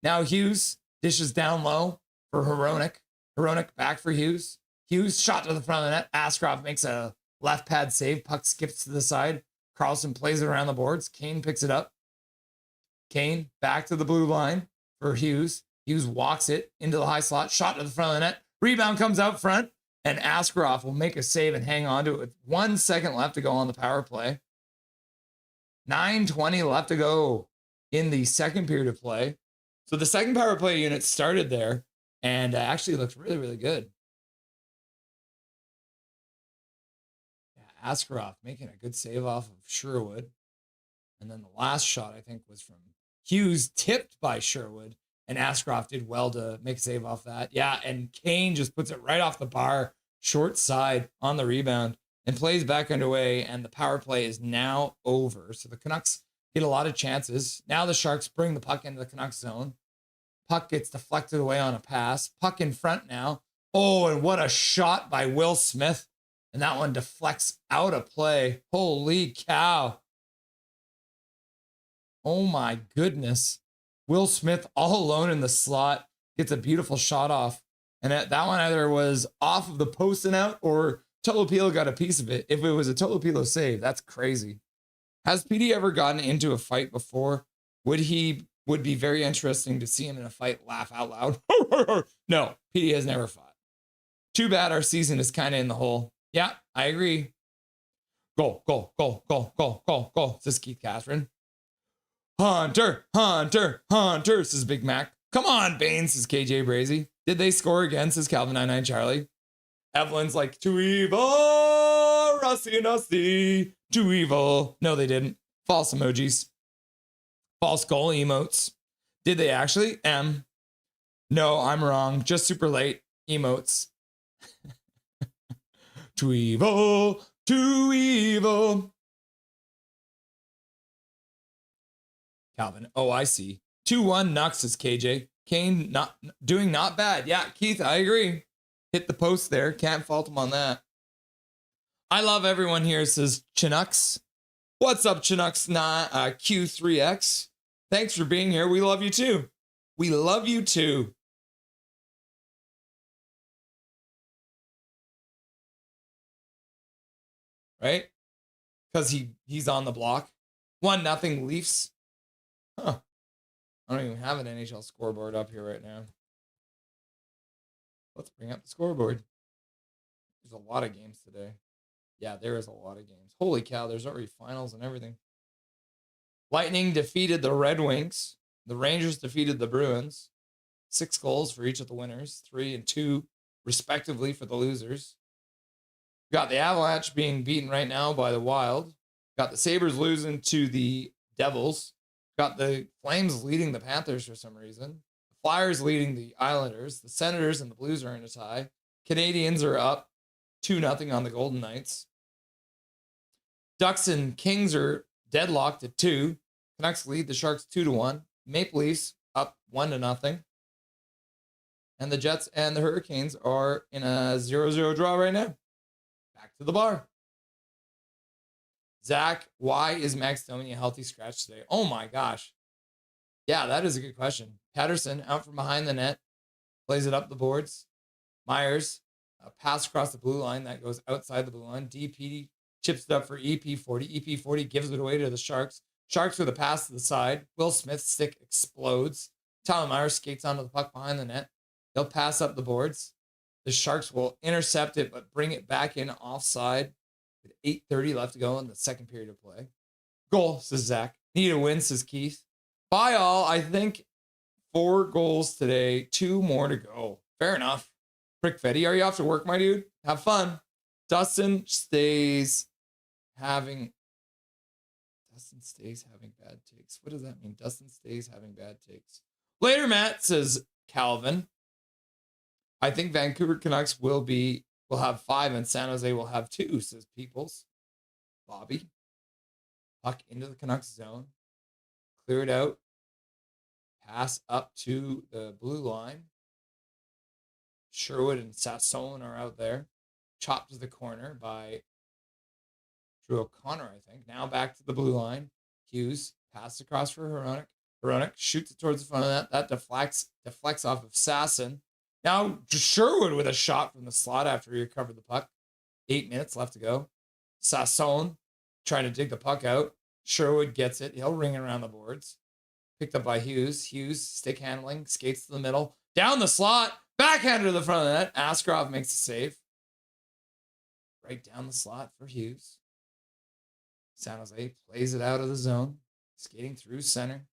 Now Hughes dishes down low for Hronik. Hronik back for Hughes. Hughes shot to the front of the net. Askarov makes a left pad save. Puck skips to the side. Carlson plays it around the boards. Kane picks it up. Kane back to the blue line for Hughes. Hughes walks it into the high slot. Shot to the front of the net. Rebound comes out front. And Askarov will make a save and hang on to it with 1 second left to go on the power play. 9:20 left to go in the second period of play. So the second power play unit started there and actually looked really, really good. Yeah, Askarov making a good save off of Sherwood. And then the last shot, I think, was from Hughes, tipped by Sherwood. And Askarov did well to make a save off that. Yeah, and Kane just puts it right off the bar, short side on the rebound, and plays back underway. And the power play is now over. So the Canucks get a lot of chances. Now the Sharks bring the puck into the Canucks zone. Puck gets deflected away on a pass. Puck in front now. Oh, and what a shot by Will Smith. And that one deflects out of play. Holy cow. Oh my goodness. Will Smith all alone in the slot gets a beautiful shot off. And that one either was off of the post and out or Tolopilo got a piece of it. If it was a Tolopilo save, that's crazy. Has PD ever gotten into a fight before? Would be very interesting to see him in a fight laugh out loud. No, PD has never fought. Too bad our season is kind of in the hole. Yeah, I agree. Go, go, go, go, go, go, go. This is Keith Catherine. Hunter, Hunter, Hunter, says Big Mac. Come on, Baines, says KJ Brazy. Did they score again, says Calvin 99 Charlie. Evelyn's like, too evil, Rusty and Dusty, too evil. No, they didn't. False emojis. False goal emotes. Did they actually? No, I'm wrong. Just super late emotes. Too evil, too evil. Calvin. Oh, I see. 2-1 Nux is KJ. Kane not bad. Yeah, Keith, I agree. Hit the post there. Can't fault him on that. I love everyone here, says Canucks. What's up, Canucks? Q3X. Thanks for being here. We love you too. We love you too. Right? Because he's on the block. 1-0 Leafs. Huh. I don't even have an NHL scoreboard up here right now. Let's bring up the scoreboard. There's a lot of games today. Yeah, there is a lot of games. Holy cow, there's already finals and everything. Lightning defeated the Red Wings. The Rangers defeated the Bruins. 6 goals for each of the winners. 3 and 2, respectively, for the losers. Got the Avalanche being beaten right now by the Wild. Got the Sabres losing to the Devils. Got the Flames leading the Panthers for some reason. The Flyers leading the Islanders. The Senators and the Blues are in a tie. Canadians are up 2-0 on the Golden Knights. Ducks and Kings are deadlocked at 2. Canucks lead the Sharks 2-1. Maple Leafs up 1-0. And the Jets and the Hurricanes are in a 0-0 draw right now. Back to the bar. Zach, why is Max Domi a healthy scratch today? Oh my gosh. Yeah, that is a good question. Patterson out from behind the net, plays it up the boards. Myers, a pass across the blue line that goes outside the blue line. DP chips it up for EP40. EP40 gives it away to the Sharks. Sharks with a pass to the side. Will Smith's stick explodes. Tyler Myers skates onto the puck behind the net. He'll pass up the boards. The Sharks will intercept it, but bring it back in offside with 8:30 left to go in the second period of play. Goal, says Zach. Need a win, says Keith. Bye, all. I think 4 goals today, 2 more to go. Fair enough. Prick Fetty, are you off to work, my dude? Have fun. Dustin stays having bad takes. What does that mean? Dustin stays having bad takes. Later, Matt, says Calvin. I think Vancouver Canucks will have 5 and San Jose will have 2, says Peoples. Bobby. Puck into the Canucks zone. Clear it out. Pass up to the blue line. Sherwood and Sasson are out there. Chopped to the corner by Drew O'Connor, I think. Now back to the blue line. Hughes. Pass across for Hronek. Hronek shoots it towards the front of that. That deflects off of Sasson. Now Sherwood with a shot from the slot after he recovered the puck. 8 minutes left to go. Sasson trying to dig the puck out. Sherwood gets it. He'll ring it around the boards. Picked up by Hughes. Hughes, stick handling, skates to the middle. Down the slot. Backhander to the front of the net. Askarov makes a save. Right down the slot for Hughes. San Jose plays it out of the zone. Skating through center.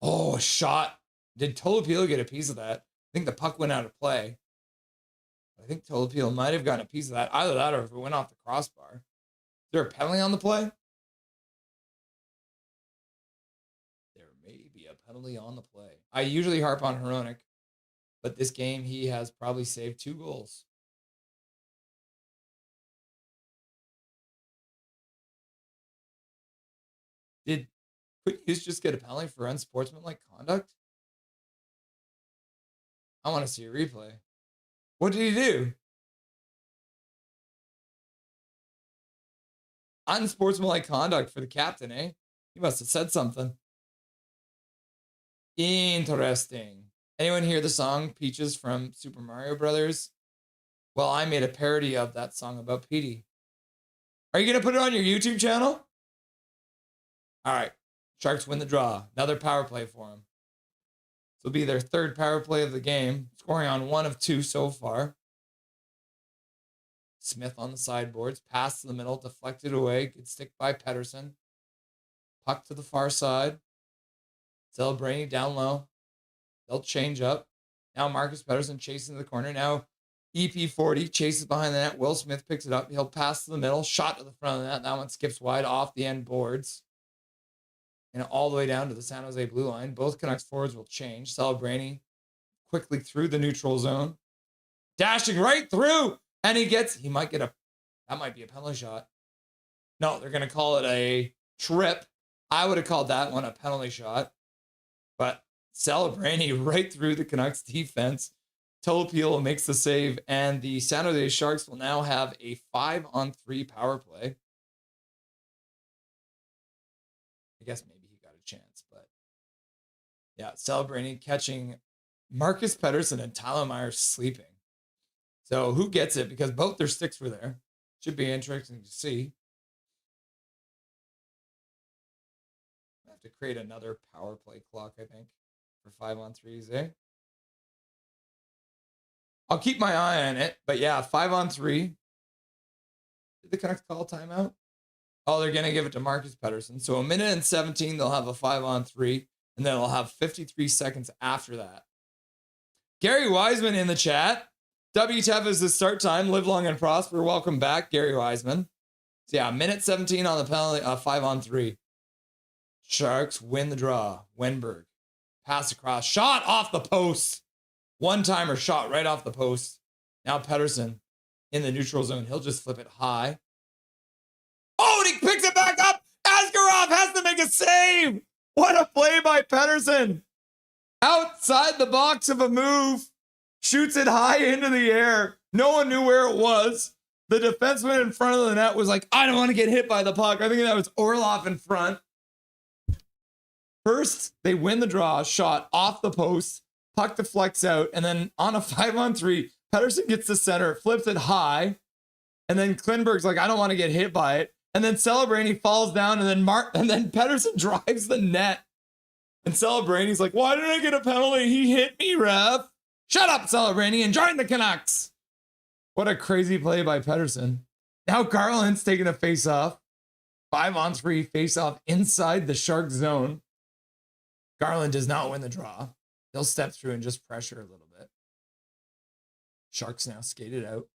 Oh, a shot. Did Tolopilo get a piece of that? I think the puck went out of play. I think Tolopilo might have gotten a piece of that. Either that or if it went off the crossbar. Is there a penalty on the play? There may be a penalty on the play. I usually harp on Hronek, but this game he has probably saved 2 goals. Did Quinn Hughes just get a penalty for unsportsmanlike conduct? I want to see a replay. What did he do? Unsportsmanlike conduct for the captain, eh? He must have said something. Interesting. Anyone hear the song Peaches from Super Mario Brothers? Well, I made a parody of that song about Petey. Are you going to put it on your YouTube channel? All right. Sharks win the draw. Another power play for them. This will be their 3rd power play of the game, scoring on 1 of 2 so far. Smith on the sideboards, pass to the middle, deflected away, good stick by Pettersson. Puck to the far side. Celebrating down low. They'll change up. Now Marcus Pettersson chasing the corner. Now EP40 chases behind the net. Will Smith picks it up. He'll pass to the middle, shot to the front of the net. That one skips wide off the end boards. And all the way down to the San Jose blue line. Both Canucks forwards will change. Celebrating quickly through the neutral zone. Dashing right through. And he might get that might be a penalty shot. No, they're going to call it a trip. I would have called that one a penalty shot. But Celebrating right through the Canucks defense. Tolopilo makes the save. And the San Jose Sharks will now have a 5-on-3 power play. I guess maybe he got a chance, but yeah, celebrating, catching Marcus Pettersson and Tyler Myers sleeping. So who gets it? Because both their sticks were there. Should be interesting to see. I have to create another power play clock, I think, for 5-on-3s, eh? I'll keep my eye on it, but yeah, 5-on-3. Did the Canucks call timeout? Oh, they're going to give it to Marcus Pettersson. So 1:17, they'll have a 5-on-3, and then they'll have 53 seconds after that. Gary Wiseman in the chat. WTF is the start time. Live long and prosper. Welcome back, Gary Wiseman. So yeah, 1:17 on the penalty, 5-on-3. Sharks win the draw. Wenberg. Pass across. Shot off the post. One-timer shot right off the post. Now Pettersson in the neutral zone. He'll just flip it high. Oh, and he picks it back up. Askarov has to make a save. What a play by Pettersson. Outside the box of a move. Shoots it high into the air. No one knew where it was. The defenseman in front of the net was like, I don't want to get hit by the puck. I think that was Orlov in front. First, they win the draw. Shot off the post. Puck deflects out. And then on a 5-on-3, Pettersson gets the center, flips it high. And then Klinberg's like, I don't want to get hit by it. And then Celebrini falls down. And then Pettersson drives the net. And Celebrini's like, why didn't I get a penalty? He hit me, ref. Shut up, Celebrini, and join the Canucks. What a crazy play by Pettersson. Now Garland's taking a face-off. 5-on-3 face-off inside the Shark zone. Garland does not win the draw. He'll step through and just pressure a little bit. Sharks now skated out.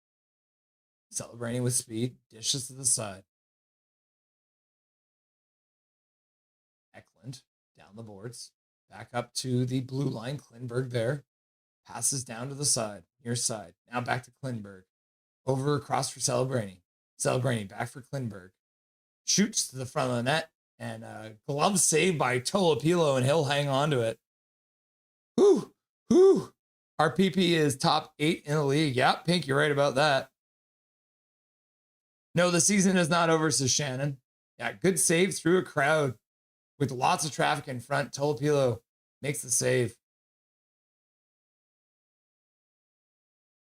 Celebrating with speed. Dishes to the side. Eklund down the boards. Back up to the blue line. Klinberg there. Passes down to the side. Near side. Now back to Klinberg. Over across for Celebrini. Celebrini back for Klinberg. Shoots to the front of the net. And glove save by Tolopilo, and he'll hang on to it. Whew. Whew. Our PP is top 8 in the league. Yep, Pink, you're right about that. No, the season is not over, says Shannon. Yeah, good save through a crowd with lots of traffic in front. Tolopilo makes the save.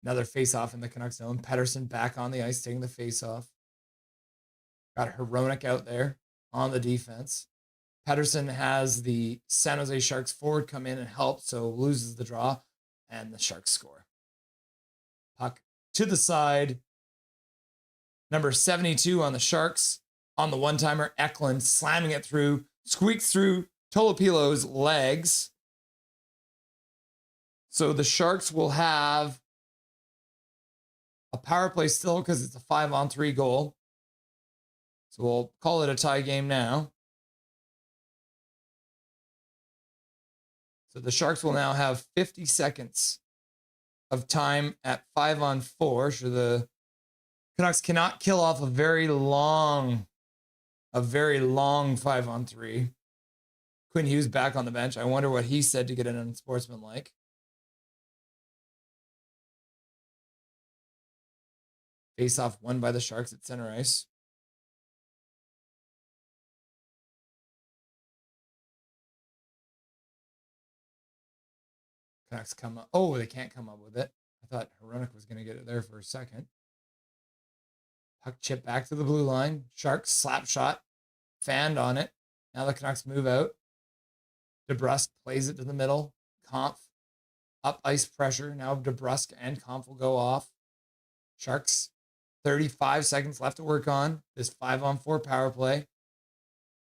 Another face-off in the Canucks zone. Pettersson back on the ice, taking the face-off. Got Hronek out there on the defense. Pettersson has the San Jose Sharks forward come in and help, so loses the draw, and the Sharks score. Puck to the side. Number 72 on the Sharks. On the one-timer, Eklund slamming it through, squeaks through Tolopilo's legs. So the Sharks will have a power play still because it's a 5-on-3 goal. So we'll call it a tie game now. So the Sharks will now have 50 seconds of time at 5-on-4. So the Canucks cannot kill off a very long 5-on-3. Quinn Hughes back on the bench. I wonder what he said to get it unsportsmanlike. Face-off won by the Sharks at center ice. Canucks come up. Oh, they can't come up with it. I thought Hronek was going to get it there for a second. Puck chip back to the blue line. Sharks slap shot. Fanned on it. Now the Canucks move out. DeBrusk plays it to the middle. Kampf up ice pressure. Now DeBrusk and Kampf will go off. Sharks 35 seconds left to work on this 5-on-4 power play.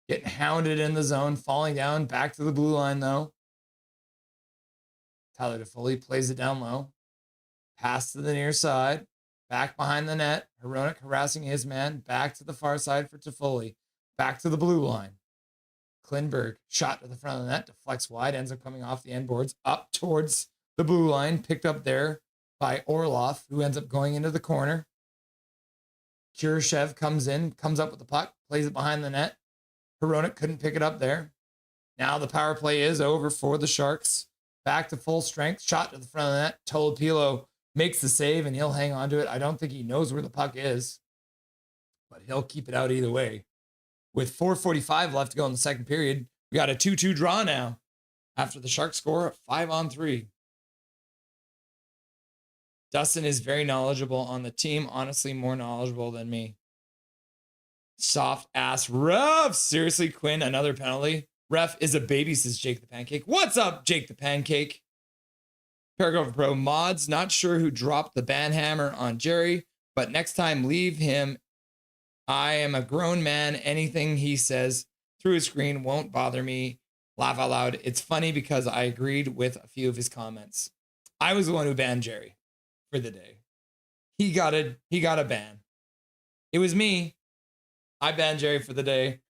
Getting hounded in the zone. Falling down. Back to the blue line though. Tyler Toffoli plays it down low. Pass to the near side. Back behind the net. Hronek harassing his man. Back to the far side for Toffoli. Back to the blue line. Klinberg shot to the front of the net. Deflects wide. Ends up coming off the end boards. Up towards the blue line. Picked up there by Orlov, who ends up going into the corner. Kurashev comes in. Comes up with the puck. Plays it behind the net. Hronek couldn't pick it up there. Now the power play is over for the Sharks. Back to full strength. Shot to the front of the net. Tolopilo makes the save, and he'll hang on to it. I don't think he knows where the puck is, but he'll keep it out either way. With 4:45 left to go in the second period, we got a 2-2 draw now after the Sharks score at 5-on-3. Dustin is very knowledgeable on the team. Honestly, more knowledgeable than me. Soft ass ref. Seriously, Quinn, another penalty. Ref is a baby, says Jake the Pancake. What's up, Jake the Pancake? Paragraph Pro mods, not sure who dropped the banhammer on Jerry, but next time leave him. I am a grown man. Anything he says through his screen won't bother me. Laugh out loud. It's funny because I agreed with a few of his comments. I was the one who banned Jerry for the day. He got a ban. It was me. I banned Jerry for the day.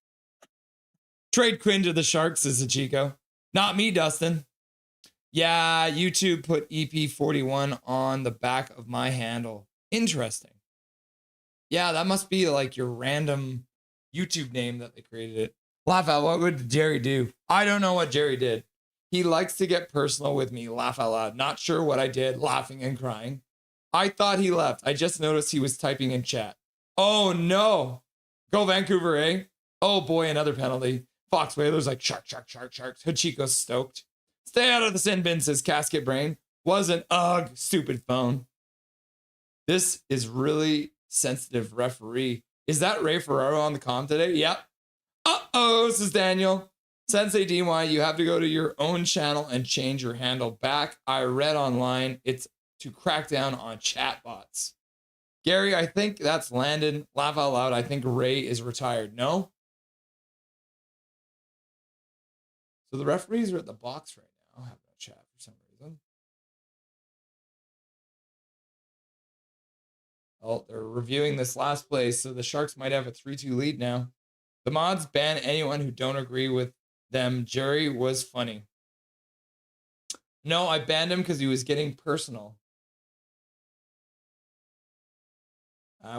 Trade Quinn to the Sharks, is Chico. Not me, Dustin. Yeah, YouTube put EP41 on the back of my handle. Interesting. Yeah, that must be like your random YouTube name that they created it. Laugh out. What would Jerry do? I don't know what Jerry did. He likes to get personal with me. Laugh out loud. Not sure what I did. Laughing and crying. I thought he left. I just noticed he was typing in chat. Oh no. Go Vancouver, eh? Oh boy, another penalty. Fox Whalers like sharks. Hachiko's stoked. Stay out of the sin bin, says Casket Brain. Wasn't stupid phone. This is really sensitive referee. Is that Ray Ferraro on the comm today? Yep. Uh-oh, this is Daniel. Sensei DY, you have to go to your own channel and change your handle back. I read online it's to crack down on chatbots. Gary, I think that's Landon. Laugh out loud. I think Ray is retired. No? So the referees are at the box right now. Having a chat for some reason. Oh, they're reviewing this last play, so the Sharks might have a 3-2 lead now. The mods ban anyone who don't agree with them. Jerry was funny. No, I banned him because he was getting personal.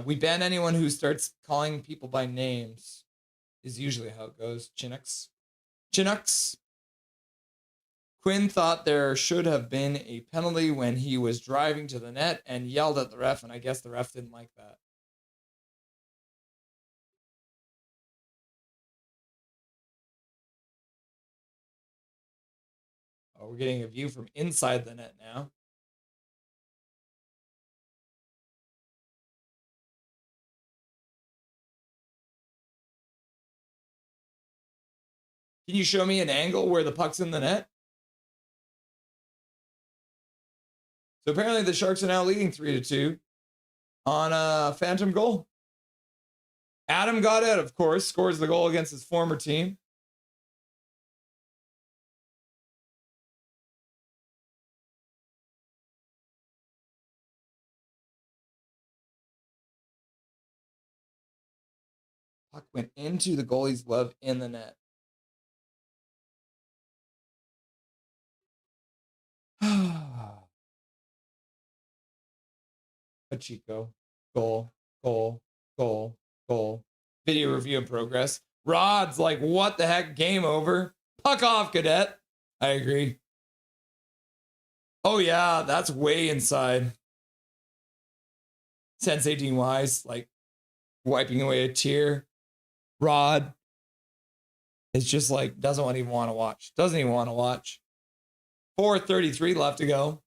We ban anyone who starts calling people by names, is usually how it goes. Canucks. Quinn thought there should have been a penalty when he was driving to the net and yelled at the ref, and I guess the ref didn't like that. Oh, we're getting a view from inside the net now. Can you show me an angle where the puck's in the net? So apparently the Sharks are now leading 3-2 on a phantom goal. Adam got out, of course, scores the goal against his former team. Puck went into the goalie's glove in the net. Chico. Goal. Video review in progress. Rod's like, what the heck? Game over. Puck off, cadet. I agree. Oh, yeah, that's way inside. Sensei DY's like wiping away a tear. Rod is just like, doesn't even want to watch. 4:33 left to go.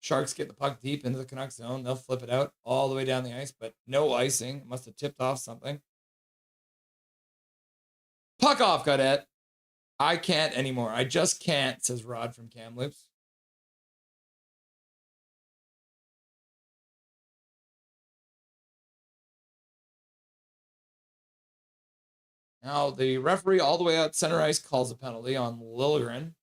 Sharks get the puck deep into the Canucks zone. They'll flip it out all the way down the ice, but no icing. Must have tipped off something. Puck off, cadet. I can't anymore. I just can't, says Rod from Kamloops. Now, the referee all the way out center ice calls a penalty on Liljegren.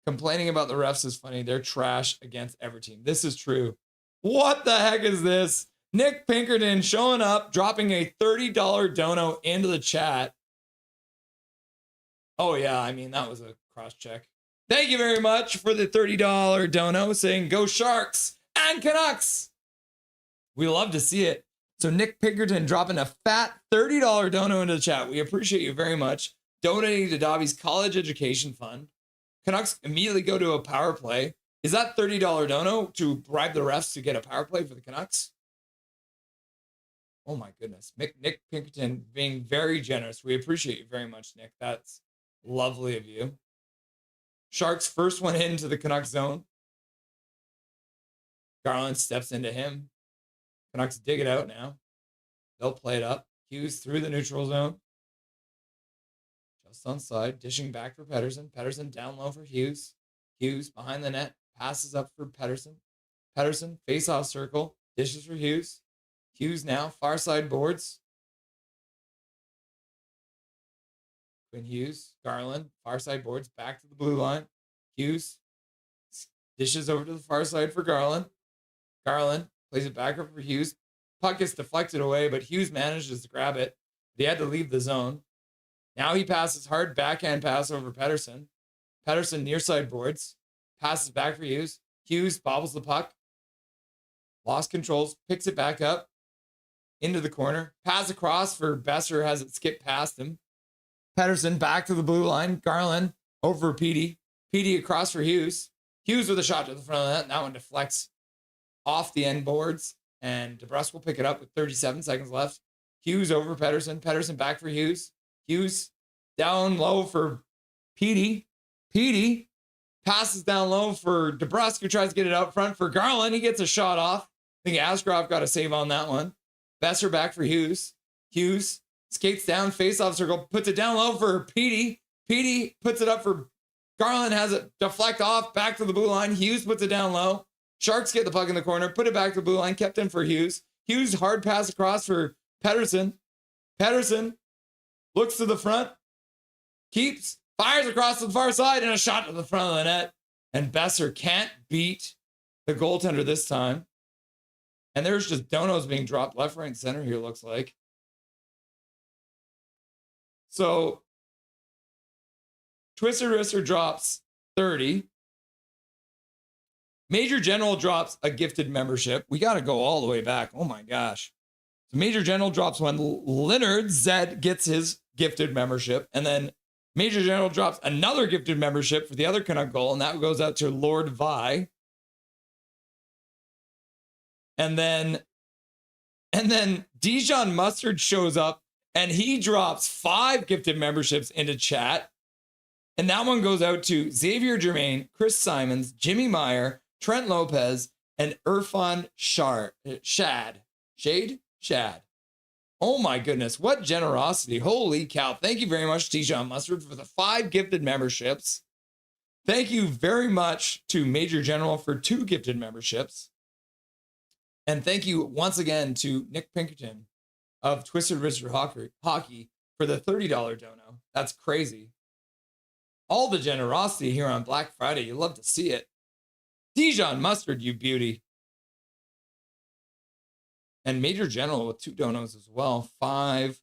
Complaining about the refs is funny. They're trash against every team. This is true. What the heck is this? Nick Pinkerton showing up, dropping a $30 dono into the chat. Oh, yeah. I mean, that was a cross check. Thank you very much for the $30 dono saying go Sharks and Canucks. We love to see it. So Nick Pinkerton dropping a fat $30 dono into the chat. We appreciate you very much. Donating to Dobby's college education fund. Canucks immediately go to a power play. Is that $30 dono to bribe the refs to get a power play for the Canucks? Oh my goodness. Nick Pinkerton being very generous. We appreciate you very much, Nick. That's lovely of you. Sharks first one into the Canucks zone. Garland steps into him. Canucks dig it out now. They'll play it up. Hughes through the neutral zone. Just on side, dishing back for Pettersson. Pettersson down low for Hughes. Hughes behind the net, passes up for Pettersson. Pettersson, face-off circle, dishes for Hughes. Hughes now, far side boards. Quinn Hughes, Garland, far side boards, back to the blue line. Hughes dishes over to the far side for Garland. Garland plays it back up for Hughes. Puck gets deflected away, but Hughes manages to grab it. He had to leave the zone. Now he passes hard backhand pass over Pettersson. Pettersson near side boards. Passes back for Hughes. Hughes bobbles the puck. Lost controls. Picks it back up. Into the corner. Pass across for Besser. Has it skip past him. Pettersson back to the blue line. Garland over Petey. Petey across for Hughes. Hughes with a shot to the front of the net. That one deflects off the end boards. And DeBrusk will pick it up with 37 seconds left. Hughes over Pettersson. Pettersson back for Hughes. Hughes down low for Petey. Petey passes down low for DeBrusk, who tries to get it out front for Garland. He gets a shot off. I think Askarov got a save on that one. Besser back for Hughes. Hughes skates down, face-off circle, puts it down low for Petey. Petey puts it up for Garland, has it deflect off, back to the blue line. Hughes puts it down low. Sharks get the puck in the corner, put it back to the blue line, kept in for Hughes. Hughes, hard pass across for Pettersson. Pettersson looks to the front, keeps, fires across to the far side, and a shot to the front of the net. And Besser can't beat the goaltender this time. And there's just donos being dropped left, right, and center here, looks like. So, Twisted Wrister drops 30. Major General drops a gifted membership. We got to go all the way back. Oh my gosh. So Major General drops one. Leonard Zed gets his gifted membership. And then Major General drops another gifted membership for the other Canuck goal. And that goes out to Lord Vi. And then Dijon Mustard shows up and he drops 5 gifted memberships into chat. And that one goes out to Xavier Germain, Chris Simons, Jimmy Meyer, Trent Lopez, and Irfan Shad. Oh my goodness, what generosity. Holy cow. Thank you very much, Dijon Mustard, for the 5 gifted memberships. Thank you very much to Major General for 2 gifted memberships. And thank you once again to Nick Pinkerton of Twisted Wrister Hockey for the $30 dono. That's crazy. All the generosity here on Black Friday. You love to see it. Dijon Mustard, you beauty. And Major General with 2 donos as well. 1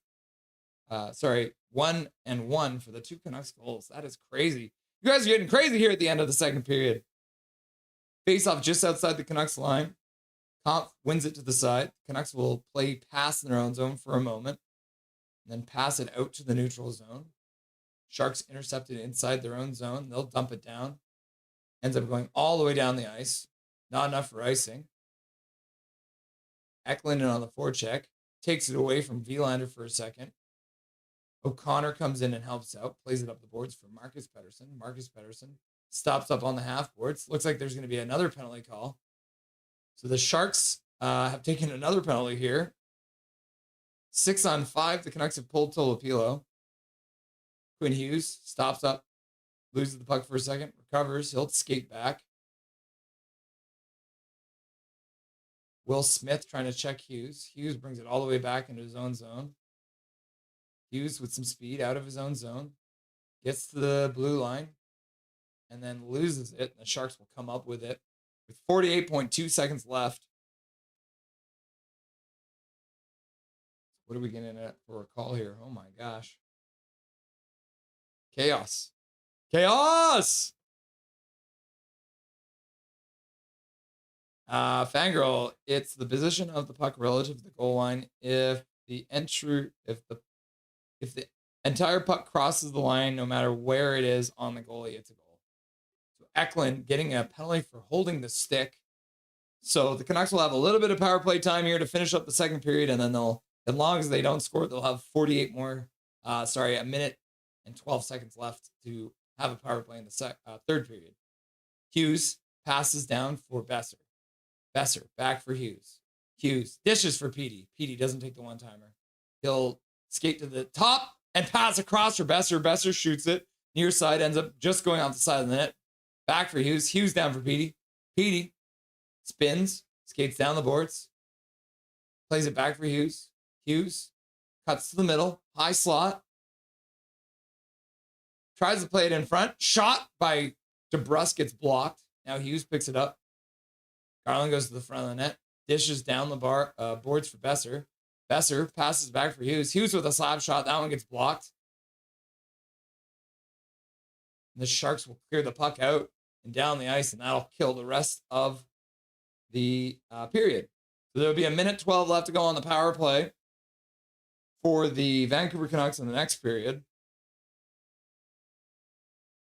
and 1 for the 2 Canucks goals. That is crazy. You guys are getting crazy here at the end of the second period. Face off just outside the Canucks line. Kampf wins it to the side. Canucks will play pass in their own zone for a moment. And then pass it out to the neutral zone. Sharks intercepted inside their own zone. They'll dump it down. Ends up going all the way down the ice. Not enough for icing. Eklund in on the forecheck. Takes it away from Vilander for a second. O'Connor comes in and helps out. Plays it up the boards for Marcus Pettersson. Marcus Pettersson stops up on the half boards. Looks like there's going to be another penalty call. So the Sharks have taken another penalty here. 6-on-5. The Canucks have pulled Tolopilo. Quinn Hughes stops up, loses the puck for a second, recovers. He'll skate back. Will Smith trying to check Hughes. Hughes brings it all the way back into his own zone. Hughes with some speed out of his own zone. Gets to the blue line and then loses it. And the Sharks will come up with it with 48.2 seconds left. What are we getting at for a call here? Oh my gosh. Chaos. Chaos! Fangirl, it's the position of the puck relative to the goal line. If the entire puck crosses the line, no matter where it is on the goalie, it's a goal. So Eklund getting a penalty for holding the stick. So the Canucks will have a little bit of power play time here to finish up the second period, and then they'll, as long as they don't score, they'll have 48 more. A minute and 12 seconds left to have a power play in the third period. Hughes passes down for Besser. Besser back for Hughes. Hughes dishes for Petey. Petey doesn't take the one-timer. He'll skate to the top and pass across for Besser. Besser shoots it. Near side ends up just going off the side of the net. Back for Hughes. Hughes down for Petey. Petey spins, skates down the boards. Plays it back for Hughes. Hughes cuts to the middle. High slot. Tries to play it in front. Shot by DeBrusk gets blocked. Now Hughes picks it up. Garland goes to the front of the net. Dishes down the boards for Besser. Besser passes back for Hughes. Hughes with a slap shot. That one gets blocked. The Sharks will clear the puck out and down the ice, and that'll kill the rest of the period. So there'll be 1:12 left to go on the power play for the Vancouver Canucks in the next period.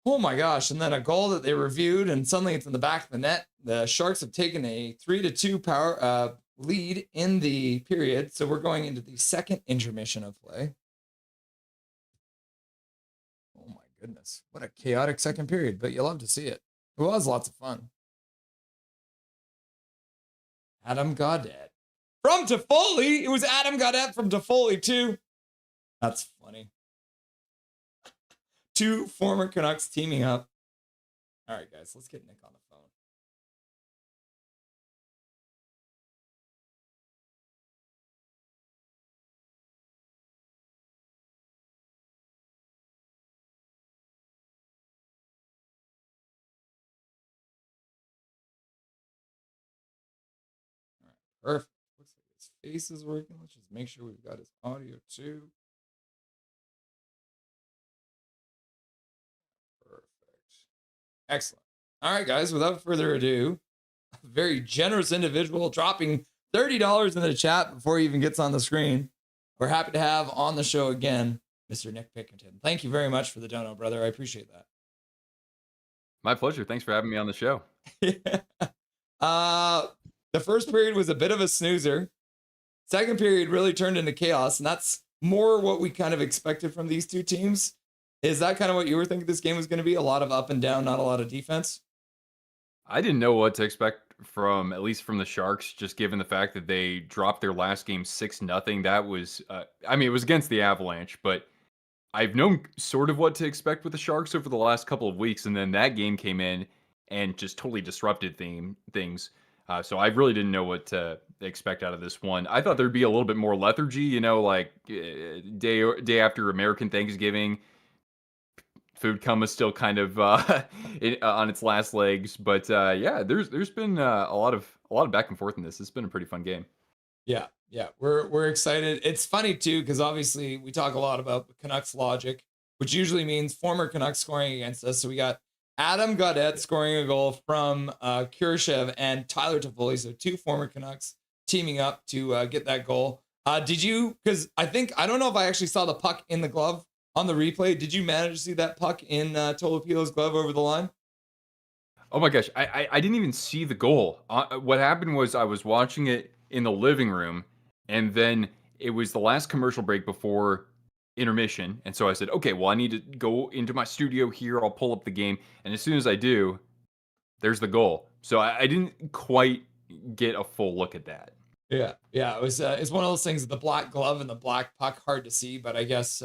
Oh my gosh. And then a goal that they reviewed, and suddenly it's in the back of the net. The Sharks have taken a 3-2 power lead in the period. So we're going into the second intermission of play. Oh my goodness. What a chaotic second period, but you love to see it. It was lots of fun. Adam Gaudette from Toffoli. It was Adam Gaudette from Toffoli too. That's funny. Two former Canucks teaming up. All right, guys, let's get Nick on the phone. All right, perfect. Looks like his face is working. Let's just make sure we've got his audio too. Excellent. All right, guys, without further ado, a very generous individual dropping $30 in the chat before he even gets on the screen. We're happy to have on the show again, Mr. Nick Pinkerton. Thank you very much for the dono, brother. I appreciate that. My pleasure. Thanks for having me on the show. The first period was a bit of a snoozer. Second period really turned into chaos, and that's more what we kind of expected from these two teams. Is that kind of what you were thinking this game was going to be? A lot of up and down, not a lot of defense? I didn't know what to expect from, at least from the Sharks, just given the fact that they dropped their last game 6-0. That was, I mean, it was against the Avalanche, but I've known sort of what to expect with the Sharks over the last couple of weeks, and then that game came in and just totally disrupted things. So I really didn't know what to expect out of this one. I thought there'd be a little bit more lethargy, you know, like day after American Thanksgiving. Food coma still kind of on its last legs, but yeah, there's been a lot of back and forth in this. It's been a pretty fun game. Yeah, we're excited. It's funny too because obviously we talk a lot about Canucks logic, which usually means former Canucks scoring against us. So we got Adam Gaudette scoring a goal from Kurashev and Tyler Toffoli, so two former Canucks teaming up to get that goal. Did you? Because I don't know if I actually saw the puck in the glove. On the replay, did you manage to see that puck in Tolopilo's glove over the line? Oh my gosh, I didn't even see the goal. What happened was I was watching it in the living room, and then it was the last commercial break before intermission. And so I said, okay, well, I need to go into my studio here. I'll pull up the game. And as soon as I do, there's the goal. So I didn't quite get a full look at that. Yeah, it was. It's one of those things, the black glove and the black puck, hard to see, but I guess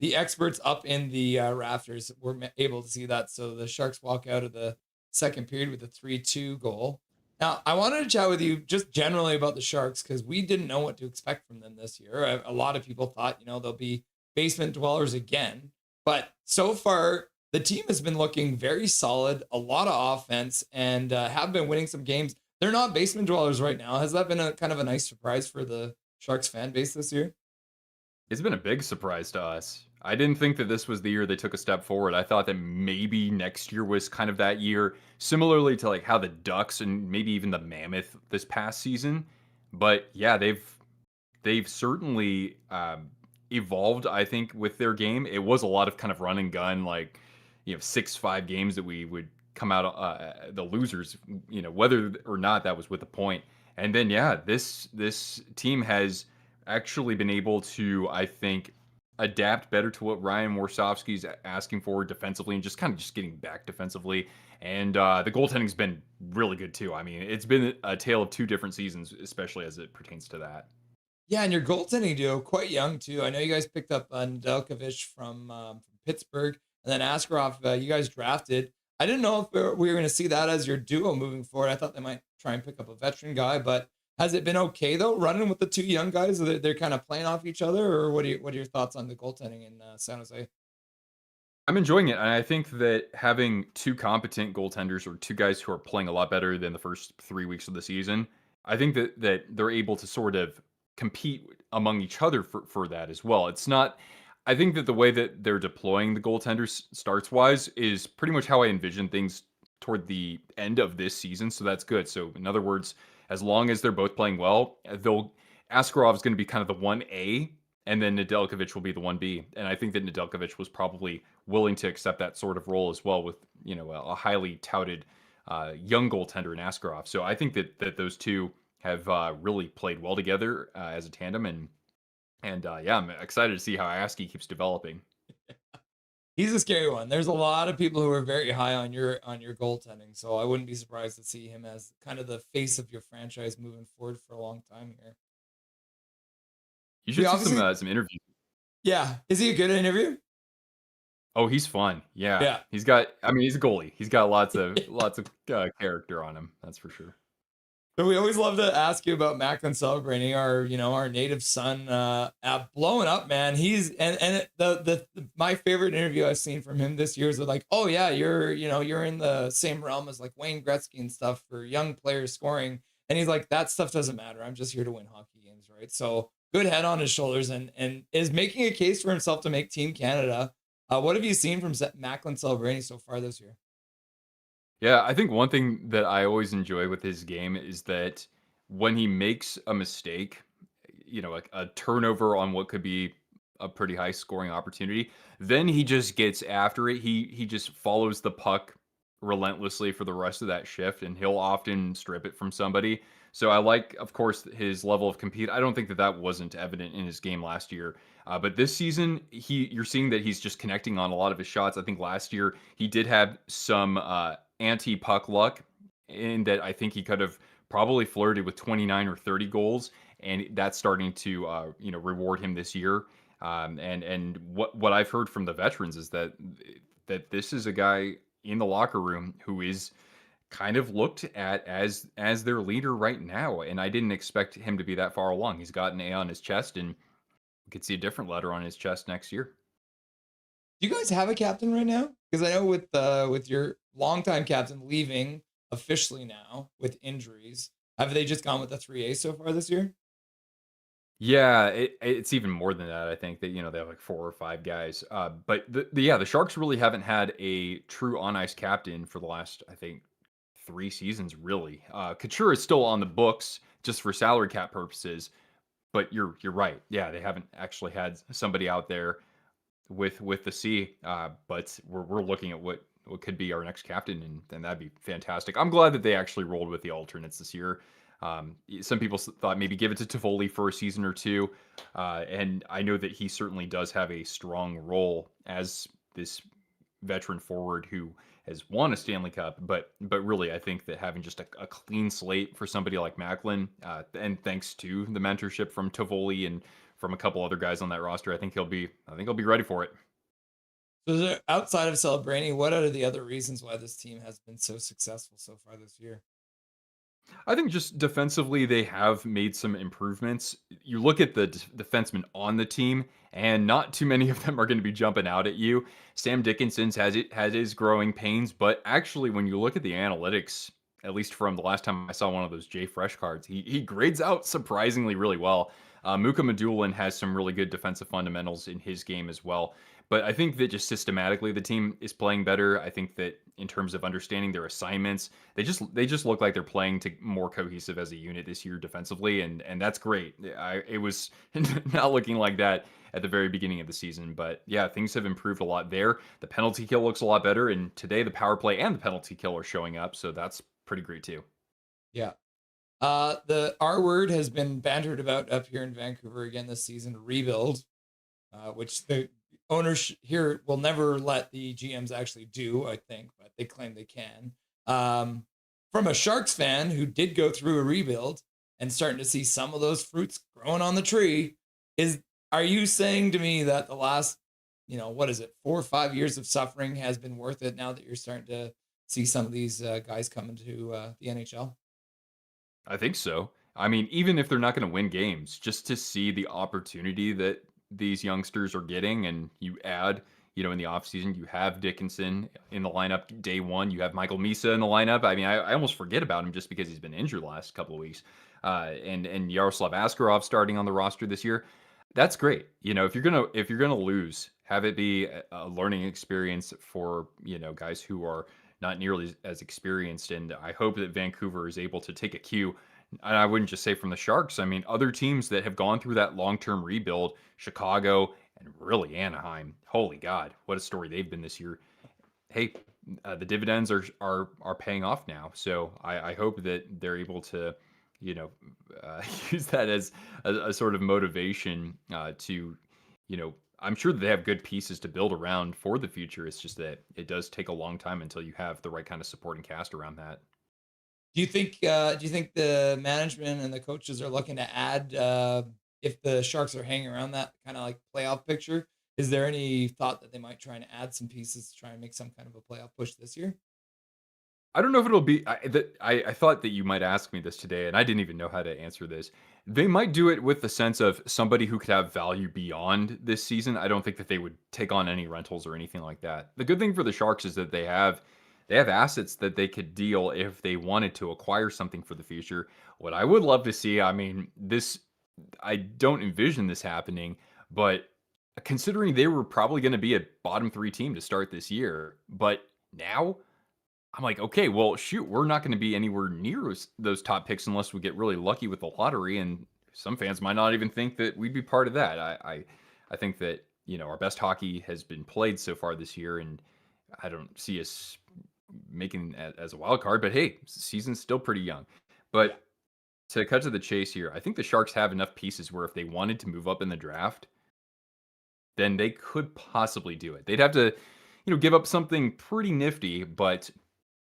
the experts up in the rafters were able to see that. So the Sharks walk out of the second period with a 3-2 goal. Now, I wanted to chat with you just generally about the Sharks because we didn't know what to expect from them this year. A lot of people thought, they'll be basement dwellers again. But so far, the team has been looking very solid, a lot of offense, and have been winning some games. They're not basement dwellers right now. Has that been a kind of a nice surprise for the Sharks fan base this year? It's been a big surprise to us. I didn't think that this was the year they took a step forward. I thought that maybe next year was kind of that year, similarly to like how the Ducks and maybe even the Mammoth this past season. But yeah, they've certainly evolved, I think, with their game. It was a lot of kind of run and gun, like 6-5 games that we would come out the losers, whether or not that was with the point. And then yeah, this team has actually been able to, I think, adapt better to what Ryan Warsofsky's asking for defensively and just kind of getting back defensively. And the goaltending's been really good too. I mean, it's been a tale of two different seasons, especially as it pertains to that. Yeah, and your goaltending duo, quite young too. I know you guys picked up Nedeljkovic from Pittsburgh, and then Askarov, you guys drafted. I didn't know if we were going to see that as your duo moving forward. I thought they might try and pick up a veteran guy, but has it been okay though, running with the two young guys? They're kind of playing off each other, or what are your thoughts on the goaltending in San Jose? I'm enjoying it, and I think that having two competent goaltenders or two guys who are playing a lot better than the first 3 weeks of the season, I think that they're able to sort of compete among each other for that as well. It's not. I think that the way that they're deploying the goaltenders starts wise is pretty much how I envision things toward the end of this season. So that's good. So in other words, as long as they're both playing well, Askarov is going to be kind of the 1A, and then Nedeljkovic will be the 1B. And I think that Nedeljkovic was probably willing to accept that sort of role as well with, a highly touted young goaltender in Askarov. So I think that those two have really played well together as a tandem. And yeah, I'm excited to see how Askey keeps developing. He's a scary one. There's a lot of people who are very high on your goaltending, so I wouldn't be surprised to see him as kind of the face of your franchise moving forward for a long time here. You should see some interviews. Yeah, is he a good interview? Oh, he's fun. Yeah, Yeah. He's got. I mean, he's a goalie. He's got lots of character on him. That's for sure. But we always love to ask you about Macklin celebrating our native son blowing up, man. He's the my favorite interview I've seen from him this year is like, oh yeah, you're in the same realm as like Wayne Gretzky and stuff for young players scoring, and he's like, that stuff doesn't matter. I'm just here to win hockey games, right? So good head on his shoulders, and is making a case for himself to make Team Canada. What have you seen from Macklin celebrating so far this year? Yeah, I think one thing that I always enjoy with his game is that when he makes a mistake, like a turnover on what could be a pretty high scoring opportunity, then he just gets after it. He just follows the puck relentlessly for the rest of that shift, and he'll often strip it from somebody. So I like, of course, his level of compete. I don't think that wasn't evident in his game last year. But this season, you're seeing that he's just connecting on a lot of his shots. I think last year he did have some anti-puck luck in that I think he could have probably flirted with 29 or 30 goals, and that's starting to reward him this year. And what I've heard from the veterans is that this is a guy in the locker room who is kind of looked at as their leader right now, and I didn't expect him to be that far along. He's got an A on his chest, and we could see a different letter on his chest next year. Do you guys have a captain right now? Because I know with your longtime captain leaving officially now with injuries, have they just gone with the 3A so far this year? Yeah, it's even more than that. I think that they have like 4 or 5 guys. But the Sharks really haven't had a true on ice captain for the last, I think, 3 seasons. Really, Couture is still on the books just for salary cap purposes. But you're right. Yeah, they haven't actually had somebody out there with the C. But we're looking at what could be our next captain, and that'd be fantastic. I'm glad that they actually rolled with the alternates this year. Some people thought maybe give it to Toffoli for a season or two, and I know that he certainly does have a strong role as this veteran forward who has won a Stanley Cup. But really, I think that having just a clean slate for somebody like Macklin, and thanks to the mentorship from Toffoli and from a couple other guys on that roster, I think he'll be ready for it. So outside of celebrating, what are the other reasons why this team has been so successful so far this year? I think just defensively, they have made some improvements. You look at the defensemen on the team, and not too many of them are going to be jumping out at you. Sam Dickinson's has his growing pains, but actually, when you look at the analytics, at least from the last time I saw one of those Jay Fresh cards, he grades out surprisingly really well. Muka Madulin has some really good defensive fundamentals in his game as well. But I think that just systematically the team is playing better. I think that in terms of understanding their assignments, they just look like they're playing more cohesive as a unit this year defensively, and that's great. It was not looking like that at the very beginning of the season, but yeah, things have improved a lot there. The penalty kill looks a lot better, and today the power play and the penalty kill are showing up, so that's pretty great too. Yeah. The R word has been bantered about up here in Vancouver again this season, rebuild, which the owners here will never let the GMs actually do, I think, but they claim they can. From a Sharks fan who did go through a rebuild and starting to see some of those fruits growing on the tree, are you saying to me that the last, 4 or 5 years of suffering has been worth it now that you're starting to see some of these guys come into the NHL? I think so. I mean, even if they're not going to win games, just to see the opportunity that these youngsters are getting, and you add, in the offseason. You have Dickinson in the lineup day one. You have Michael Misa in the lineup. I mean, I almost forget about him just because he's been injured the last couple of weeks. And Yaroslav Askarov starting on the roster this year. That's great. If you're gonna lose, have it be a learning experience for guys who are not nearly as experienced. And I hope that Vancouver is able to take a cue. And I wouldn't just say from the Sharks. I mean, other teams that have gone through that long-term rebuild, Chicago and really Anaheim. Holy God, what a story they've been this year. Hey, the dividends are paying off now. So I hope that they're able to, use that as a sort of motivation to, I'm sure that they have good pieces to build around for the future. It's just that it does take a long time until you have the right kind of supporting cast around that. Do you think the management and the coaches are looking to add if the Sharks are hanging around that kind of like playoff picture? Is there any thought that they might try and add some pieces to try and make some kind of a playoff push this year? I don't know if it'll be. I thought that you might ask me this today, and I didn't even know how to answer this. They might do it with the sense of somebody who could have value beyond this season. I don't think that they would take on any rentals or anything like that. The good thing for the Sharks is that they have assets that they could deal if they wanted to acquire something for the future. What I would love to see, I mean, I don't envision this happening, but considering they were probably going to be a bottom 3 team to start this year, but now I'm like, okay, well, shoot, we're not going to be anywhere near those top picks unless we get really lucky with the lottery. And some fans might not even think that we'd be part of that. I think that, our best hockey has been played so far this year, and I don't see us making as a wild card, but hey, season's still pretty young. But to cut to the chase here, I think the Sharks have enough pieces where if they wanted to move up in the draft, then they could possibly do it. They'd have to, give up something pretty nifty, but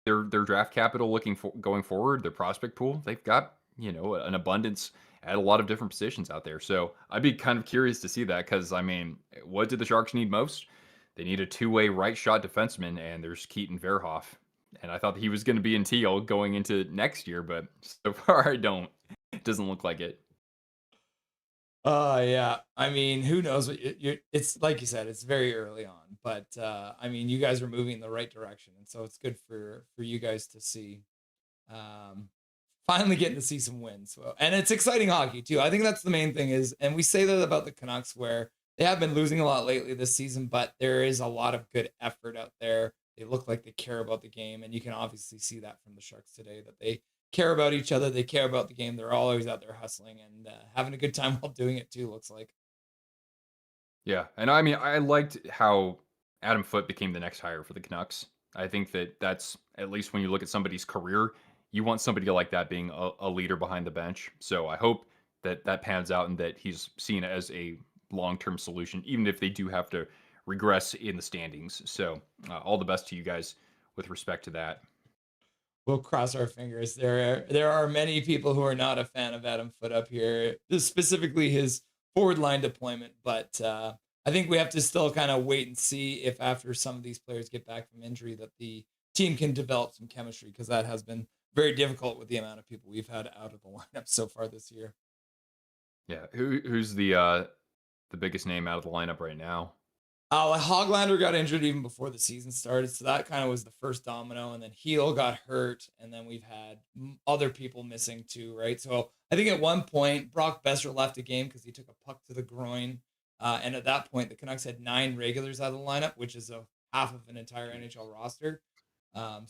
their draft capital going forward, their prospect pool, they've got, an abundance at a lot of different positions out there. So I'd be kind of curious to see that because, I mean, what do the Sharks need most? They need a two-way right shot defenseman, and there's Keaton Verhoff. And I thought that he was going to be in teal going into next year, but so far I don't. It doesn't look like it. Yeah. I mean, who knows? It's like you said, it's very early on, but I mean, you guys are moving in the right direction, and so it's good for you guys to see. Finally getting to see some wins, and it's exciting hockey too. I think that's the main thing is, and we say that about the Canucks where they have been losing a lot lately this season, but there is a lot of good effort out there. They look like they care about the game, and you can obviously see that from the Sharks today that they care about each other. They care about the game. They're always out there hustling and having a good time while doing it too, looks like. Yeah, and I mean, I liked how Adam Foote became the next hire for the Canucks. I think that's, at least when you look at somebody's career, you want somebody like that being a leader behind the bench. So I hope that pans out and that he's seen as a long-term solution, even if they do have to regress in the standings. So all the best to you guys with respect to that. We'll cross our fingers. There are many people who are not a fan of Adam Foote up here, specifically his forward line deployment. But I think we have to still kind of wait and see if after some of these players get back from injury that the team can develop some chemistry, because that has been very difficult with the amount of people we've had out of the lineup so far this year. Yeah, who's the biggest name out of the lineup right now? Hoglander got injured even before the season started, so that kind of was the first domino, and then Heel got hurt, and then we've had other people missing too, right? So I think at one point, Brock Besser left a game because he took a puck to the groin, and at that point, the Canucks had 9 regulars out of the lineup, which is a half of an entire NHL roster. And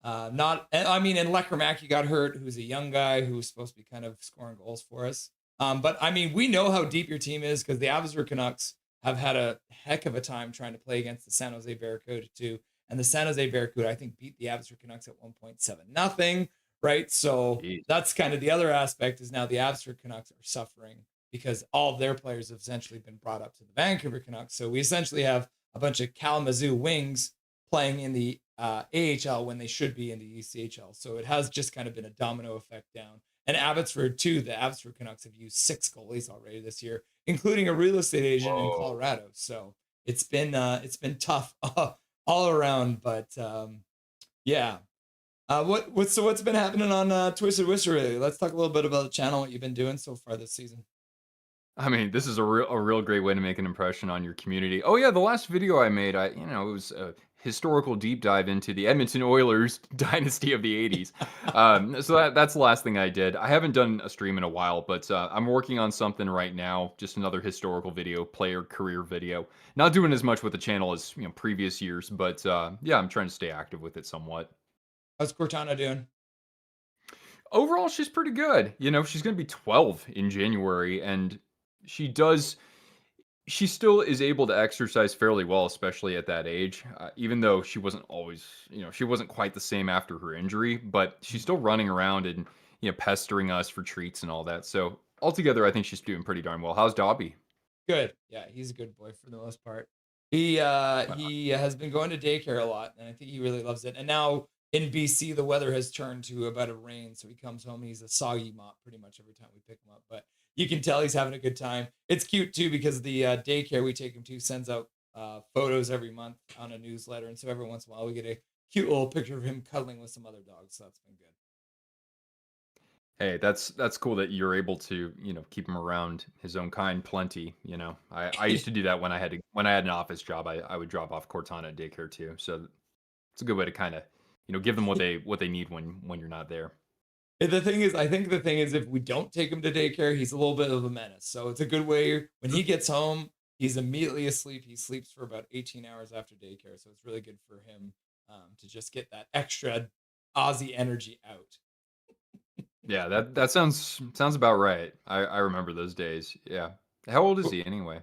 Lecker got hurt, who's a young guy who's supposed to be kind of scoring goals for us. But I mean, we know how deep your team is because the Abbotsford Canucks have had a heck of a time trying to play against the San Jose Barracuda too. And the San Jose Barracuda, I think, beat the Abbotsford Canucks at 1.7-0, right? So that's kind of the other aspect is now the Abbotsford Canucks are suffering because all of their players have essentially been brought up to the Vancouver Canucks. So we essentially have a bunch of Kalamazoo wings playing in the AHL when they should be in the ECHL. So it has just kind of been a domino effect down. And Abbotsford too, the Abbotsford Canucks have used 6 goalies already this year, including a real estate agent in Colorado. So it's been tough all around. But yeah. What's been happening on Twisted Wister? Let's talk a little bit about the channel, what you've been doing so far this season. I mean, this is a real great way to make an impression on your community. Oh yeah, the last video I made, it was a historical deep dive into the Edmonton Oilers dynasty of the '80s. So that's the last thing I did. I haven't done a stream in a while, but I'm working on something right now. Just another historical video, player career video. Not doing as much with the channel as previous years, but yeah, I'm trying to stay active with it somewhat. How's Cortana doing? Overall, she's pretty good. She's going to be 12 in January, and she still is able to exercise fairly well, especially at that age, even though she wasn't always, she wasn't quite the same after her injury, but she's still running around and, pestering us for treats and all that. So altogether, I think she's doing pretty darn well. How's Dobby? Good. Yeah, he's a good boy for the most part. He has been going to daycare a lot, and I think he really loves it. And now in BC, the weather has turned to about a rain, so he comes home and he's a soggy mop pretty much every time we pick him up. But you can tell he's having a good time. It's cute too because the daycare we take him to sends out photos every month on a newsletter, and so every once in a while we get a cute little picture of him cuddling with some other dogs. So that's been good. Hey, that's cool that you're able to keep him around his own kind plenty. I used to do that when I had an office job. I would drop off Cortana at daycare too. So it's a good way to kind of give them what they need when you're not there. I think the thing is, if we don't take him to daycare, he's a little bit of a menace. So it's a good way when he gets home, he's immediately asleep. He sleeps for about 18 hours after daycare. So it's really good for him to just get that extra Aussie energy out. Yeah, that sounds about right. I remember those days. Yeah. How old is he anyway?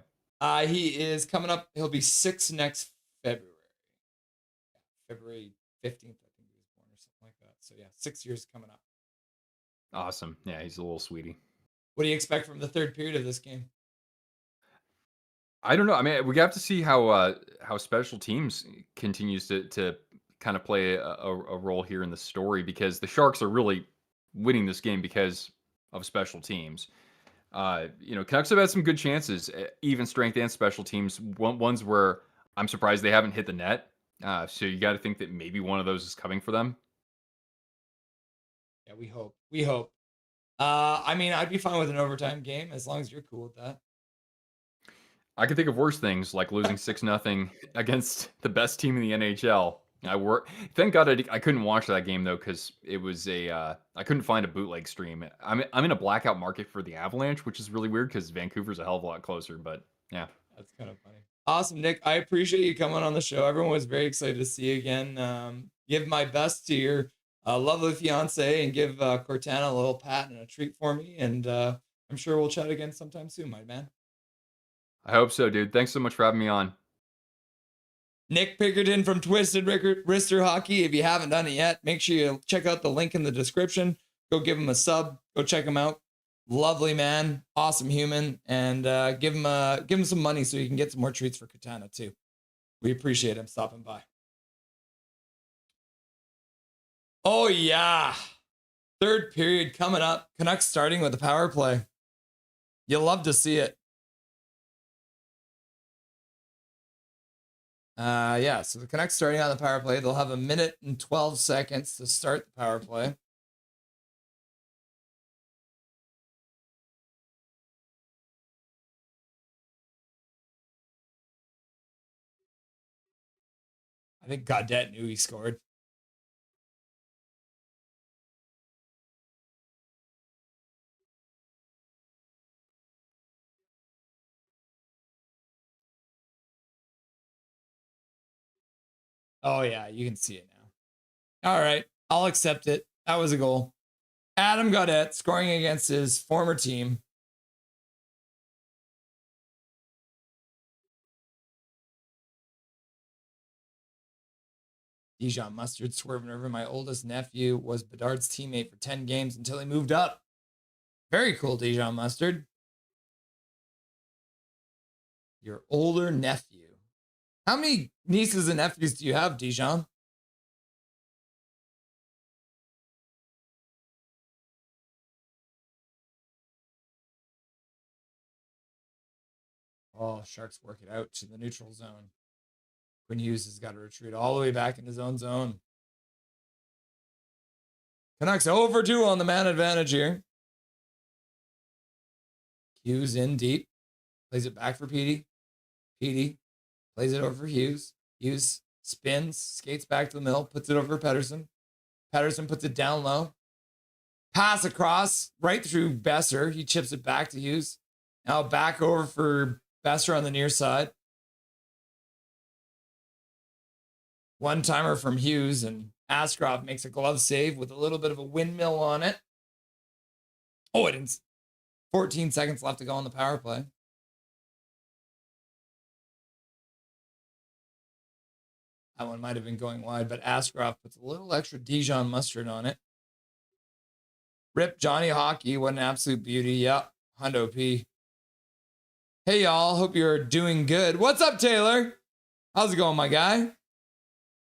He is coming up. He'll be 6 next February. February 15th, I think he was born or something like that. So yeah, 6 years coming up. Awesome. Yeah, he's a little sweetie. What do you expect from the third period of this game? I don't know. I mean, we have to see how special teams continues to kind of play a role here in the story, because the Sharks are really winning this game because of special teams. Canucks have had some good chances, even strength and special teams. Ones where I'm surprised they haven't hit the net. So you got to think that maybe one of those is coming for them. Yeah, we hope. We hope. I mean, I'd be fine with an overtime game as long as you're cool with that. I can think of worse things, like losing 6-0 against the best team in the NHL. Thank God I couldn't watch that game though, because it was I couldn't find a bootleg stream. I'm in a blackout market for the Avalanche, which is really weird because Vancouver's a hell of a lot closer. But yeah, that's kind of funny. Awesome, Nick. I appreciate you coming on the show. Everyone was very excited to see you again. Give my best to your lovely fiance and give Cortana a little pat and a treat for me. And I'm sure we'll chat again sometime soon, my man. I hope so, dude. Thanks so much for having me on. Nick Pinkerton from Twisted Wrister Hockey. If you haven't done it yet, make sure you check out the link in the description. Go give him a sub. Go check him out. Lovely man, awesome human, and give him some money so you can get some more treats for Katana too. We appreciate him stopping by. Oh yeah, third period coming up. Canucks starting with the power play. You'll love to see it. Yeah, so the Canucks starting on the power play. They'll have 1 minute and 12 seconds to start the power play. I think Gaudette knew he scored. Oh, yeah, you can see it now. All right, I'll accept it. That was a goal. Adam Gaudette scoring against his former team. Dijon Mustard swerving over. My oldest nephew was Bedard's teammate for 10 games until he moved up. Very cool, Dijon Mustard. Your older nephew. How many nieces and nephews do you have, Dijon? Oh, Sharks work it out to the neutral zone. Quinn Hughes has got to retreat all the way back in his own zone. Canucks over 2 on the man advantage here. Hughes in deep. Plays it back for Petey. Petey plays it over for Hughes. Hughes spins, skates back to the middle, puts it over for Pedersen. Pedersen puts it down low. Pass across right through Besser. He chips it back to Hughes. Now back over for Besser on the near side. One-timer from Hughes, and Askarov makes a glove save with a little bit of a windmill on it. Oh, it is 14 seconds left to go on the power play. That one might have been going wide, but Askarov puts a little extra Dijon mustard on it. Rip Johnny Hockey, what an absolute beauty. Yep, Hundo P. Hey, y'all. Hope you're doing good. What's up, Taylor? How's it going, my guy?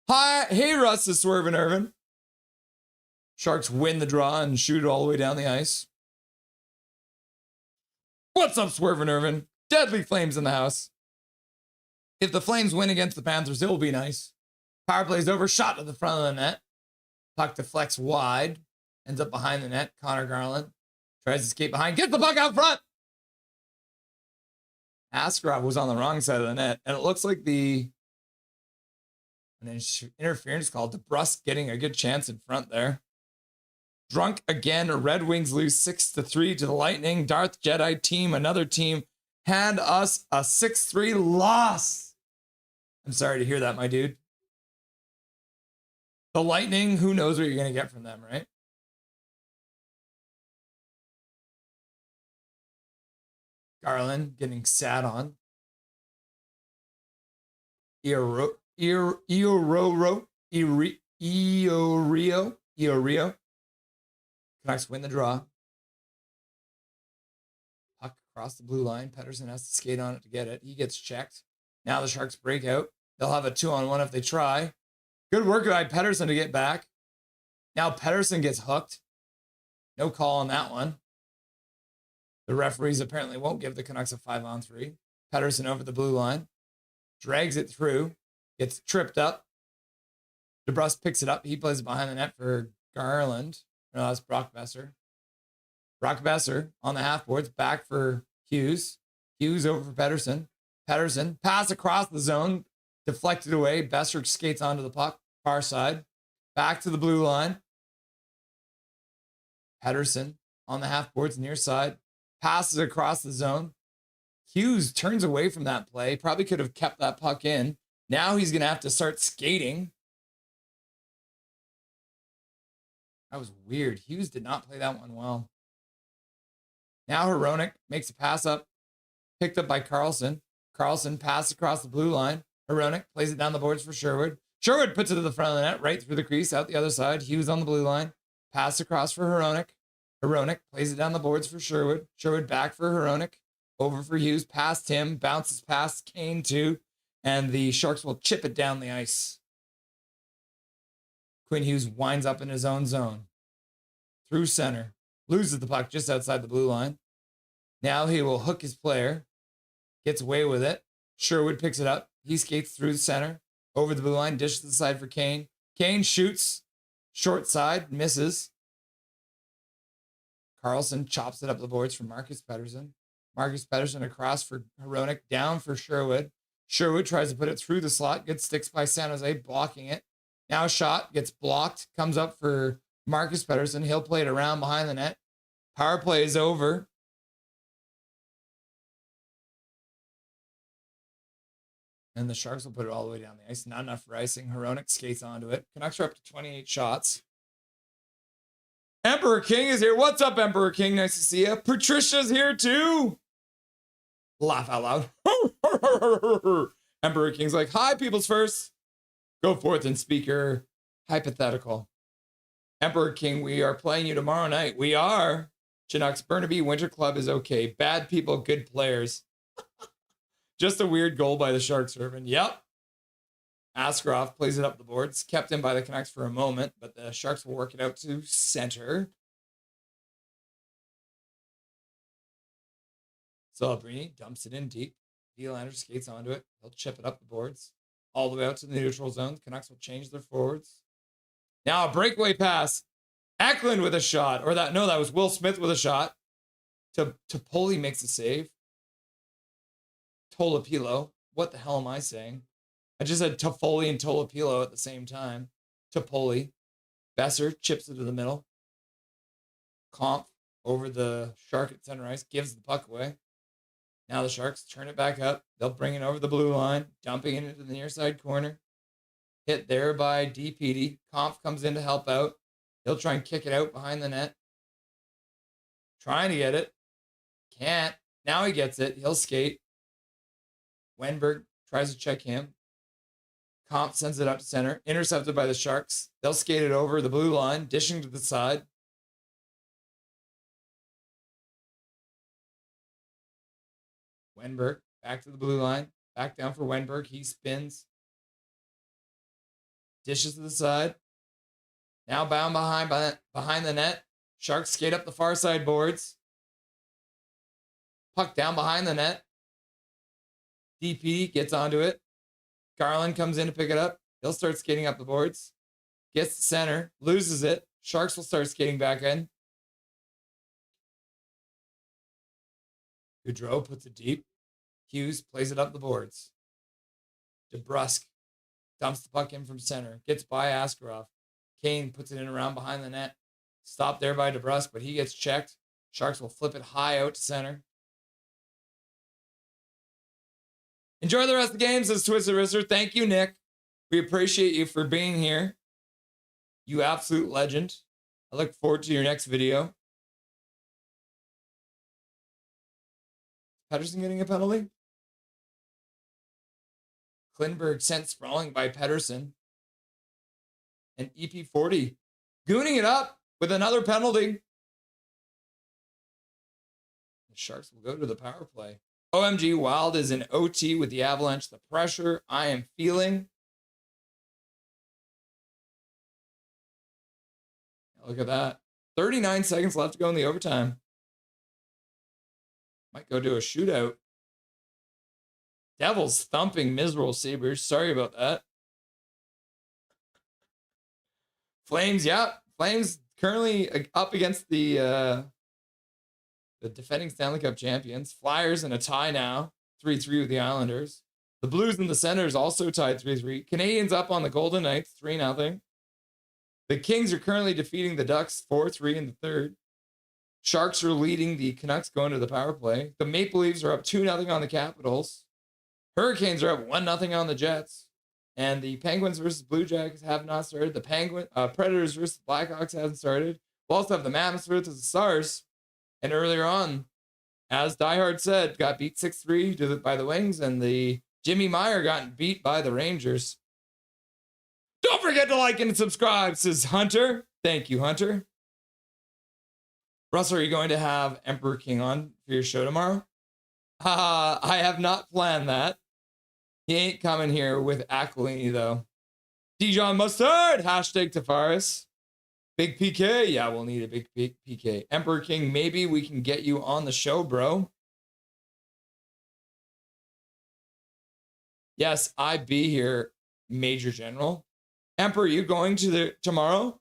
Hi. Hey, Russ is swerving Irvin. Sharks win the draw and shoot it all the way down the ice. What's up, Swervin' Irvin? Deadly Flames in the house. If the Flames win against the Panthers, it will be nice. Power play's over. Shot to the front of the net. Puck deflects wide. Ends up behind the net. Connor Garland tries to skate behind. Gets the puck out front. Askarov was on the wrong side of the net. And it looks like an interference call. DeBrusque getting a good chance in front there. Drunk again. Red Wings lose 6-3 to the Lightning. Darth Jedi team, another team, hand us a 6-3 loss. I'm sorry to hear that, my dude. The Lightning, who knows what you're going to get from them, right? Garland getting sat on. Iorio. Canucks win the draw. Puck across the blue line. Pedersen has to skate on it to get it. He gets checked. Now the Sharks break out. They'll have a 2-on-1 if they try. Good work by Pedersen to get back. Now Pedersen gets hooked. No call on that one. The referees apparently won't give the Canucks a 5-on-3. Pedersen over the blue line. Drags it through. Gets tripped up. DeBrusque picks it up. He plays it behind the net for Garland. No, that's Brock Besser. Brock Besser on the half boards. Back for Hughes. Hughes over for Pedersen. Pedersen. Pass across the zone. Deflected away. Besser skates onto the puck. Far side. Back to the blue line. Pedersen on the half boards near side. Passes across the zone. Hughes turns away from that play. Probably could have kept that puck in. Now he's going to have to start skating. That was weird. Hughes did not play that one well. Now Hronek makes a pass up. Picked up by Carlson. Carlson passes across the blue line. Hronek plays it down the boards for Sherwood. Sherwood puts it to the front of the net, right through the crease, out the other side. Hughes on the blue line. Pass across for Hronek. Hronek plays it down the boards for Sherwood. Sherwood back for Hronek. Over for Hughes. Past him. Bounces past Kane too. And the Sharks will chip it down the ice. Quinn Hughes winds up in his own zone. Through center. Loses the puck just outside the blue line. Now he will hook his player. Gets away with it. Sherwood picks it up. He skates through the center. Over the blue line. Dishes to the side for Kane. Kane shoots. Short side. Misses. Carlson chops it up the boards for Marcus Pedersen. Marcus Pedersen across for Hronek. Down for Sherwood. Sherwood tries to put it through the slot. Gets sticks by San Jose. Blocking it. Now shot. Gets blocked. Comes up for Marcus Pedersen. He'll play it around behind the net. Power play is over. And the Sharks will put it all the way down the ice. Not enough for icing. Hronek skates onto it. Canucks are up to 28 shots. Emperor King is here. What's up, Emperor King? Nice to see you. Patricia's here too. Laugh out loud. Emperor King's like, hi, people's first. Go forth and speak your hypothetical. Emperor King, we are playing you tomorrow night. We are. Canucks Burnaby Winter Club is okay. Bad people, good players. Just a weird goal by the Sharks, Irvin. Yep. Askarov plays it up the boards. Kept in by the Canucks for a moment, but the Sharks will work it out to center. Celebrini dumps it in deep. Nylander skates onto it. He'll chip it up the boards. All the way out to the neutral zone. The Canucks will change their forwards. Now a breakaway pass. Eklund with a shot. That was Will Smith with a shot. Toffoli makes a save. Tolopilo. What the hell am I saying? I just said Toffoli and Tolopilo at the same time. Toffoli. Besser chips it to the middle. Kampf over the Shark at center ice. Gives the puck away. Now the Sharks turn it back up. They'll bring it over the blue line. Dumping it into the near side corner. Hit there by DPD. Kampf comes in to help out. He'll try and kick it out behind the net. Trying to get it. Can't. Now he gets it. He'll skate. Wenberg tries to check him. Kampf sends it up to center. Intercepted by the Sharks. They'll skate it over the blue line. Dishing to the side. Wenberg back to the blue line. Back down for Wenberg. He spins. Dishes to the side. Now bound behind the net. Sharks skate up the far side boards. Puck down behind the net. DP gets onto it. Garland comes in to pick it up. He'll start skating up the boards. Gets to center. Loses it. Sharks will start skating back in. Goudreau puts it deep. Hughes plays it up the boards. DeBrusque dumps the puck in from center. Gets by Askarov. Kane puts it in around behind the net. Stopped there by DeBrusque, but he gets checked. Sharks will flip it high out to center. Enjoy the rest of the game, says Twisted Wrister. Thank you, Nick. We appreciate you for being here. You absolute legend. I look forward to your next video. Pettersson getting a penalty? Klinberg sent sprawling by Pettersson. And EP40 gooning it up with another penalty. The Sharks will go to the power play. OMG, Wild is in OT with the Avalanche. The pressure I am feeling. Look at that. 39 seconds left to go in the overtime. Might go to a shootout. Devils thumping miserable Sabres. Sorry about that. Flames, yeah. Flames currently up against the defending Stanley Cup champions. Flyers in a tie now. 3-3 with the Islanders. The Blues and the Senators also tied 3-3. Canadians up on the Golden Knights 3-0. The Kings are currently defeating the Ducks 4-3 in the third. Sharks are leading the Canucks going to the power play. The Maple Leafs are up 2-0 on the Capitals. Hurricanes are up 1-0 on the Jets. And the Penguins versus Blue Jackets have not started. The Predators versus Blackhawks hasn't started. We'll also have the Mammoths versus the Stars. And earlier on, as Die Hard said, got beat 6-3 by the Wings. And the Jimmy Meyer got beat by the Rangers. Don't forget to like and subscribe, says Hunter. Thank you, Hunter. Russell, are you going to have Emperor King on for your show tomorrow? I have not planned that. He ain't coming here with Aquilini, though. Dijon Mustard, hashtag Tavares. Big PK, yeah, we'll need a big PK. Emperor King, maybe we can get you on the show, bro. Yes, I be here, Major General. Emperor, you going to tomorrow?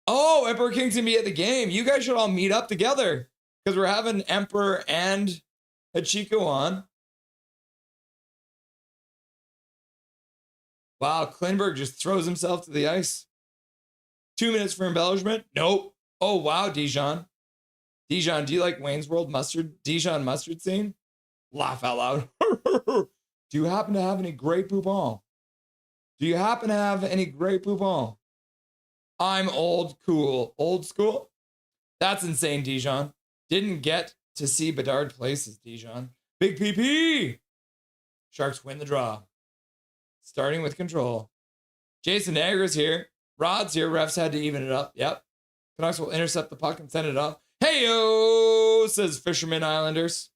Oh, Emperor King's gonna be at the game. You guys should all meet up together because we're having Emperor and Hachiko on. Wow, Klinberg just throws himself to the ice. 2 minutes for embellishment? Nope. Oh, wow, Dijon. Dijon, do you like Wayne's World mustard? Dijon mustard scene? Laugh out loud. Do you happen to have any Grey Poupon? Do you happen to have any Grey Poupon? I'm old school. That's insane, Dijon. Didn't get to see Bedard places, Dijon. Big PP. Sharks win the draw. Starting with control. Jason Niagara's here. Rod's here. Refs had to even it up. Yep. Canucks will intercept the puck and send it off. Hey-o, says Fisherman Islanders.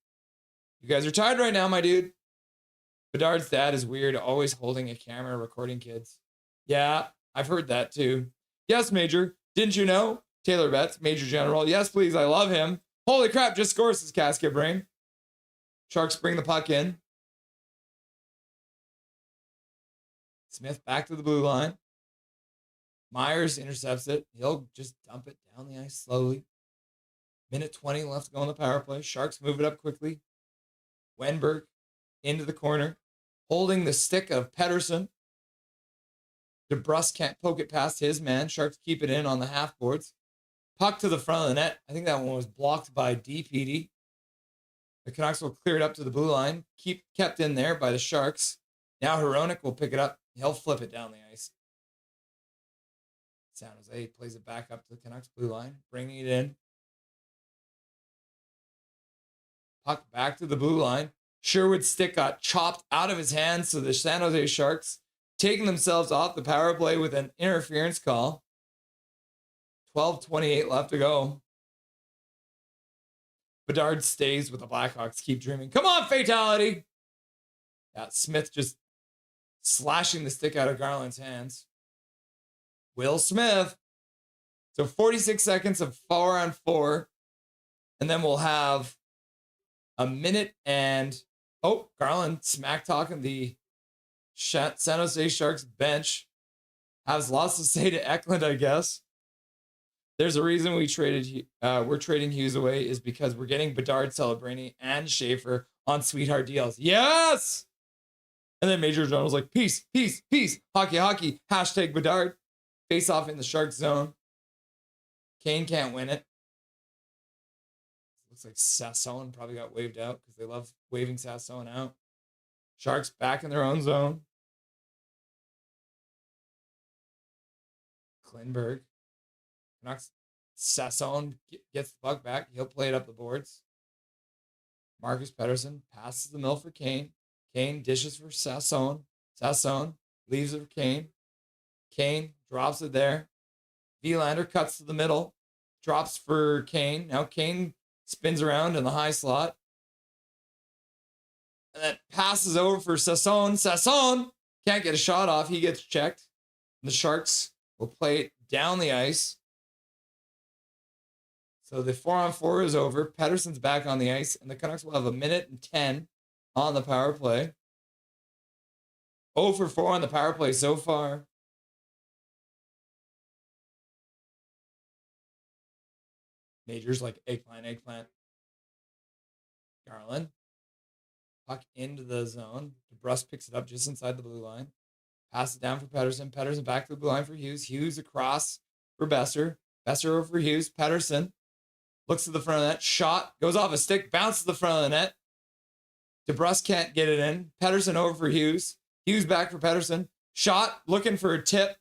You guys are tired right now, my dude. Bedard's dad is weird, always holding a camera recording kids. Yeah, I've heard that too. Yes, Major. Didn't you know? Taylor Betts, Major General. Yes, please. I love him. Holy crap, just scores his casket brain. Sharks bring the puck in. Smith back to the blue line. Myers intercepts it. He'll just dump it down the ice slowly. Minute 20 left to go on the power play. Sharks move it up quickly. Wenberg into the corner, holding the stick of Pettersson. DeBrus can't poke it past his man. Sharks keep it in on the half boards. Puck to the front of the net. I think that one was blocked by DPD. The Canucks will clear it up to the blue line. Kept in there by the Sharks. Now Hronek will pick it up. He'll flip it down the ice. San Jose plays it back up to the Canucks blue line, bringing it in. Puck back to the blue line. Sherwood's stick got chopped out of his hands, so the San Jose Sharks taking themselves off the power play with an interference call. 12:28 left to go. Bedard stays with the Blackhawks. Keep dreaming. Come on, fatality. Yeah, Smith just slashing the stick out of Garland's hands. Will Smith. So 46 seconds of 4-on-4. And then we'll have a minute and... Oh, Garland smack talking the San Jose Sharks bench. Has lots to say to Eklund, I guess. There's a reason we're trading Hughes away is because we're getting Bedard, Celebrini, and Schaefer on sweetheart deals. Yes! And then Major John was like, peace, peace, peace. Hockey, hockey. Hashtag Bedard. Face off in the Sharks zone. Kane can't win it. Looks like Sasson probably got waved out because they love waving Sasson out. Sharks back in their own zone. Klingberg. Canucks. Sasson gets the puck back. He'll play it up the boards. Marcus Pettersson passes the mill for Kane. Kane dishes for Sasson. Sasson leaves it for Kane. Kane drops it there. Vilander cuts to the middle. Drops for Kane. Now Kane spins around in the high slot. And then passes over for Sasson. Sasson can't get a shot off. He gets checked. The Sharks will play it down the ice. So the 4-on-4 is over. Pettersson's back on the ice. And the Canucks will have a minute and 10 on the power play. 0 for 4 on the power play so far. Majors like eggplant. Garland. Puck into the zone. DeBrus picks it up just inside the blue line. Pass it down for Pettersson. Pettersson back to the blue line for Hughes. Hughes across for Besser. Besser over for Hughes. Pettersson looks to the front of the net. Shot. Goes off a stick. Bounces to the front of the net. DeBrus can't get it in. Pettersson over for Hughes. Hughes back for Pettersson. Shot. Looking for a tip.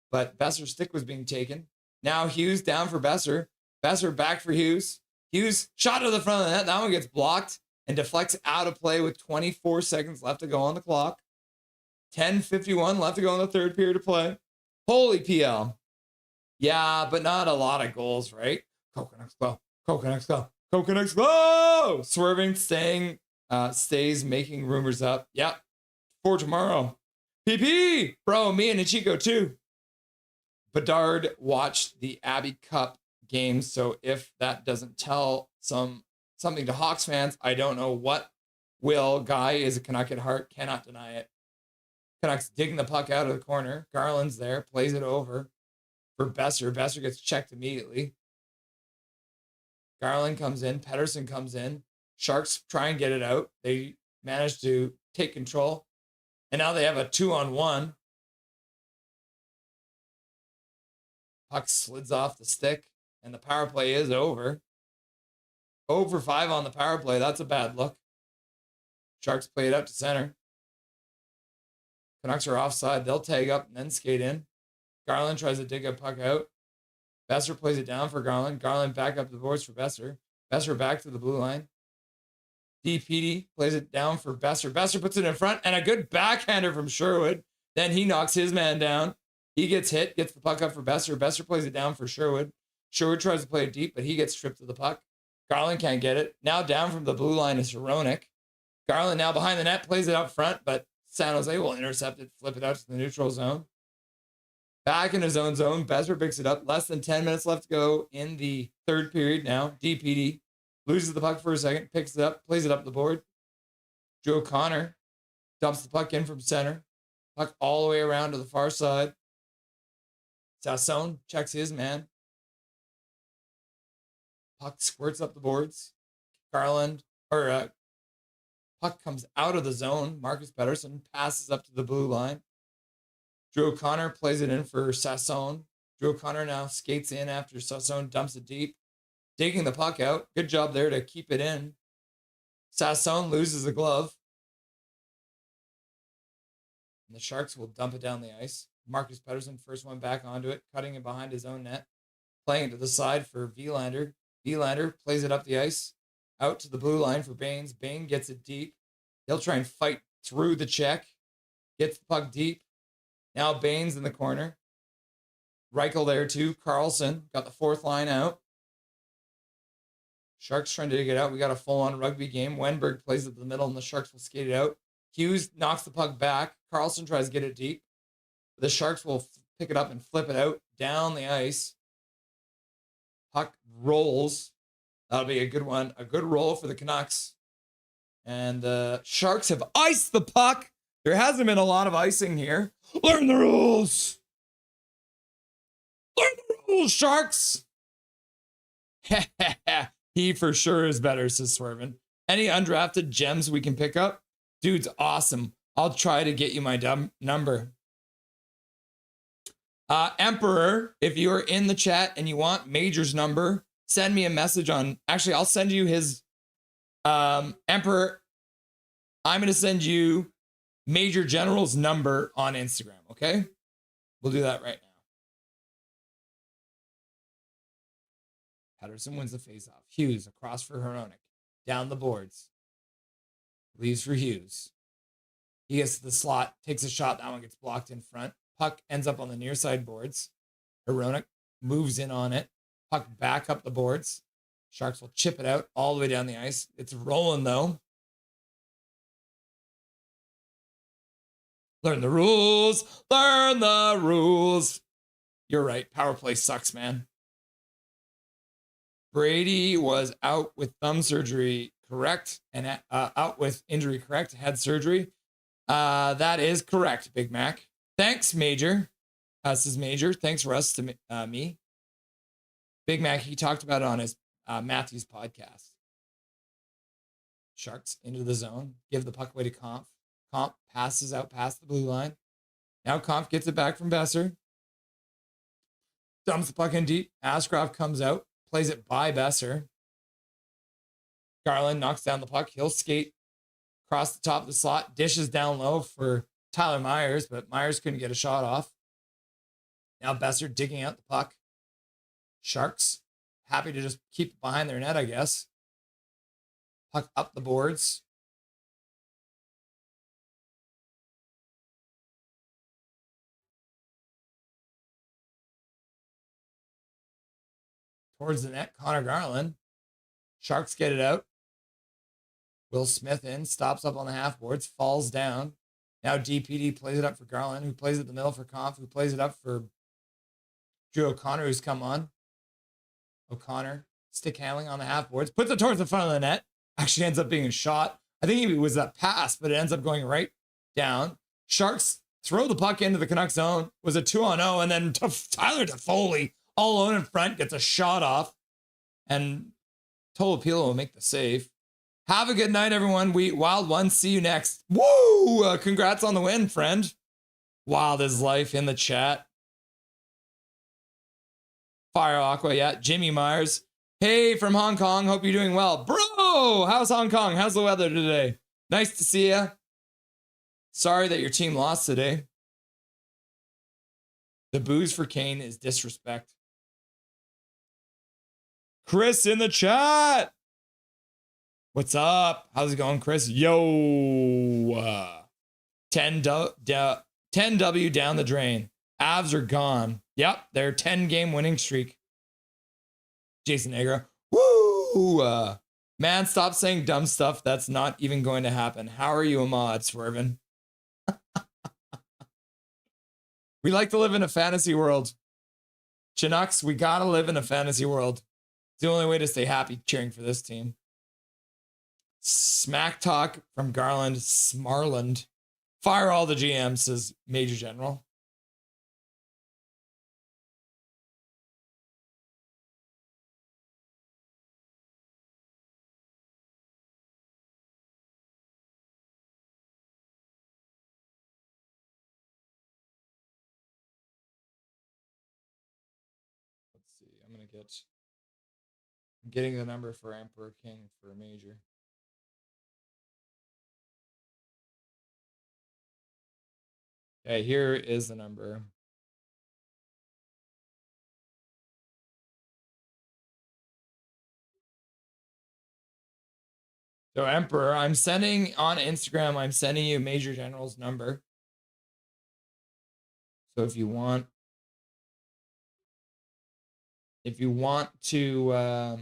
But Besser's stick was being taken. Now Hughes down for Besser. Besser back for Hughes. Hughes shot to the front of the net. That one gets blocked and deflects out of play with 24 seconds left to go on the clock. 10:51 left to go in the third period of play. Holy PL. Yeah, but not a lot of goals, right? Canucks go. Canucks go. Canucks go. Swerving, stays making rumors up. Yep. For tomorrow. PP. Bro, me and Ichiko too. Bedard watched the Abbey Cup games, so if that doesn't tell something to Hawks fans, I don't know what will. Guy is a Canuck at heart, cannot deny it. Canucks digging the puck out of the corner. Garland's there, plays it over for Besser. Besser gets checked immediately. Garland comes in, Pettersson comes in. Sharks try and get it out. They manage to take control, and now they have a 2-on-1. Puck slides off the stick. And the power play is over. 0 for 5 on the power play. That's a bad look. Sharks play it out to center. Canucks are offside. They'll tag up and then skate in. Garland tries to dig a puck out. Besser plays it down for Garland. Garland back up the boards for Besser. Besser back to the blue line. DPD plays it down for Besser. Besser puts it in front and a good backhander from Sherwood. Then he knocks his man down. He gets hit, gets the puck up for Besser. Besser plays it down for Sherwood. Sherwood tries to play it deep, but he gets stripped of the puck. Garland can't get it. Now down from the blue line is Hronek. Garland now behind the net, plays it up front, but San Jose will intercept it, flip it out to the neutral zone. Back in his own zone, Besser picks it up. Less than 10 minutes left to go in the third period now. DPD loses the puck for a second, picks it up, plays it up the board. Joe Connor dumps the puck in from center. Puck all the way around to the far side. Sasson checks his man. Puck squirts up the boards. Garland, puck comes out of the zone. Marcus Pettersson passes up to the blue line. Drew O'Connor plays it in for Sassone. Drew O'Connor now skates in after Sassone dumps it deep. Digging the puck out. Good job there to keep it in. Sassone loses the glove. And the Sharks will dump it down the ice. Marcus Pettersson, first one back onto it, cutting it behind his own net. Playing it to the side for Vilander. Vilander plays it up the ice. Out to the blue line for Baines. Bain gets it deep. He'll try and fight through the check. Gets the puck deep. Now Baines in the corner. Reichel there too. Carlson got the fourth line out. Sharks trying to dig it out. We got a full-on rugby game. Wenberg plays it to the middle, and the Sharks will skate it out. Hughes knocks the puck back. Carlson tries to get it deep. The Sharks will pick it up and flip it out down the ice. Puck rolls. That'll be a good one. A good roll for the Canucks. And the Sharks have iced the puck. There hasn't been a lot of icing here. Learn the rules. Learn the rules, Sharks. He for sure is better, says Swervin. Any undrafted gems we can pick up? Dude's awesome. I'll try to get you my number. Emperor, if you are in the chat and you want Major's number, send me a message on... Actually, I'll send you his... Emperor, I'm going to send you Major General's number on Instagram, okay? We'll do that right now. Pettersson wins the faceoff. Hughes across for Hronek. Down the boards. Leaves for Hughes. He gets to the slot, takes a shot. That one gets blocked in front. Puck ends up on the near side boards. Hronek moves in on it. Puck back up the boards. Sharks will chip it out all the way down the ice. It's rolling though. Learn the rules. Learn the rules. You're right. Power play sucks, man. Brady was out with thumb surgery, correct? And out with injury, correct? Had surgery. That is correct, Big Mac. Thanks, Major. This is Major. Thanks, Russ, to me. Big Mac, he talked about it on his Matthews podcast. Sharks into the zone. Give the puck away to Kampf. Kampf passes out past the blue line. Now Kampf gets it back from Besser. Dumps the puck in deep. Ashcroft comes out. Plays it by Besser. Garland knocks down the puck. He'll skate across the top of the slot. Dishes down low for Tyler Myers, but Myers couldn't get a shot off. Now Besser digging out the puck. Sharks happy to just keep it behind their net, I guess. Puck up the boards. Towards the net, Connor Garland. Sharks get it out. Will Smith in, stops up on the half boards, falls down. Now DPD plays it up for Garland, who plays it in the middle for Kampf, who plays it up for Drew O'Connor, who's come on. O'Connor, stick handling on the half boards, puts it towards the front of the net. Actually ends up being a shot. I think it was a pass, but it ends up going right down. Sharks throw the puck into the Canucks zone. It was a 2-on-0, and then Tyler Toffoli, all alone in front, gets a shot off. And Tolopilo will make the save. Have a good night, everyone. Wild One, see you next. Woo! Congrats on the win, friend. Wild is life in the chat. Fire Aqua, yeah. Jimmy Myers. Hey, from Hong Kong. Hope you're doing well. Bro, how's Hong Kong? How's the weather today? Nice to see you. Sorry that your team lost today. The booze for Kane is disrespect. Chris in the chat. What's up? How's it going, Chris? Yo. 10W down the drain. Avs are gone. Yep, they're 10-game winning streak. Jason Agra. Woo! Man, stop saying dumb stuff. That's not even going to happen. How are you, Ahmad, Swervin? We like to live in a fantasy world. Canucks, we gotta live in a fantasy world. It's the only way to stay happy cheering for this team. Smack talk from Garland Smarland. Fire all the GMs, says Major General. I'm getting the number for Emperor King for Major. Okay, here is the number. So Emperor, I'm sending on Instagram, I'm sending you Major General's number. So if you want to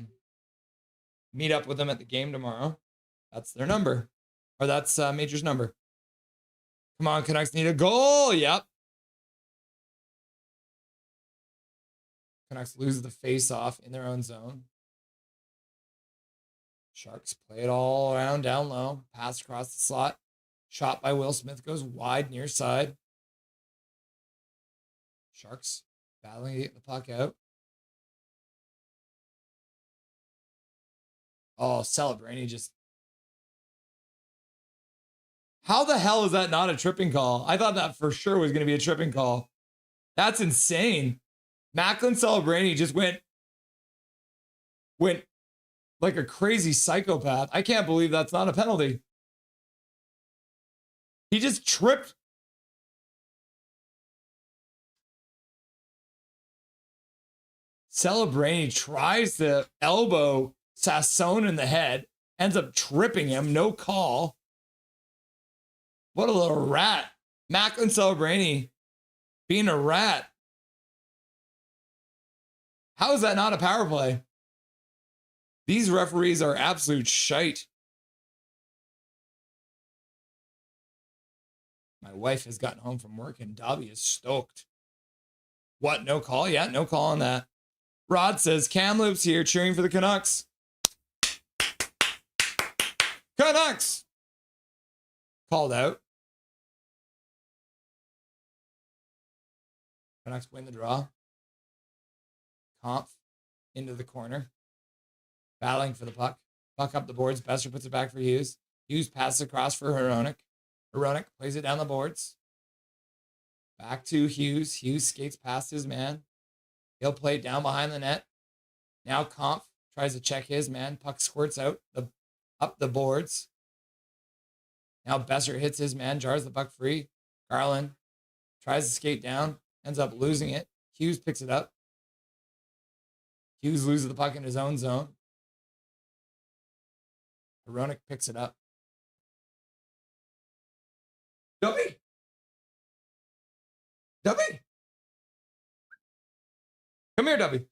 meet up with them at the game tomorrow, that's their number. Or that's Major's number. Come on, Canucks need a goal. Yep. Canucks lose the face-off in their own zone. Sharks play it all around down low. Pass across the slot. Shot by Will Smith goes wide near side. Sharks battling to get the puck out. Oh, Celebrini just... How the hell is that not a tripping call? I thought that for sure was going to be a tripping call. That's insane. Macklin Celebrini just went like a crazy psychopath. I can't believe that's not a penalty. He just tripped. Celebrini tries to elbow Sassone in the head, ends up tripping him, no call. What a little rat. Macklin Celebrini being a rat. How is that not a power play? These referees are absolute shite. My wife has gotten home from work and Dobby is stoked. What, no call? Yeah, no call on that. Rod says, Kamloops here cheering for the Canucks. Canucks! Called out. Canucks win the draw. Kampf into the corner. Battling for the puck. Puck up the boards. Besser puts it back for Hughes. Hughes passes across for Hronek. Hronek plays it down the boards. Back to Hughes. Hughes skates past his man. He'll play it down behind the net. Now Kampf tries to check his man. Puck squirts out up the boards. Now Besser hits his man, jars the puck free. Garland tries to skate down, ends up losing it. Hughes picks it up. Hughes loses the puck in his own zone. Hronek picks it up. Dubby! Dubby! Come here, Dubby.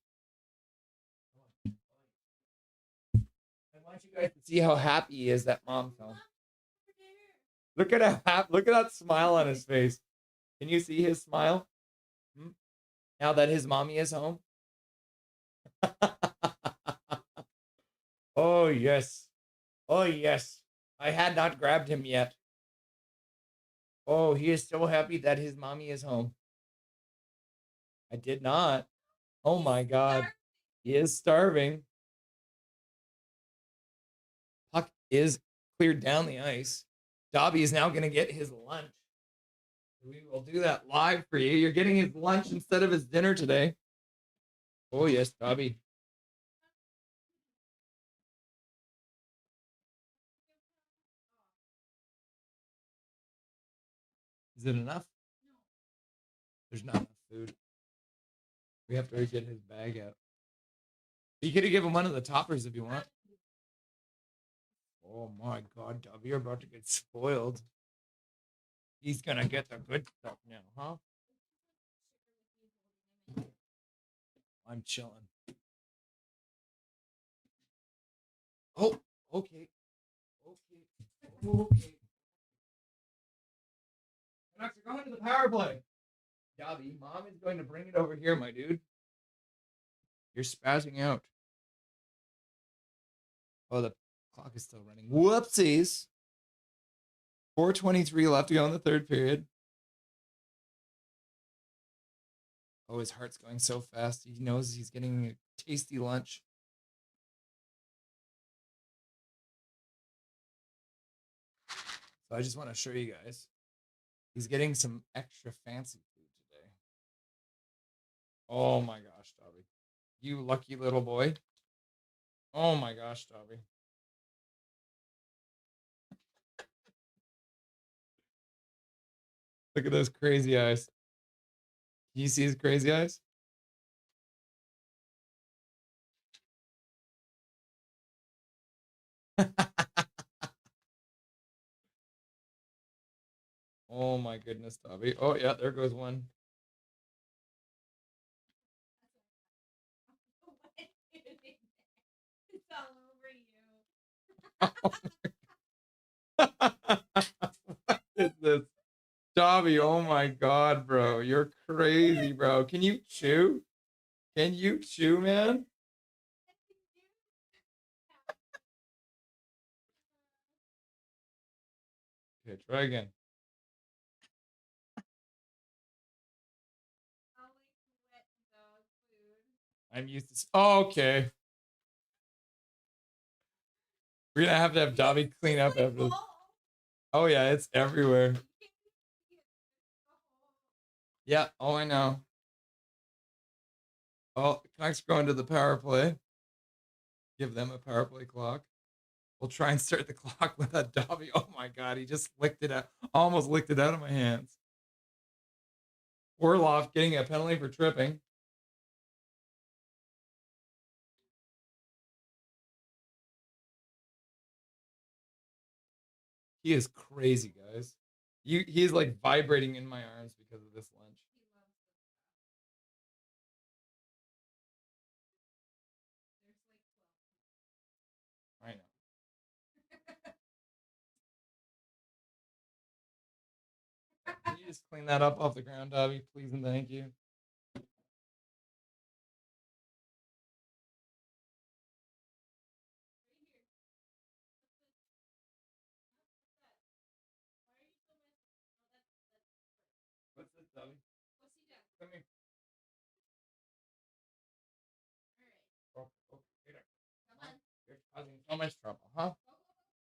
I want you guys to see how happy he is that mom's home. Look at that smile on his face. Can you see his smile? Now that his mommy is home? Oh, yes. Oh, yes. I had not grabbed him yet. Oh, he is so happy that his mommy is home. I did not. Oh, my God. He is starving. Puck is cleared down the ice. Dobby is now going to get his lunch. We will do that live for you. You're getting his lunch instead of his dinner today. Oh, yes, Dobby. Is it enough? There's not enough food. We have to get his bag out. You could have given one of the toppers if you want. Oh my God, Dobby, you're about to get spoiled. He's gonna get the good stuff now, huh? I'm chilling. Oh, okay. Okay. Canucks are going to the power play. Dobby, mom is going to bring it over here, my dude. You're spazzing out. Oh, the clock is still running. Whoopsies. 4:23 left to go in the third period. Oh, his heart's going so fast. He knows he's getting a tasty lunch. So I just want to show you guys. He's getting some extra fancy food today. Oh my gosh, Dobby. You lucky little boy. Oh my gosh, Dobby. Look at those crazy eyes. Can you see his crazy eyes? Oh my goodness, Dobby. Oh yeah, there goes one. What is this? Dobby, oh my god, bro. You're crazy, bro. Can you chew? Can you chew, man? Okay, try again. I'm used to. Oh, okay. We're gonna have to have Dobby clean up after this. Oh yeah, it's everywhere. Yeah. Oh, I know. Oh, Canucks going to the power play. Give them a power play clock. We'll try and start the clock with that Dobby. Oh my god, he just licked it out. Almost licked it out of my hands. Orlov getting a penalty for tripping. He is crazy, guys. He's like vibrating in my arms because of this lunch. I know. Can you just clean that up off the ground, Dobby? Please and thank you. What's this, Dobby? Come here. Oh, here. You're causing so much trouble, huh?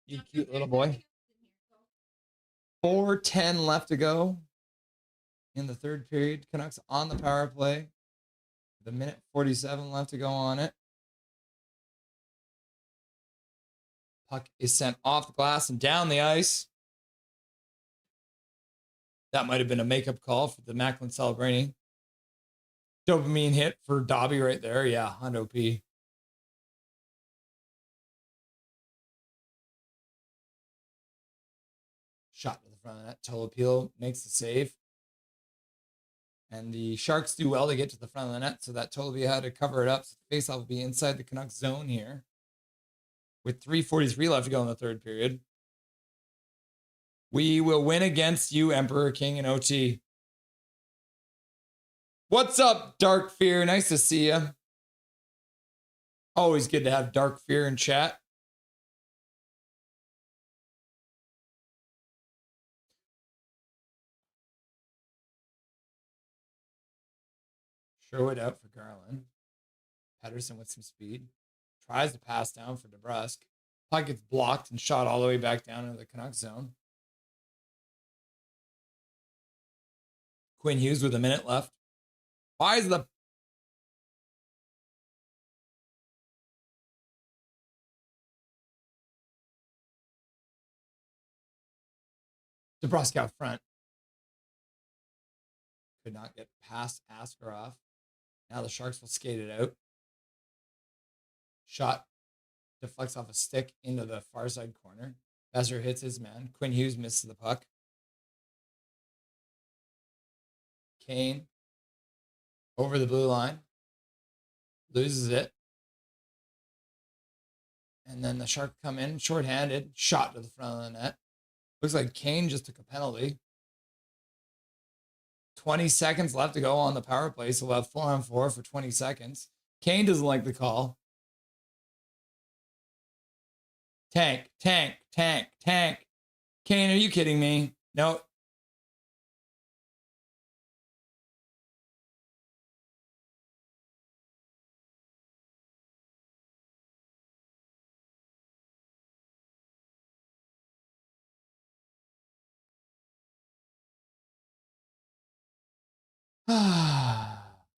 You cute little boy. 4:10 left to go in the third period. Canucks on the power play. The minute 47 left to go on it. Puck is sent off the glass and down the ice. That might have been a makeup call for the Macklin Celebrini. Dopamine hit for Dobby right there. Yeah, Hundo P. Shot to the front of the net. Tolopilo makes the save. And the Sharks do well to get to the front of the net, so that Tolopilo had to cover it up. So the faceoff will be inside the Canucks zone here. With 3:43 left to go in the third period. We will win against you, Emperor King and OT. What's up, Dark Fear? Nice to see you. Always good to have Dark Fear in chat. Show it out for Garland. Pedersen with some speed. Tries to pass down for DeBrusque. Puck gets blocked and shot all the way back down into the Canucks zone. Quinn Hughes with a minute left. Why is the... DeBrusque out front. Could not get past Askarov. Now the Sharks will skate it out. Shot deflects off a stick into the far side corner. Besser hits his man. Quinn Hughes misses the puck. Kane over the blue line. Loses it. And then the Sharks come in shorthanded. Shot to the front of the net. Looks like Kane just took a penalty. 20 seconds left to go on the power play, so we'll have 4-on-4 for 20 seconds. Kane doesn't like the call. Tank. Kane, are you kidding me? No.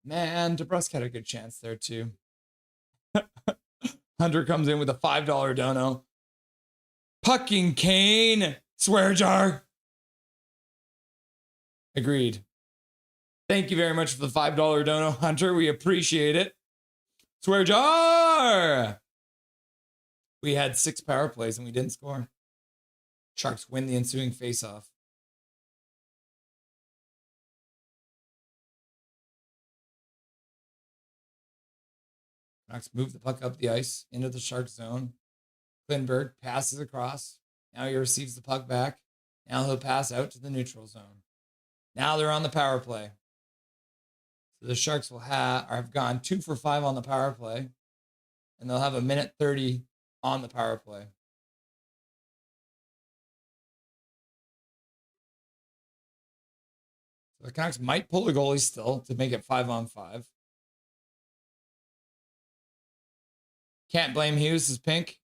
Man, DeBrusque had a good chance there too. Hunter comes in with a $5 dono. Pucking Kane. Swear jar. Agreed. Thank you very much for the $5 dono, Hunter. We appreciate it. Swear jar. We had 6 power plays and we didn't score. Sharks win the ensuing faceoff. Canucks move the puck up the ice into the Shark zone. Klinberg passes across. Now he receives the puck back. Now he'll pass out to the neutral zone. Now they're on the power play. So the Sharks will have gone 2 for 5 on the power play. And they'll have a minute 30 on the power play. So the Canucks might pull the goalie still to make it 5-on-5. Can't blame Hughes, is pink.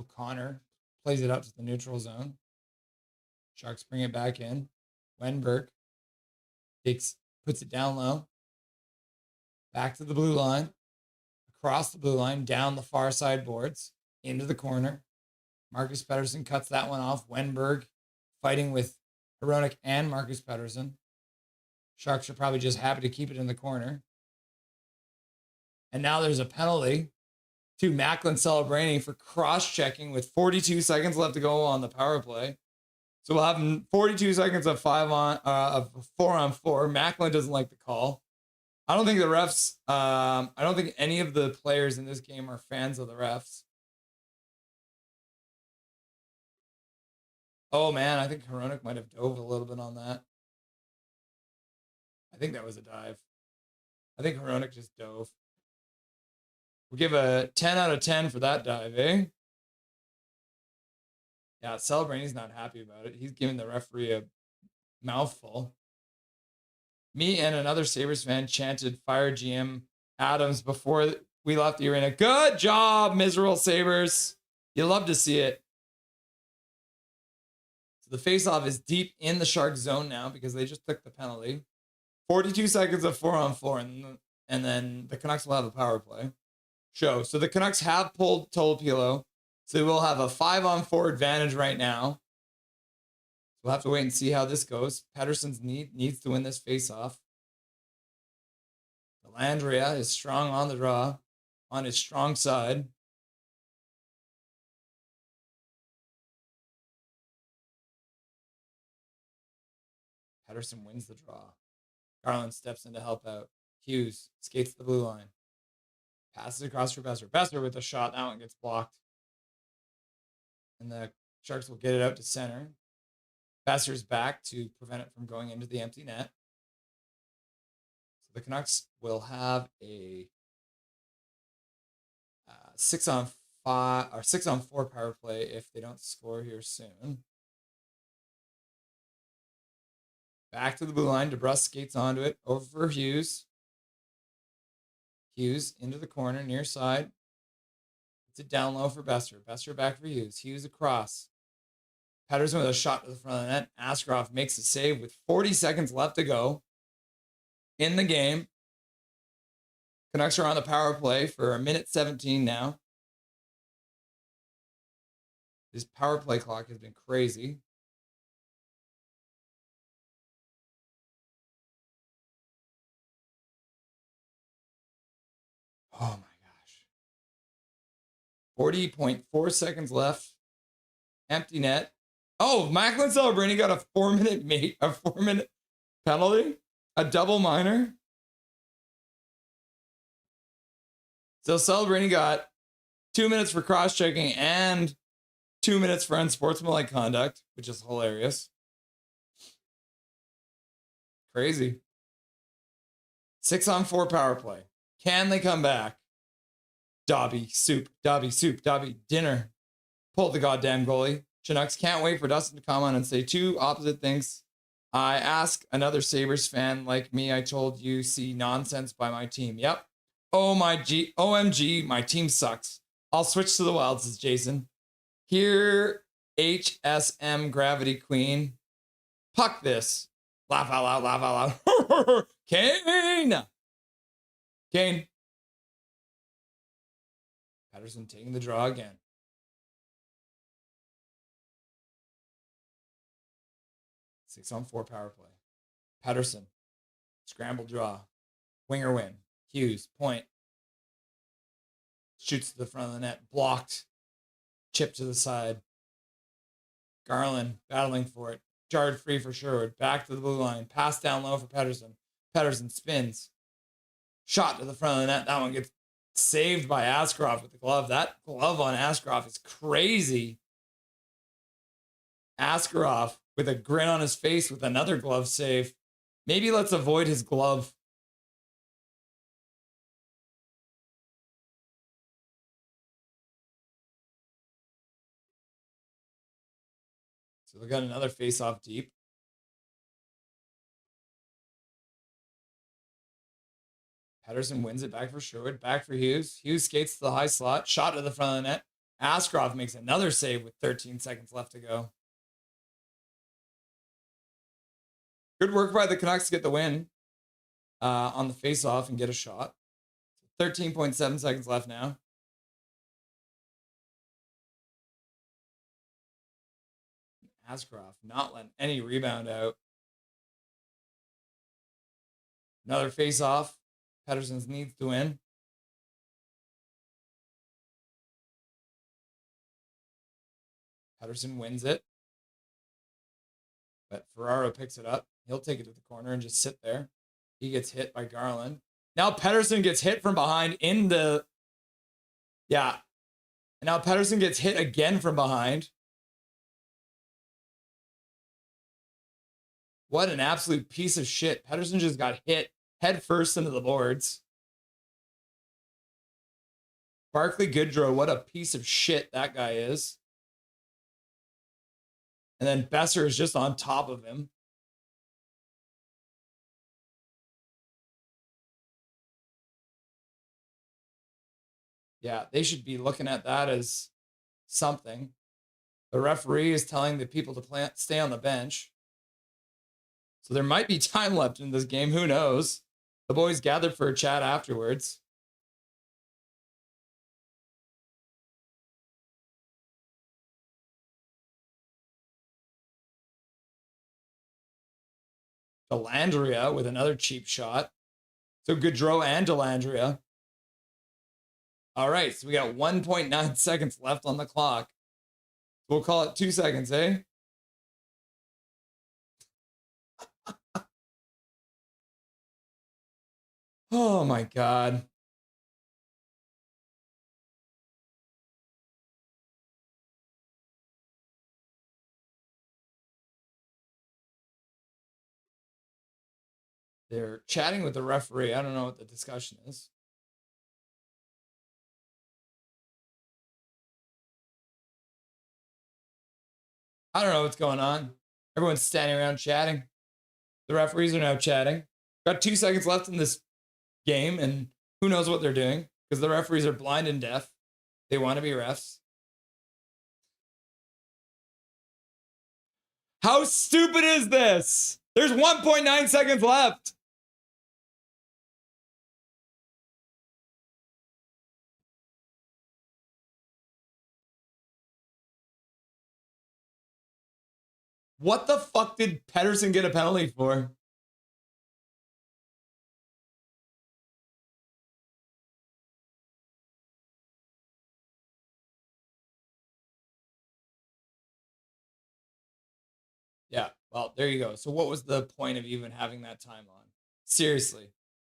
O'Connor plays it out to the neutral zone. Sharks bring it back in. Wenberg puts it down low. Back to the blue line. Across the blue line, down the far side boards, into the corner. Marcus Pettersson cuts that one off. Wenberg fighting with Hronek and Marcus Pettersson. Sharks are probably just happy to keep it in the corner. And now there's a penalty to Macklin Celebrini for cross-checking with 42 seconds left to go on the power play. So we'll have 42 seconds of 4-on-4. Macklin doesn't like the call. I don't think the refs, I don't think any of the players in this game are fans of the refs. Oh man, I think Hronek might have dove a little bit on that. I think that was a dive. I think Hronek just dove. We'll give a 10 out of 10 for that dive, eh? Yeah, Celebrini's not happy about it. He's giving the referee a mouthful. Me and another Sabres fan chanted Fire GM Adams before we left the arena. Good job, miserable Sabres. You love to see it. So the faceoff is deep in the Shark zone now because they just took the penalty. 42 seconds of 4-on-4, and then the Canucks will have a power play. So the Canucks have pulled Tolopilo, so we'll have a 5-on-4 advantage right now. We'll have to wait and see how this goes. Pettersson's needs to win this faceoff. Delandria is strong on the draw, on his strong side. Pettersson wins the draw. Garland steps in to help out. Hughes skates the blue line. Passes across for Besser. Besser with a shot. That one gets blocked. And the Sharks will get it out to center. Besser's back to prevent it from going into the empty net. So the Canucks will have a 6-on-5 or 6-on-4 power play if they don't score here soon. Back to the blue line. DeBrusque skates onto it. Over for Hughes. Hughes into the corner, near side. It's it down low for Besser. Besser back for Hughes. Hughes across. Pettersson with a shot to the front of the net. Askarov makes a save with 40 seconds left to go in the game. Canucks are on the power play for a minute 17 now. This power play clock has been crazy. Oh my gosh. 40.4 seconds left. Empty net. Oh, Macklin Celebrini got a 4-minute penalty. A double minor. So Celebrini got 2 minutes for cross-checking and 2 minutes for unsportsmanlike conduct, which is hilarious. Crazy. 6-on-4 power play. Can they come back? Dobby, soup, dinner. Pull the goddamn goalie. Canucks can't wait for Dustin to come on and say two opposite things. I ask another Sabres fan like me, I told you, see nonsense by my team. Yep. OMG, my team sucks. I'll switch to the Wild, says Jason. Here, HSM Gravity Queen. Puck this. Laugh out loud, laugh out loud. Kane! Kane. Patterson taking the draw again. Six on four power play. Patterson. Scramble draw. Winger win. Hughes. Point. Shoots to the front of the net. Blocked. Chip to the side. Garland battling for it. Jarred free for Sherwood. Back to the blue line. Pass down low for Patterson. Patterson spins. Shot to the front of the net. That one gets saved by Askarov with the glove. That glove on Askarov is crazy. Askarov with a grin on his face with another glove save. Maybe let's avoid his glove. So we got another face-off deep. Patterson wins it back for Sherwood. Back for Hughes. Hughes skates to the high slot. Shot to the front of the net. Askarov makes another save with 13 seconds left to go. Good work by the Canucks to get the win on the face-off and get a shot. 13.7 seconds left now. Askarov not letting any rebound out. Another face-off. Patterson needs to win. Patterson wins it. But Ferraro picks it up. He'll take it to the corner and just sit there. He gets hit by Garland. Now Patterson gets hit from behind in the... Yeah. And now Patterson gets hit again from behind. What an absolute piece of shit. Patterson just got hit head first into the boards. Barclay Goodrow, what a piece of shit that guy is. And then Besser is just on top of him. Yeah, they should be looking at that as something. The referee is telling the people to stay on the bench. So there might be time left in this game. Who knows? The boys gathered for a chat afterwards. Delandria with another cheap shot. So Goodrow and Delandria. All right, so we got 1.9 seconds left on the clock. We'll call it 2 seconds, eh? Oh my God. They're chatting with the referee. I don't know what the discussion is. I don't know what's going on. Everyone's standing around chatting. The referees are now chatting. Got 2 seconds left in this game, and who knows what they're doing because the referees are blind and deaf. They want to be refs. How stupid is this? There's 1.9 seconds left. What the fuck did Pedersen get a penalty for? Yeah, well, there you go. So what was the point of even having that time on? Seriously.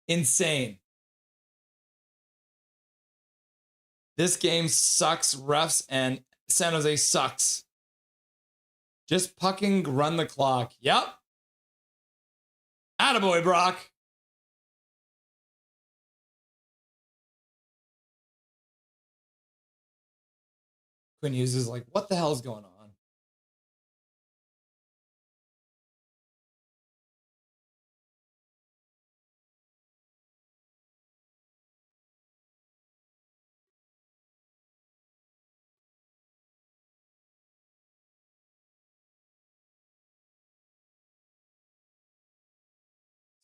Insane. This game sucks, refs, and San Jose sucks. Just fucking run the clock. Yep. Attaboy, Brock. Quinn Hughes is like, what the hell's going on?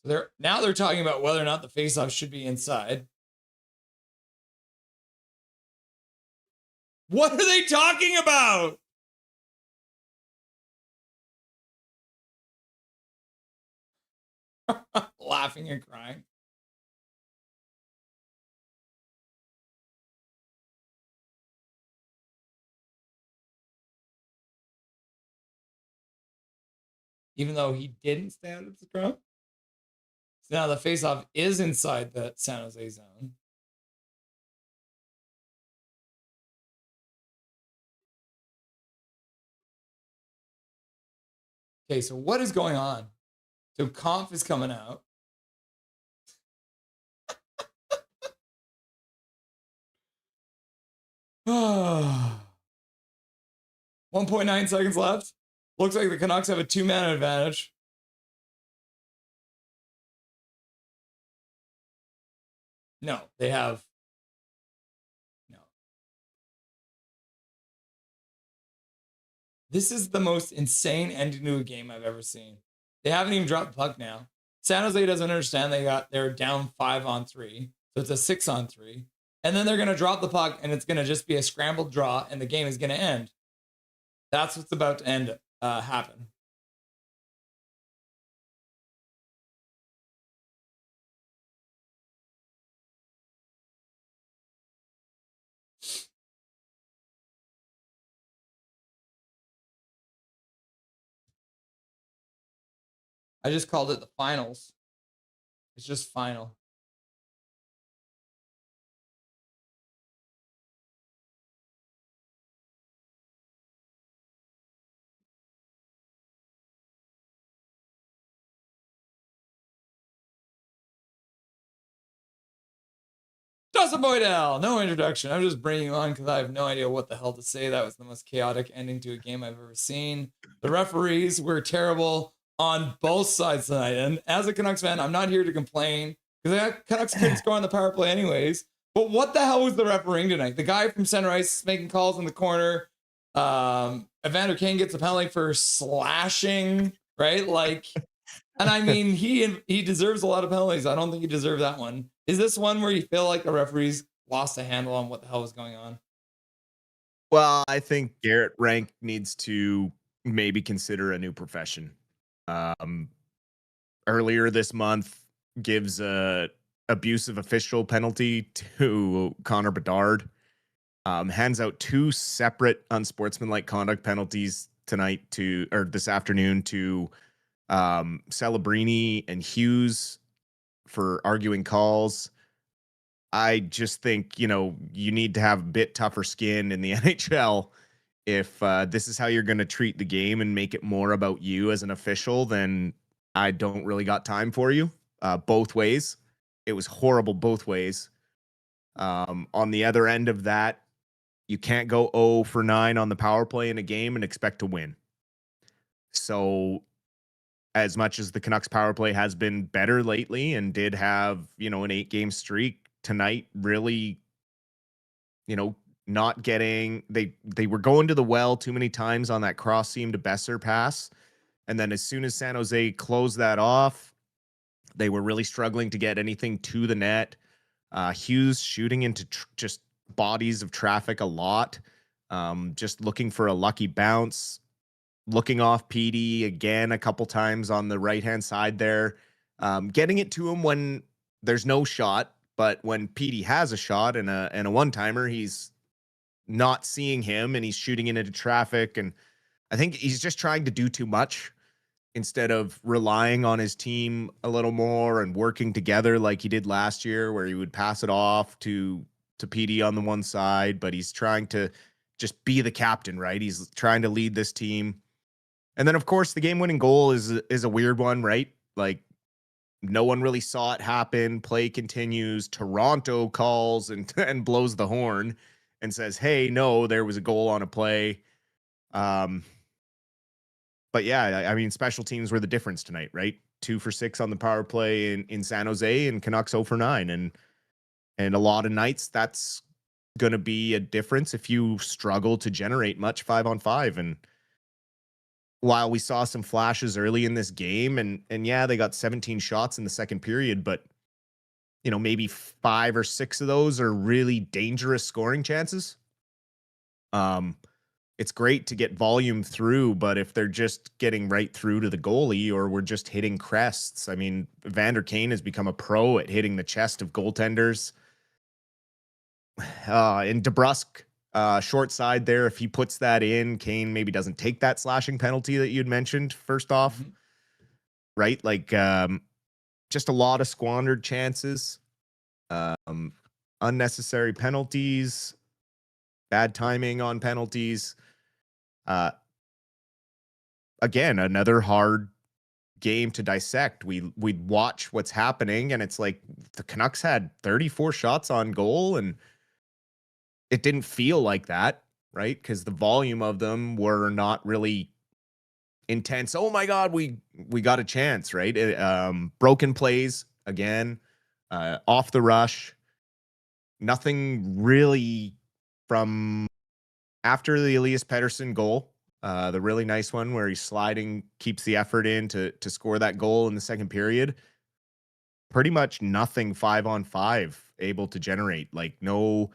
They're talking about whether or not the faceoff should be inside. What are they talking about? Laughing and crying. Even though he didn't stand at the scrum. So now the faceoff is inside the San Jose zone. Okay, so what is going on? So Conf is coming out. Oh. 1.9 seconds left. Looks like the Canucks have a 2-man advantage. No, they have. No. This is the most insane ending to a game I've ever seen. They haven't even dropped the puck now. San Jose doesn't understand they're down 5-on-3. So it's a 6-on-3. And then they're going to drop the puck and it's going to just be a scrambled draw and the game is going to end. That's what's about to happen. I just called it the finals. It's just final. Dustin Boydell, no introduction. I'm just bringing you on because I have no idea what the hell to say. That was the most chaotic ending to a game I've ever seen. The referees were terrible on both sides tonight. And as a Canucks fan, I'm not here to complain because the Canucks couldn't score on the power play anyways. But what the hell was the refereeing tonight? The guy from Center Ice is making calls in the corner. Evander Kane gets a penalty for slashing, right? Like, and I mean, he deserves a lot of penalties. I don't think he deserved that one. Is this one where you feel like the referees lost a handle on what the hell was going on? Well, I think Garrett Rank needs to maybe consider a new profession. Earlier this month gives a abusive official penalty to Connor Bedard. Hands out 2 separate unsportsmanlike conduct penalties this afternoon to Celebrini and Hughes for arguing calls. I just think, you need to have a bit tougher skin in the NHL. If this is how you're going to treat the game and make it more about you as an official, then I don't really got time for you. Both ways. It was horrible both ways. On the other end of that, you can't go 0 for 9 on the power play in a game and expect to win. So as much as the Canucks power play has been better lately and did have, an 8-game streak tonight, really, not getting, they were going to the well too many times on that cross seam to Besser pass. And then as soon as San Jose closed that off, they were really struggling to get anything to the net. Hughes shooting into just bodies of traffic a lot. Just looking for a lucky bounce. Looking off PD again a couple times on the right-hand side there. Getting it to him when there's no shot, but when PD has a shot and a one-timer, he's not seeing him and he's shooting into traffic. And I think he's just trying to do too much instead of relying on his team a little more and working together like he did last year, where he would pass it off to PD on the one side, but he's trying to just be the captain, right? He's trying to lead this team. And then, of course, the game-winning goal is a weird one, right? Like, no one really saw it happen. Play continues. Toronto calls and blows the horn and says, hey, no, there was a goal on a play. But yeah, I mean, special teams were the difference tonight, right? 2 for 6 on the power play in San Jose, and Canucks 0 for 9. And a lot of nights, that's going to be a difference if you struggle to generate much 5-on-5. And while we saw some flashes early in this game, and yeah, they got 17 shots in the second period, but maybe 5 or 6 of those are really dangerous scoring chances. It's great to get volume through, but if they're just getting right through to the goalie or we're just hitting crests, I mean, Vander Kane has become a pro at hitting the chest of goaltenders. And DeBrusk, short side there, if he puts that in, Kane maybe doesn't take that slashing penalty that you'd mentioned first off, right? Like, just a lot of squandered chances, unnecessary penalties, bad timing on penalties. Again, another hard game to dissect. We'd watch what's happening, and it's like the Canucks had 34 shots on goal, and it didn't feel like that, right? Because the volume of them were not really intense. Oh my God, we got a chance, right? Broken plays again, off the rush. Nothing really from after the Elias Pettersson goal, the really nice one where he's sliding, keeps the effort in to score that goal in the second period. Pretty much nothing 5-on-5 able to generate. Like no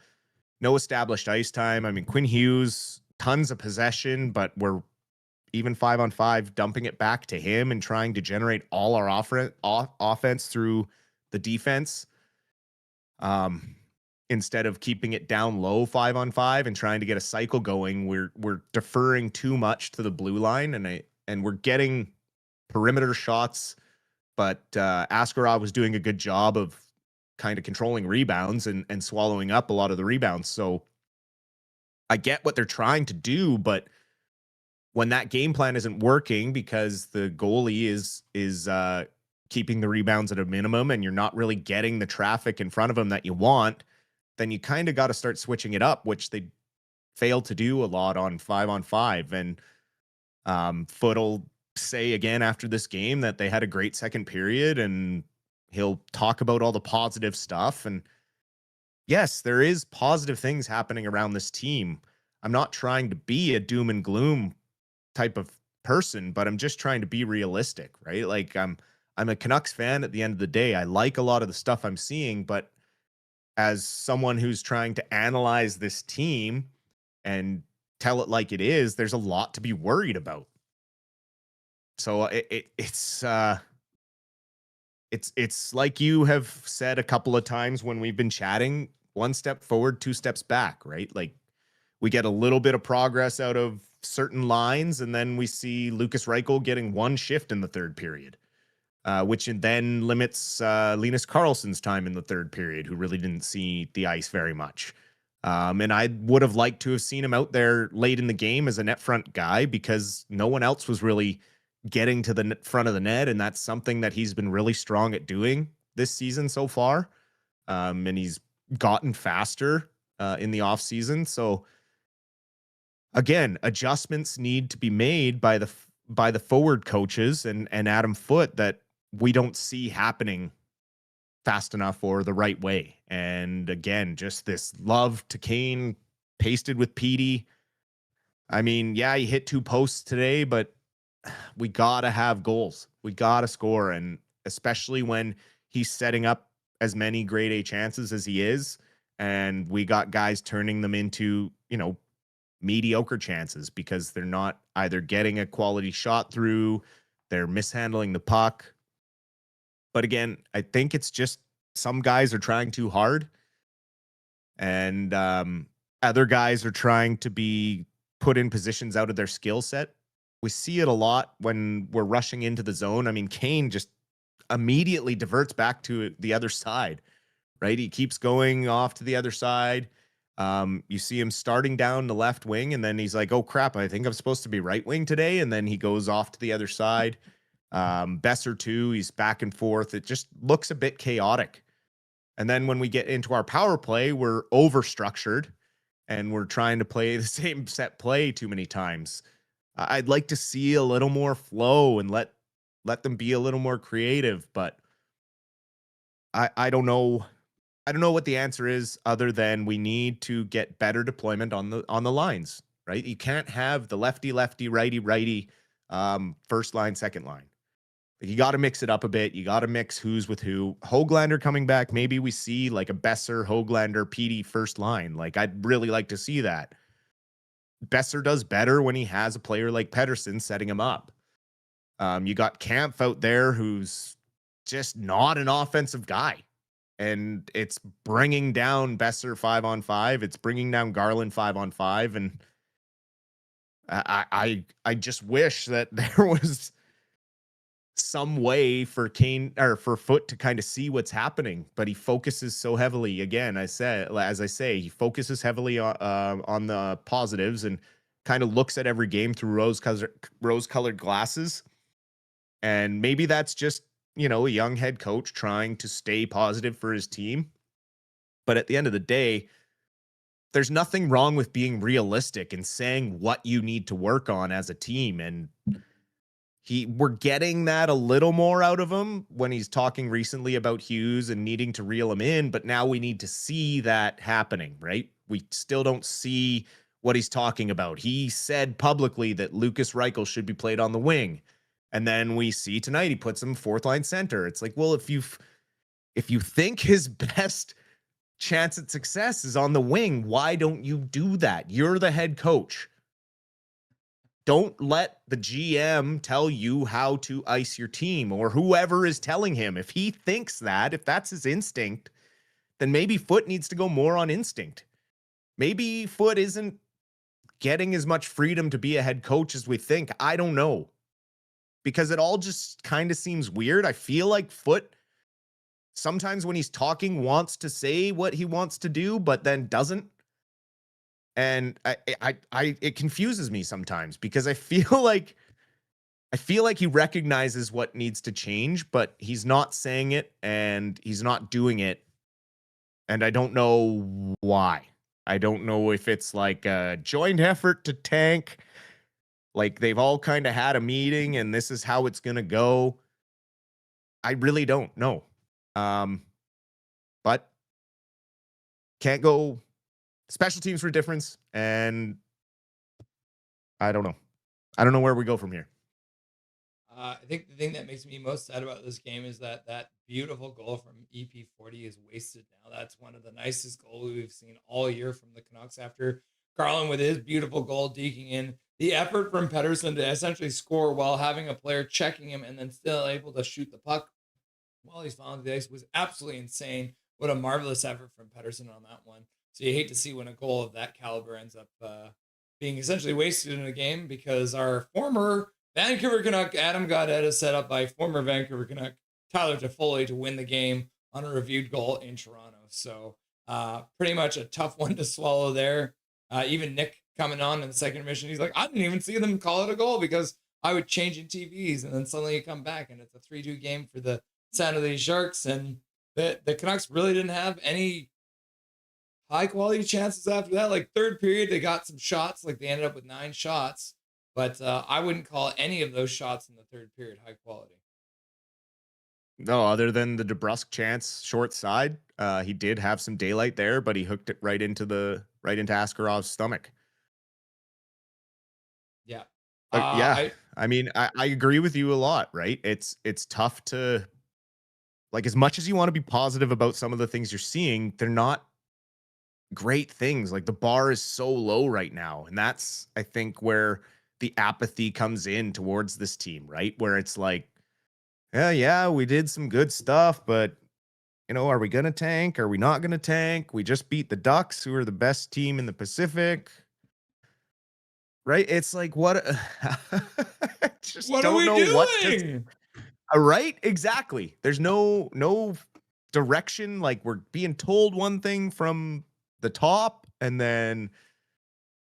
established ice time. I mean, Quinn Hughes, tons of possession, but we're even 5-on-5 dumping it back to him and trying to generate all our offense through the defense. Instead of keeping it down low 5-on-5 and trying to get a cycle going, we're deferring too much to the blue line, and we're getting perimeter shots, but Askarov was doing a good job of kind of controlling rebounds and swallowing up a lot of the rebounds. So I get what they're trying to do, but when that game plan isn't working because the goalie is keeping the rebounds at a minimum and you're not really getting the traffic in front of them that you want, then you kind of got to start switching it up, which they failed to do a lot on 5-on-5. And Foote will say again after this game that they had a great second period, and he'll talk about all the positive stuff. And yes, there is positive things happening around this team. I'm not trying to be a doom and gloom type of person, but I'm just trying to be realistic, right? Like I'm a Canucks fan at the end of the day. I like a lot of the stuff I'm seeing, but as someone who's trying to analyze this team and tell it like it is, there's a lot to be worried about. So it's like you have said a couple of times when we've been chatting, one step forward, 2 steps back, right? Like we get a little bit of progress out of certain lines, and then we see Lucas Reichel getting 1 shift in the third period. Which then limits Linus Karlsson's time in the third period, who really didn't see the ice very much. And I would have liked to have seen him out there late in the game as a net front guy because no one else was really getting to the front of the net, and that's something that he's been really strong at doing this season so far. And he's gotten faster in the offseason. So again, adjustments need to be made by the forward coaches and Adam Foote that we don't see happening fast enough or the right way. And again, just this love to Kane pasted with Petey. I mean, yeah, he hit 2 posts today, but we got to have goals. We got to score. And especially when he's setting up as many grade A chances as he is, and we got guys turning them into, mediocre chances because they're not either getting a quality shot through, they're mishandling the puck. But again, I think it's just some guys are trying too hard, and other guys are trying to be put in positions out of their skill set. We see it a lot when we're rushing into the zone. I mean, Kane just immediately diverts back to the other side, right? He keeps going off to the other side. You see him starting down the left wing, and then he's like, oh crap, I think I'm supposed to be right wing today. And then he goes off to the other side. Besser too, he's back and forth. It just looks a bit chaotic. And then when we get into our power play, we're over structured and we're trying to play the same set play too many times. I'd like to see a little more flow and let them be a little more creative, but I don't know. I don't know what the answer is other than we need to get better deployment on the lines, right? You can't have the lefty, righty first line, second line. You got to mix it up a bit. You got to mix who's with who. Höglander coming back. Maybe we see like a Besser, Höglander, PD first line. Like, I'd really like to see that. Besser does better when he has a player like Pettersson setting him up. You got Kampf out there who's just not an offensive guy. And it's bringing down Besser 5-on-5. It's bringing down Garland 5-on-5. And I just wish that there was some way for Kane or for Foote to kind of see what's happening, but he focuses so heavily. Again, as I say, he focuses heavily on the positives and kind of looks at every game through rose-colored glasses. And maybe that's just, you know, a young head coach trying to stay positive for his team. But at the end of the day, there's nothing wrong with being realistic and saying what you need to work on as a team. And we're getting that a little more out of him when he's talking recently about Hughes and needing to reel him in, but now we need to see that happening, right? We still don't see what he's talking about. He said publicly that Lucas Reichel should be played on the wing. And then we see tonight he puts him fourth line center. It's like, well, if you think his best chance at success is on the wing, why don't you do that? You're the head coach. Don't let the GM tell you how to ice your team or whoever is telling him. If he thinks that, if that's his instinct, then maybe Foote needs to go more on instinct. Maybe Foote isn't getting as much freedom to be a head coach as we think. I don't know. Because it all just kind of seems weird. I feel like Foote, sometimes when he's talking, wants to say what he wants to do, but then doesn't. And it confuses me sometimes because I feel like he recognizes what needs to change, but he's not saying it and he's not doing it. And I don't know why. I don't know if it's like a joint effort to tank. Like they've all kind of had a meeting and this is how it's going to go. I really don't know. But can't go. Special teams for a difference, and I don't know. I don't know where we go from here. I think the thing that makes me most sad about this game is that beautiful goal from EP40 is wasted now. That's one of the nicest goals we've seen all year from the Canucks after Garland with his beautiful goal deking in. The effort from Pettersson to essentially score while having a player checking him and then still able to shoot the puck while he's falling to the ice was absolutely insane. What a marvelous effort from Pettersson on that one. So you hate to see when a goal of that caliber ends up being essentially wasted in a game because our former Vancouver Canuck, Adam Gaudette, is set up by former Vancouver Canuck Tyler Toffoli to win the game on a reviewed goal in Toronto. So pretty much a tough one to swallow there. Even Nick coming on in the second mission, he's like, I didn't even see them call it a goal because I would change in TVs. And then suddenly you come back and it's a 3-2 game for the San Jose Sharks. And the Canucks really didn't have any high quality chances after that. Like third period, they got some shots. Like they ended up with 9 shots, but I wouldn't call any of those shots in the third period high quality. No, other than the DeBrusque chance short side, he did have some daylight there, but he hooked it right into Askarov's stomach. Yeah, I mean, I agree with you a lot. Right? It's tough to, like, as much as you want to be positive about some of the things you're seeing, they're not great things. Like the bar is so low right now, and that's, I think, where the apathy comes in towards this team, right? Where it's like, yeah, we did some good stuff, but you know, are we gonna tank? Are we not gonna tank? We just beat the Ducks, who are the best team in the Pacific, right? It's like, what? Just what don't are we know doing? What to, right? Exactly. There's no direction. Like we're being told one thing from the top, and then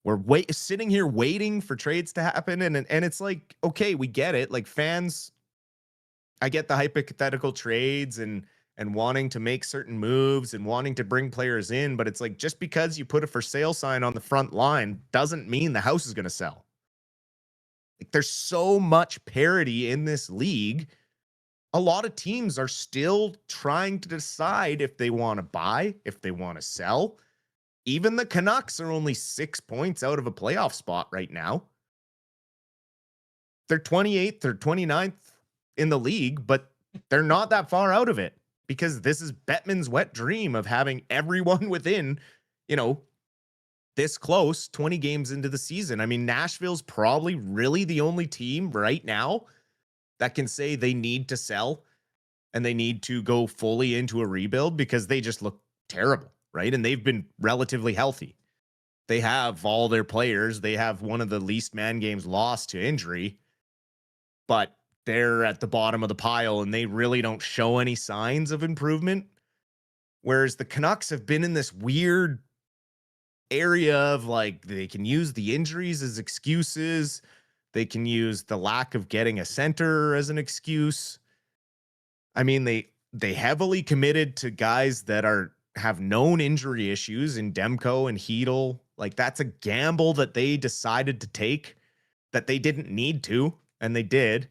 we're sitting here waiting for trades to happen, and it's like, okay, we get it. Like fans, I get the hypothetical trades and wanting to make certain moves and wanting to bring players in, but it's like, just because you put a for sale sign on the front line doesn't mean the house is going to sell. Like there's so much parity in this league. A lot of teams are still trying to decide if they want to buy, if they want to sell. Even the Canucks are only 6 points out of a playoff spot right now. they're 28th or 29th in the league, but they're not that far out of it because this is Bettman's wet dream of having everyone within, this close 20 games into the season. I mean, Nashville's probably really the only team right now that can say they need to sell and they need to go fully into a rebuild because they just look terrible, right? And they've been relatively healthy. They have all their players. They have one of the least man games lost to injury, but they're at the bottom of the pile and they really don't show any signs of improvement. Whereas the Canucks have been in this weird area of like, they can use the injuries as excuses. They can use the lack of getting a center as an excuse. I mean, they heavily committed to guys that have known injury issues in Demko and Hedl. Like, that's a gamble that they decided to take that they didn't need to, and they did.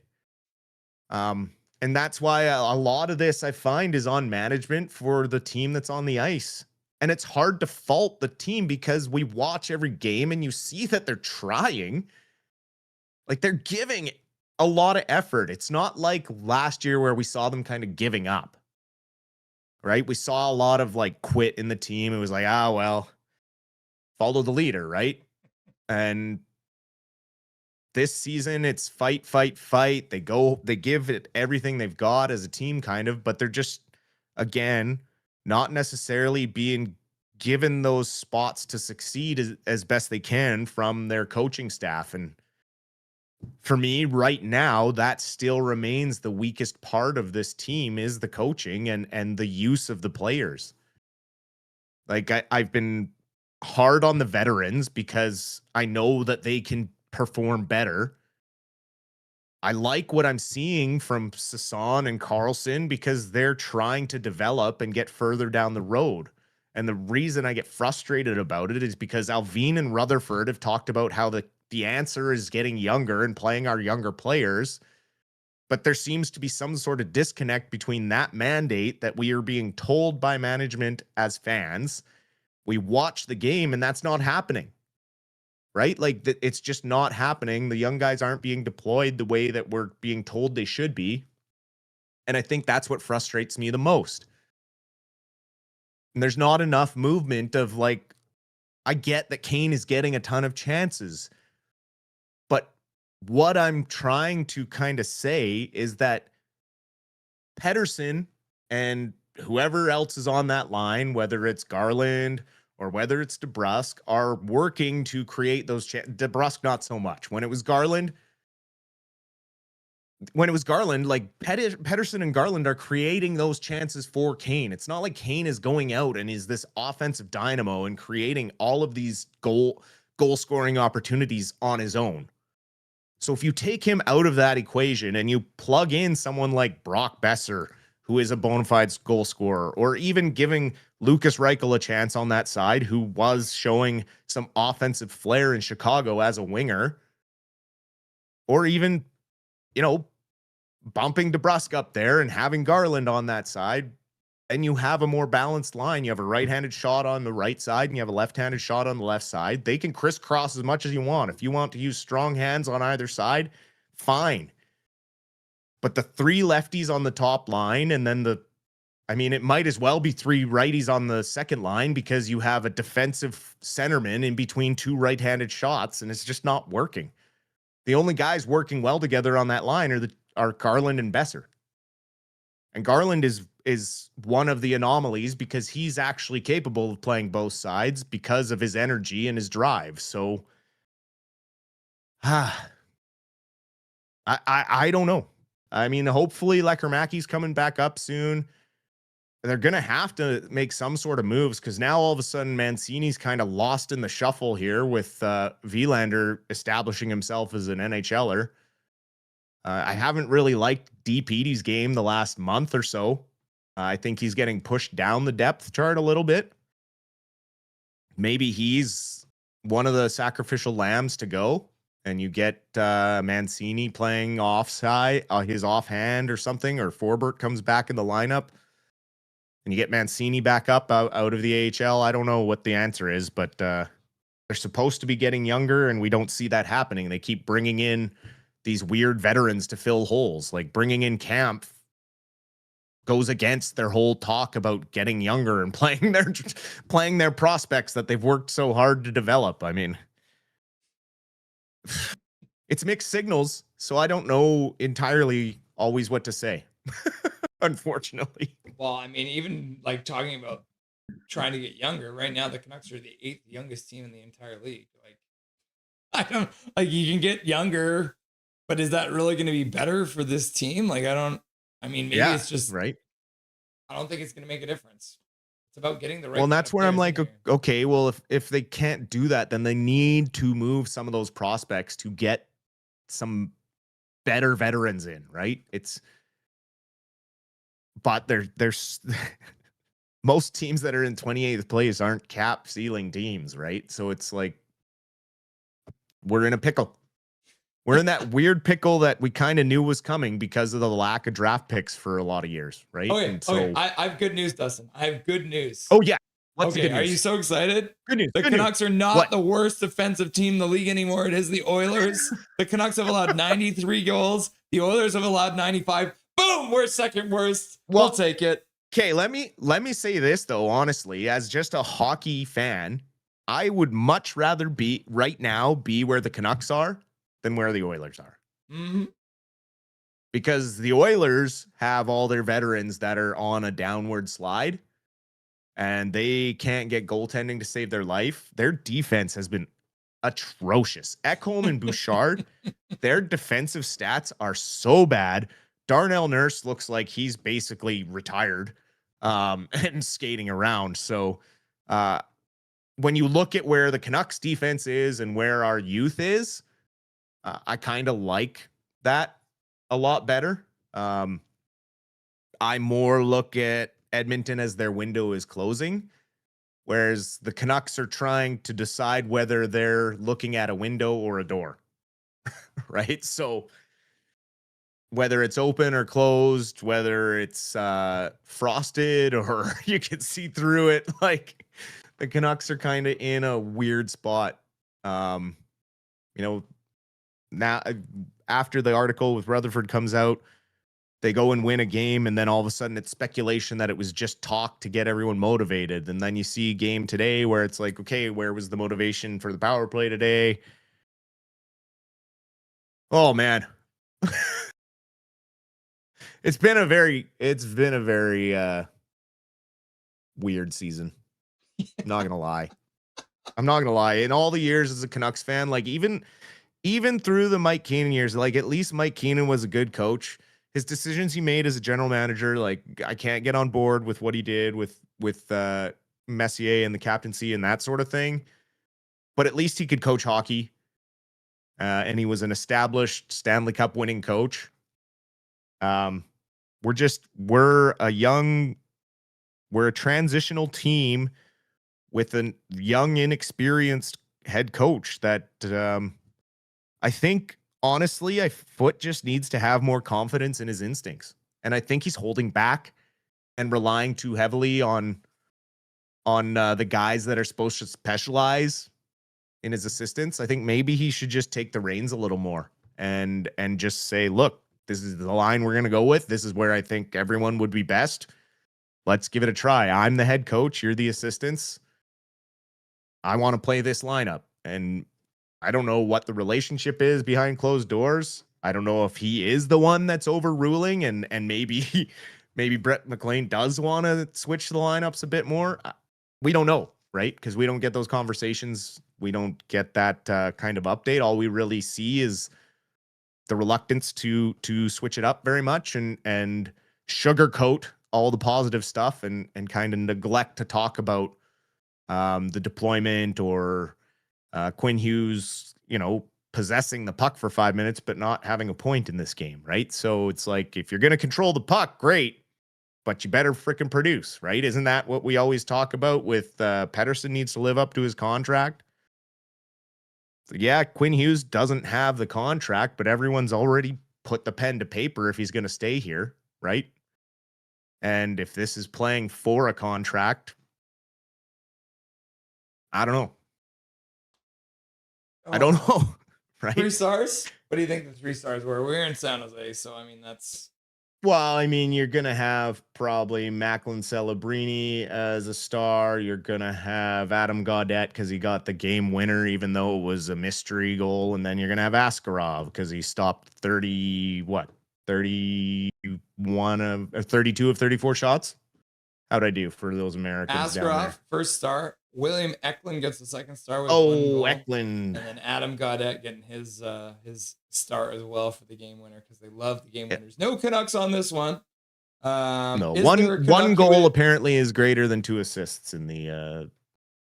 And that's why a lot of this I find is on management for the team that's on the ice. And it's hard to fault the team because we watch every game and you see that they're trying. Like, they're giving a lot of effort. It's not like last year where we saw them kind of giving up, right? We saw a lot of like quit in the team. It was like, well, follow the leader, right? And this season it's fight, fight, fight. They give it everything they've got as a team kind of, but they're just, again, not necessarily being given those spots to succeed as best they can from their coaching staff. And for me right now, that still remains the weakest part of this team is the coaching and the use of the players. Like I've been hard on the veterans because I know that they can perform better. I like what I'm seeing from Sasson and Carlson because they're trying to develop and get further down the road. And the reason I get frustrated about it is because Alvin and Rutherford have talked about how the answer is getting younger and playing our younger players. But there seems to be some sort of disconnect between that mandate that we are being told by management as fans. We watch the game and that's not happening. Right? Like, it's just not happening. The young guys aren't being deployed the way that we're being told they should be. And I think that's what frustrates me the most. And there's not enough movement of like, I get that Kane is getting a ton of chances. But what I'm trying to kind of say is that Pettersson and whoever else is on that line, whether it's Garland or whether it's DeBrusk, are working to create those DeBrusk, not so much. When it was Garland, like Pettersson and Garland are creating those chances for Kane. It's not like Kane is going out and is this offensive dynamo and creating all of these goal scoring opportunities on his own. So if you take him out of that equation and you plug in someone like Brock Besser, who is a bona fide goal scorer, or even giving Lucas Reichel a chance on that side, who was showing some offensive flair in Chicago as a winger, or even, bumping DeBrusk up there and having Garland on that side, and you have a more balanced line. You have a right-handed shot on the right side and you have a left-handed shot on the left side. They can crisscross as much as you want. If you want to use strong hands on either side, fine. But the three lefties on the top line and then it might as well be three righties on the second line because you have a defensive centerman in between two right-handed shots and it's just not working. The only guys working well together on that line are Garland and Besser. And Garland is one of the anomalies because he's actually capable of playing both sides because of his energy and his drive. So I don't know. I mean, hopefully Lekermaki's coming back up soon. They're going to have to make some sort of moves because now all of a sudden Mancini's kind of lost in the shuffle here with Vilander establishing himself as an NHLer. I haven't really liked DPD's game the last month or so. I think he's getting pushed down the depth chart a little bit. Maybe he's one of the sacrificial lambs to go, and you get Mancini playing offside, his offhand or something, or Forbert comes back in the lineup, and you get Mancini back up out of the AHL. I don't know what the answer is, but they're supposed to be getting younger, and we don't see that happening. They keep bringing in these weird veterans to fill holes. Like bringing in Camp goes against their whole talk about getting younger and playing their prospects that they've worked so hard to develop. I mean, it's mixed signals, so I don't know entirely always what to say. Unfortunately. Well, I mean, even like talking about trying to get younger, right now the Canucks are the 8th youngest team in the entire league. Like, I don't like you can get younger, but is that really going to be better for this team? Like, I mean, maybe it's just right. I don't think it's going to make a difference. It's about getting the right. Well, and that's where I'm like, there. okay, well, if they can't do that, then they need to move some of those prospects to get some better veterans in, right? But there's most teams that are in 28th place aren't cap ceiling teams, right? So it's like we're in a pickle. We're in that weird pickle that we kind of knew was coming because of the lack of draft picks for a lot of years, right? Okay, okay. I have good news, Dustin. I have good news. Oh yeah. What's the okay, good news? are you so excited? Good news. The good Canucks news. are not What? the worst defensive team in the league anymore. It is the Oilers. The Canucks have allowed 93 goals. The Oilers have allowed 95. Boom, we're second worst. We'll take it. Okay, let me say this though, honestly, as just a hockey fan, I would much rather be right now be where the Canucks are than where the Oilers are. Mm-hmm. Because the Oilers have all their veterans that are on a downward slide and they can't get goaltending to save their life. Their defense has been atrocious. Ekholm and Bouchard, their defensive stats are so bad. Darnell Nurse looks like he's basically retired and skating around. So when you look at where the Canucks defense is and where our youth is, I kind of like that a lot better. I more look at Edmonton as their window is closing, whereas the Canucks are trying to decide whether they're looking at a window or a door, right? So whether it's open or closed, whether it's frosted or you can see through it, like the Canucks are kind of in a weird spot. Now after the article with Rutherford comes out, they go and win a game, and then all of a sudden it's speculation that it was just talk to get everyone motivated. And then you see game today where it's like, okay, where was the motivation for the power play today? Oh man. It's been a very weird season. I'm not gonna lie. In all the years as a Canucks fan, like even through the Mike Keenan years, like at least Mike Keenan was a good coach. His decisions he made as a general manager, like I can't get on board with what he did with Messier and the captaincy and that sort of thing. But at least he could coach hockey. And he was an established Stanley Cup winning coach. We're a transitional team with a young, inexperienced head coach that I think, honestly, Foote just needs to have more confidence in his instincts. And I think he's holding back and relying too heavily on the guys that are supposed to specialize in his assistants. I think maybe he should just take the reins a little more and just say, look, this is the line we're going to go with. This is where I think everyone would be best. Let's give it a try. I'm the head coach. You're the assistants. I want to play this lineup. And I don't know what the relationship is behind closed doors. I don't know if he is the one that's overruling and maybe Brett McLean does want to switch the lineups a bit more. We don't know, right? Because we don't get those conversations. We don't get that kind of update. All we really see is the reluctance to switch it up very much and sugarcoat all the positive stuff and kind of neglect to talk about the deployment or Quinn Hughes, possessing the puck for 5 minutes, but not having a point in this game, right? So it's like, if you're going to control the puck, great, but you better freaking produce, right? Isn't that what we always talk about with Pettersson needs to live up to his contract? So yeah, Quinn Hughes doesn't have the contract, but everyone's already put the pen to paper if he's going to stay here, right? And if this is playing for a contract, I don't know. I don't know, right? 3 stars? What do you think the 3 stars were? We're in San Jose, so I mean that's. Well, I mean, you're gonna have probably Macklin Celebrini as a star. You're gonna have Adam Gaudette because he got the game winner, even though it was a mystery goal, and then you're gonna have Askarov because he stopped 32 of 34 shots. How'd I do for those Americans down there? Askarov, first star. William Eklund gets the second star with 1 goal. Eklund. And then Adam Gaudette getting his star as well for the game winner because they love the game winners. No Canucks on this one. No, is there a one Canuck goal apparently is greater than 2 assists in the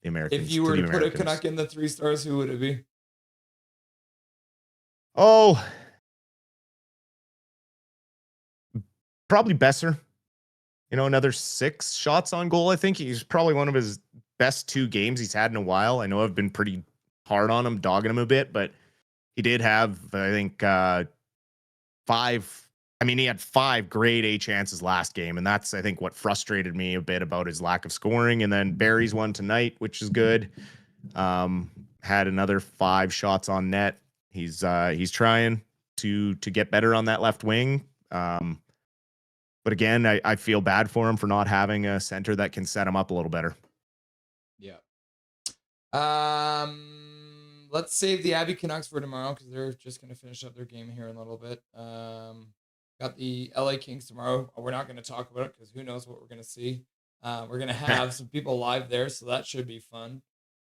Americans. If you were to put a Canuck in the 3 stars, who would it be? Oh, probably Besser. You know, another 6 shots on goal. I think he's probably one of his best 2 games he's had in a while. I know I've been pretty hard on him, dogging him a bit, but he did have, I think, 5. I mean, he had 5 grade A chances last game, and that's, I think, what frustrated me a bit about his lack of scoring. And then Barry's one tonight, which is good. Had another 5 shots on net. He's trying to get better on that left wing. But again, I feel bad for him for not having a center that can set him up a little better. Yeah. Let's save the Abbey Canucks for tomorrow because they're just going to finish up their game here in a little bit. Got the LA Kings tomorrow. We're not going to talk about it because who knows what we're going to see. We're going to have some people live there, so that should be fun.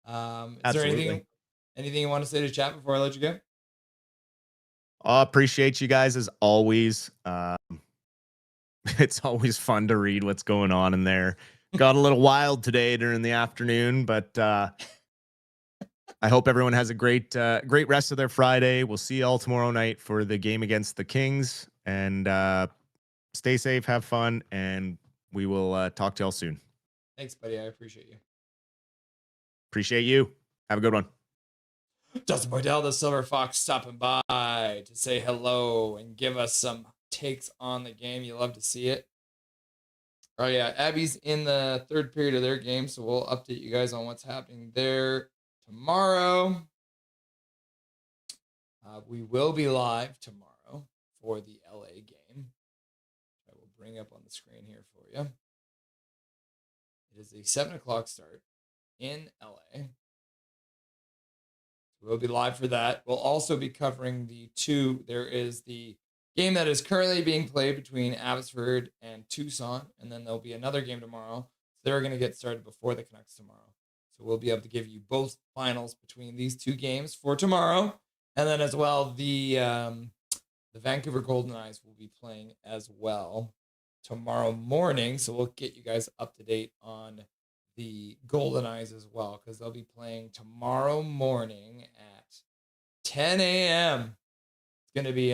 Is there anything you want to say to chat before I let you go? Appreciate you guys as always. It's always fun to read what's going on in there. Got a little wild today during the afternoon, but I hope everyone has a great rest of their Friday. We'll see you all tomorrow night for the game against the Kings. And stay safe, have fun, and we will talk to y'all soon. Thanks, buddy. I appreciate you. Appreciate you. Have a good one. Dustin Boydell, the Silver Fox, stopping by to say hello and give us some takes on the game. You love to see it. Oh yeah, Abby's in the 3rd period of their game, so we'll update you guys on what's happening there tomorrow. We will be live tomorrow for the LA game. I will bring up on the screen here for you. It is a 7:00 start in LA. We'll be live for that. We'll also be covering there is the game that is currently being played between Abbotsford and Tucson, and then there'll be another game tomorrow. So they're going to get started before the Canucks tomorrow. So we'll be able to give you both finals between these 2 games for tomorrow. And then as well, the Vancouver Golden Eyes will be playing as well tomorrow morning. So we'll get you guys up to date on the Golden Eyes as well, because they'll be playing tomorrow morning at 10 a.m. It's going to be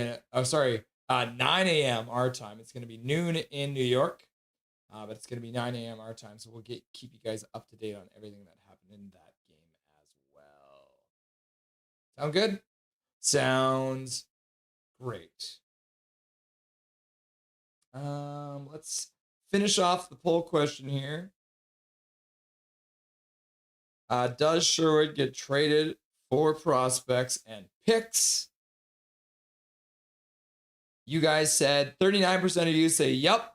9 a.m. our time. It's going to be noon in New York, but it's going to be 9 a.m. our time. So we'll keep you guys up to date on everything that happened in that game as well. Sound good? Sounds great. Let's finish off the poll question here. Does Sherwood get traded for prospects and picks? You guys said 39% of you say yep.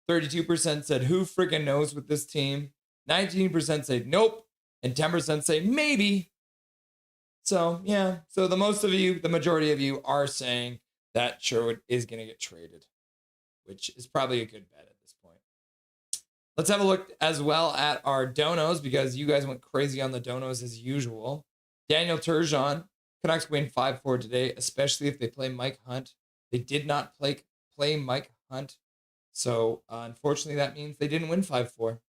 32% said who freaking knows with this team. 19% say nope. And 10% say maybe. So, yeah. So the majority of you are saying that Sherwood is going to get traded, which is probably a good bet at this point. Let's have a look as well at our donos because you guys went crazy on the donos as usual. Daniel Turgeon, Canucks win 5-4 today, especially if they play Mike Hunt. They did not play Mike Hunt. So, unfortunately, that means they didn't win 5-4.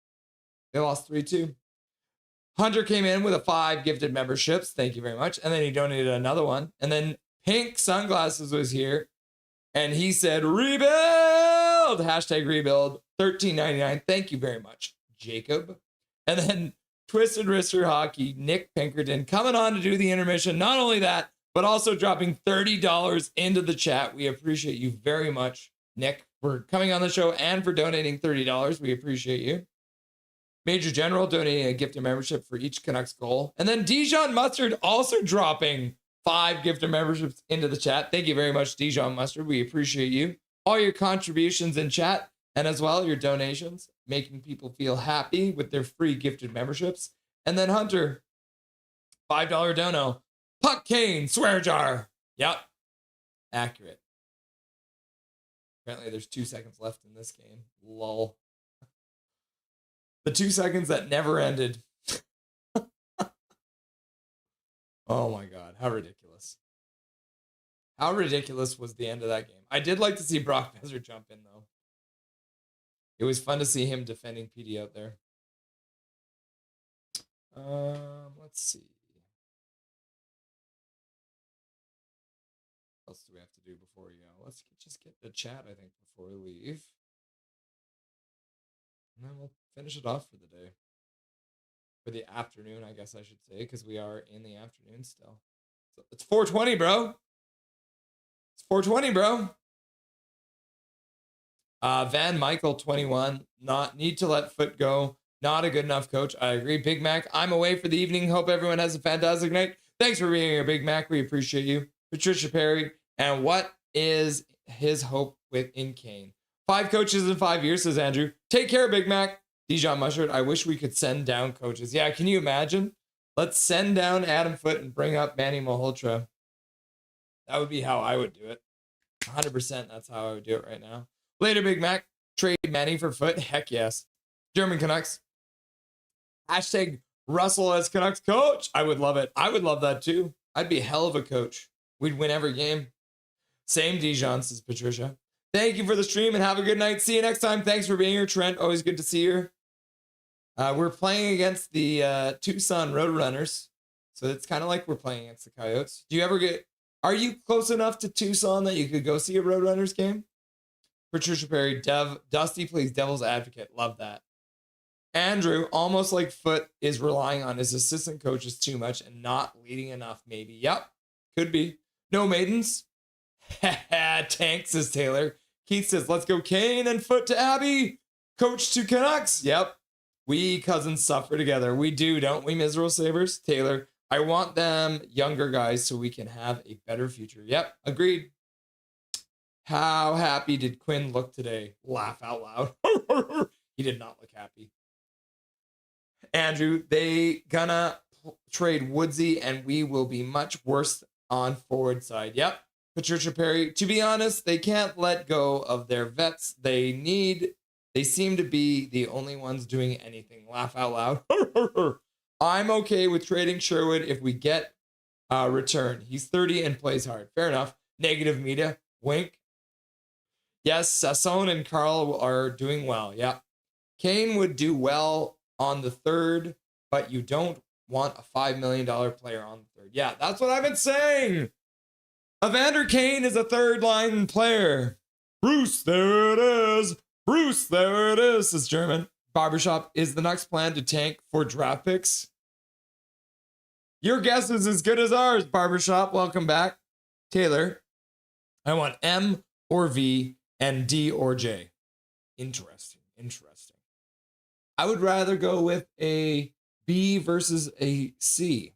They lost 3-2. Hunter came in with a 5 gifted memberships. Thank you very much. And then he donated another one. And then Pink Sunglasses was here. And he said, rebuild! Hashtag rebuild. $13.99. Thank you very much, Jacob. And then Twisted Wrister Hockey, Nick Pinkerton, coming on to do the intermission. Not only that, but also dropping $30 into the chat. We appreciate you very much, Nick, for coming on the show and for donating $30. We appreciate you. Major General donating a gift of membership for each Canucks goal. And then Dijon Mustard also dropping 5 gifted memberships into the chat. Thank you very much, Dijon Mustard. We appreciate you. All your contributions in chat and as well your donations, making people feel happy with their free gifted memberships. And then Hunter, $5 dono. Puck Kane, swear jar. Yep. Accurate. Apparently there's 2 seconds left in this game. Lol. The 2 seconds that never ended. Oh my God, how ridiculous. How ridiculous was the end of that game? I did like to see Brock Besser jump in, though. It was fun to see him defending PD out there. Let's see. What else do we have to do before we go? Let's just get the chat, I think, before we leave. And then we'll finish it off for the day. For the afternoon, I guess I should say, because we are in the afternoon still. So it's 4:20, bro. It's 4:20, bro. Van Michael 21. Not need to let Foot go. Not a good enough coach. I agree. Big Mac, I'm away for the evening. Hope everyone has a fantastic night. Thanks for being here, Big Mac. We appreciate you. Patricia Perry. And what is his hope within Kane? 5 coaches in 5 years, says Andrew. Take care, Big Mac. Dijon Mustard, I wish we could send down coaches. Yeah, can you imagine? Let's send down Adam Foote and bring up Manny Malhotra. That would be how I would do it. 100%, that's how I would do it right now. Later, Big Mac. Trade Manny for Foote. Heck yes. German Canucks. Hashtag Russell as Canucks coach. I would love it. I would love that too. I'd be a hell of a coach. We'd win every game. Same Dijon, says Patricia. Thank you for the stream and have a good night. See you next time. Thanks for being here, Trent. Always good to see you. We're playing against the Tucson Roadrunners. So it's kind of like we're playing against the Coyotes. Are you close enough to Tucson that you could go see a Roadrunners game? Patricia Perry, Dusty plays devil's advocate. Love that. Andrew, almost like Foot is relying on his assistant coaches too much and not leading enough, maybe. Yep, could be. No maidens. Tank, says Taylor. Keith says, let's go Kane and Foot to Abby. Coach to Canucks. Yep. We cousins suffer together. We do, don't we, Miserable Sabres? Taylor, I want them younger guys so we can have a better future. Yep, agreed. How happy did Quinn look today? Laugh out loud. He did not look happy. Andrew, they gonna trade Woodsy and we will be much worse on forward side. Yep. Patricia Perry, to be honest, they can't let go of their vets. They seem to be the only ones doing anything. Laugh out loud. I'm okay with trading Sherwood if we get a return. He's 30 and plays hard. Fair enough. Negative media. Wink. Yes, Sasson and Carl are doing well. Yeah. Kane would do well on the third, but you don't want a $5 million player on the third. Yeah, that's what I've been saying. Evander Kane is a third line player. Bruce, there it is. Bruce, there it is, says German. Barbershop, is the next plan to tank for draft picks? Your guess is as good as ours, Barbershop. Welcome back. Taylor, I want M or V and D or J. Interesting. I would rather go with a B versus a C.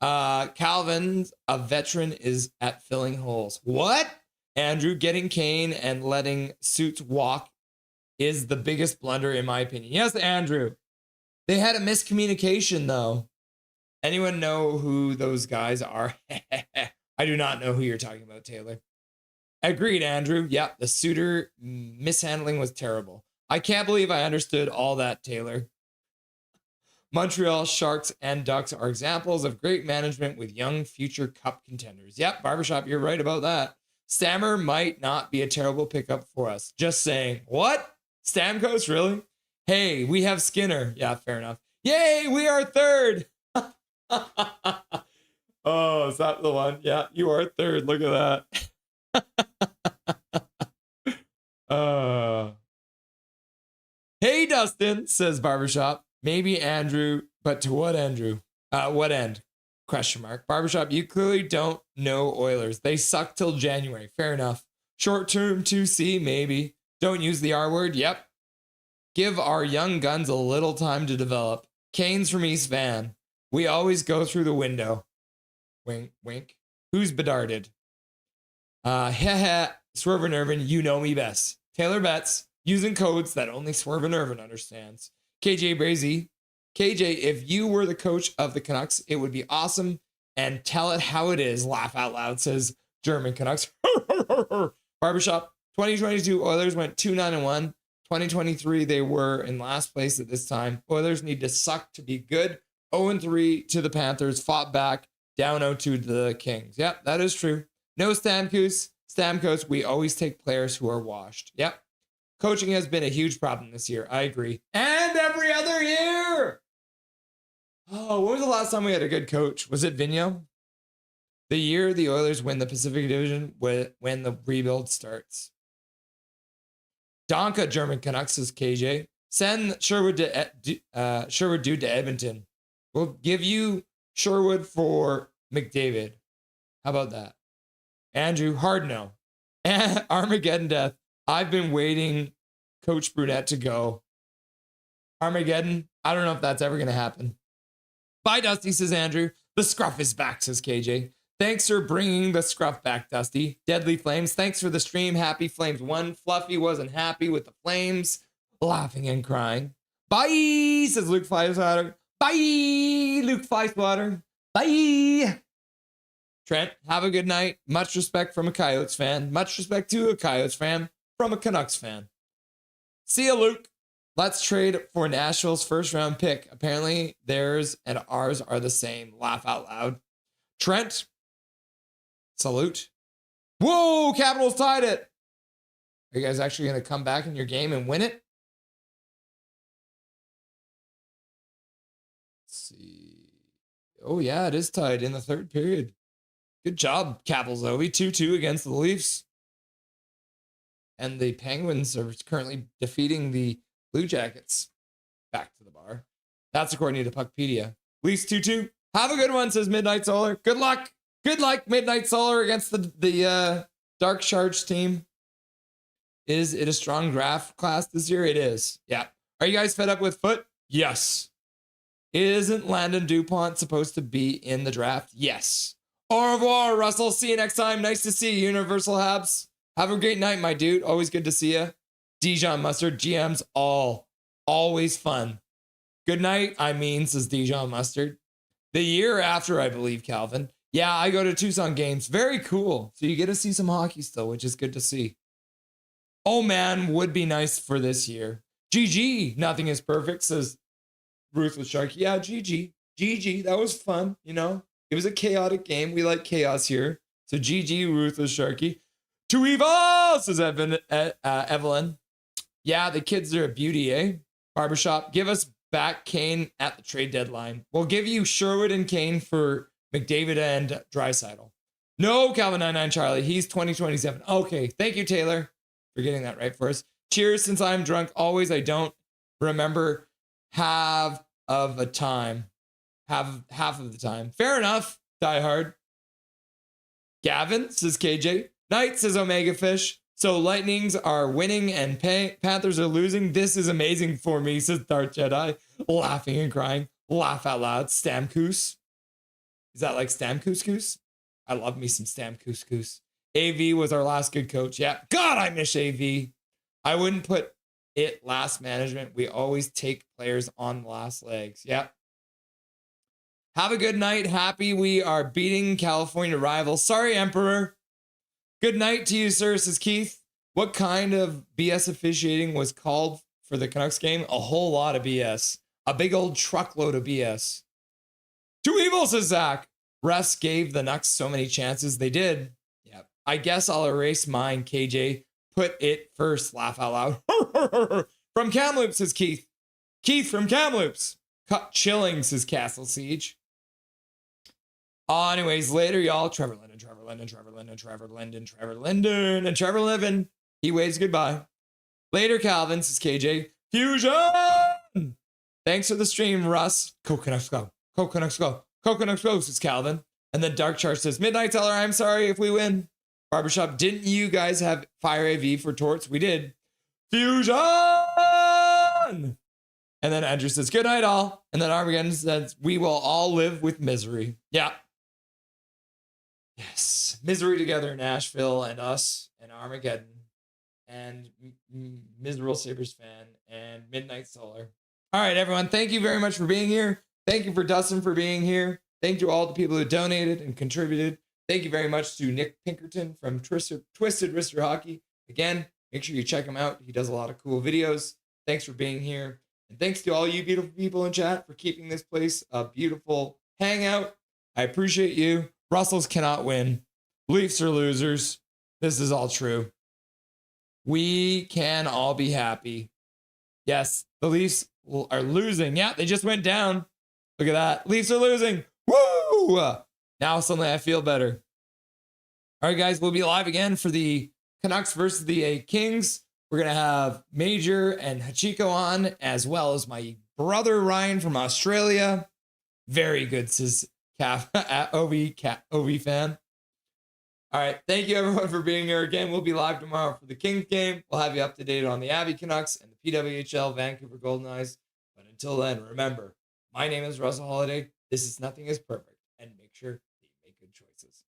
Calvin, a veteran, is at filling holes. What? Andrew, getting Kane and letting Suits walk is the biggest blunder in my opinion. Yes, Andrew. They had a miscommunication though. Anyone know who those guys are? I do not know who you're talking about, Taylor. Agreed, Andrew. Yep, the Suitor mishandling was terrible. I can't believe I understood all that, Taylor. Montreal Sharks and Ducks are examples of great management with young future cup contenders. Yep, Barbershop, you're right about that. Stammer might not be a terrible pickup for us. Just saying. What? Stamkos, really? Hey, we have Skinner. Yeah, fair enough. Yay, we are third. Oh, is that the one? Yeah, you are third. Look at that. Hey, Dustin, says Barbershop. Maybe Andrew, but to what Andrew? What end? Question mark. Barbershop, you clearly don't know Oilers. They suck till January. Fair enough. Short term 2C, maybe. Don't use the R word. Yep. Give our young guns a little time to develop. Kane's from East Van. We always go through the window. Wink, wink. Who's bedarded? Swerve and Irvin, you know me best. Taylor Betts, using codes that only Swerve and Irvin understands. KJ Brazy, KJ, if you were the coach of the Canucks, it would be awesome. And tell it how it is. Laugh out loud, says German Canucks. Barbershop, 2022 Oilers went 2-9-1. 2023, they were in last place at this time. Oilers need to suck to be good. 0-3 to the Panthers, fought back, down 0-2 to the Kings. Yep, that is true. No Stamkos, we always take players who are washed. Yep. Coaching has been a huge problem this year. I agree. And every other year. Oh, when was the last time we had a good coach? Was it Vigneault? The year the Oilers win the Pacific Division when the rebuild starts. Donka, German Canucks, says KJ. Send Sherwood dude to Edmonton. We'll give you Sherwood for McDavid. How about that? Andrew, hard no. Armageddon Death. I've been waiting Coach Brunette to go. Armageddon, I don't know if that's ever going to happen. Bye, Dusty, says Andrew. The scruff is back, says KJ. Thanks for bringing the scruff back, Dusty. Deadly Flames, thanks for the stream. Happy Flames won. Fluffy wasn't happy with the Flames. Laughing and crying. Bye, says Luke Fireswater. Bye, Luke Fireswater. Bye. Trent, have a good night. Much respect from a Coyotes fan. Much respect to a Coyotes fan from a Canucks fan. See ya, Luke. Let's trade for Nashville's first round pick. Apparently theirs and ours are the same. Laugh out loud. Trent, salute. Whoa, Capitals tied it. Are you guys actually going to come back in your game and win it? Let's see. Oh, yeah, it is tied in the third period. Good job, Capitals, Ovi. 2-2 against the Leafs. And the Penguins are currently defeating the Blue Jackets. Back to the bar. That's according to Puckpedia. Leafs 2-2. Have a good one, says Midnight Solar. Good luck. Good luck, Midnight Solar, against the Dark Sharks team. Is it a strong draft class this year? It is. Yeah. Are you guys fed up with Foot? Yes. Isn't Landon DuPont supposed to be in the draft? Yes. Au revoir, Russell. See you next time. Nice to see you, Universal Habs. Have a great night, my dude. Always good to see you. Dijon Mustard, GMs always fun. Good night, says Dijon Mustard. The year after, I believe, Calvin. Yeah, I go to Tucson games. Very cool. So you get to see some hockey still, which is good to see. Oh, man, would be nice for this year. GG, nothing is perfect, says Ruthless Shark. Yeah, GG, that was fun, you know. It was a chaotic game. We like chaos here. So GG, Ruthless Sharky. To evil, says Evelyn. Yeah, the kids are a beauty, eh? Barbershop, give us back Kane at the trade deadline. We'll give you Sherwood and Kane for McDavid and Draisaitl. No, Calvin 99 Charlie. He's 2027. Okay, thank you, Taylor, for getting that right for us. Cheers, since I'm drunk. Always, I don't remember half of the time. Half of the time. Fair enough, Die Hard. Gavin, says KJ. Night, says Omega Fish. So Lightnings are winning and Panthers are losing. This is amazing for me, says Dark Jedi. Laughing and crying. Laugh out loud. Stamkos. Is that like Stamkos? I love me some Stamkos. AV was our last good coach. Yeah. God, I miss AV. I wouldn't put it last management. We always take players on the last legs. Yeah. Have a good night. Happy we are beating California rivals. Sorry, Emperor. Good night to you, sir, says Keith. What kind of BS officiating was called for the Canucks game? A whole lot of BS. A big old truckload of BS. Too evil, says Zach. Refs gave the Nucks so many chances. They did. Yep. I guess I'll erase mine, KJ. Put it first. Laugh out loud. From Kamloops, says Keith. Keith from Kamloops. Cut chilling, says Castle Siege. Anyways, later, y'all. Trevor Linden. He waves goodbye. Later, Calvin, says KJ. Fusion! Thanks for the stream, Russ. Canucks go. Canucks go. Canucks go, says Calvin. And then Dark Chart says, Midnight Teller, I'm sorry if we win. Barbershop, didn't you guys have Fire AV for Torts? We did. Fusion! And then Andrew says, good night, all. And then Armageddon says, we will all live with misery. Yeah. Yes, Misery Together, Nashville, and us, and Armageddon, and Miserable Sabres fan, and Midnight Solar. All right, everyone, thank you very much for being here. Thank you for Dustin for being here. Thank you to all the people who donated and contributed. Thank you very much to Nick Pinkerton from Twisted Wrister Hockey. Again, make sure you check him out. He does a lot of cool videos. Thanks for being here. And thanks to all you beautiful people in chat for keeping this place a beautiful hangout. I appreciate you. Russells cannot win. Leafs are losers. This is all true. We can all be happy. Yes, the Leafs are losing. Yeah, they just went down. Look at that. Leafs are losing. Woo! Now suddenly I feel better. All right, guys, we'll be live again for the Canucks versus the Kings. We're going to have Major and Hachiko on, as well as my brother Ryan from Australia. Very good, says OV fan. All right, thank you everyone for being here again. We'll be live tomorrow for the Kings game. We'll have you up to date on the Abbey Canucks and the PWHL Vancouver Golden Knights. But until then, remember, my name is Russell Holiday. This is Nothing is Perfect. And make sure that you make good choices.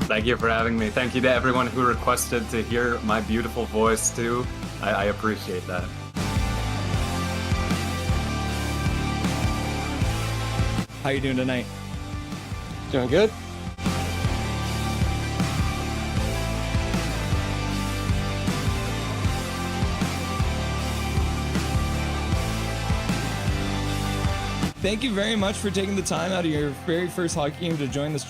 Thank you for having me. Thank you to everyone who requested to hear my beautiful voice too. I appreciate that. How you doing tonight? Doing good? Thank you very much for taking the time out of your very first hockey game to join this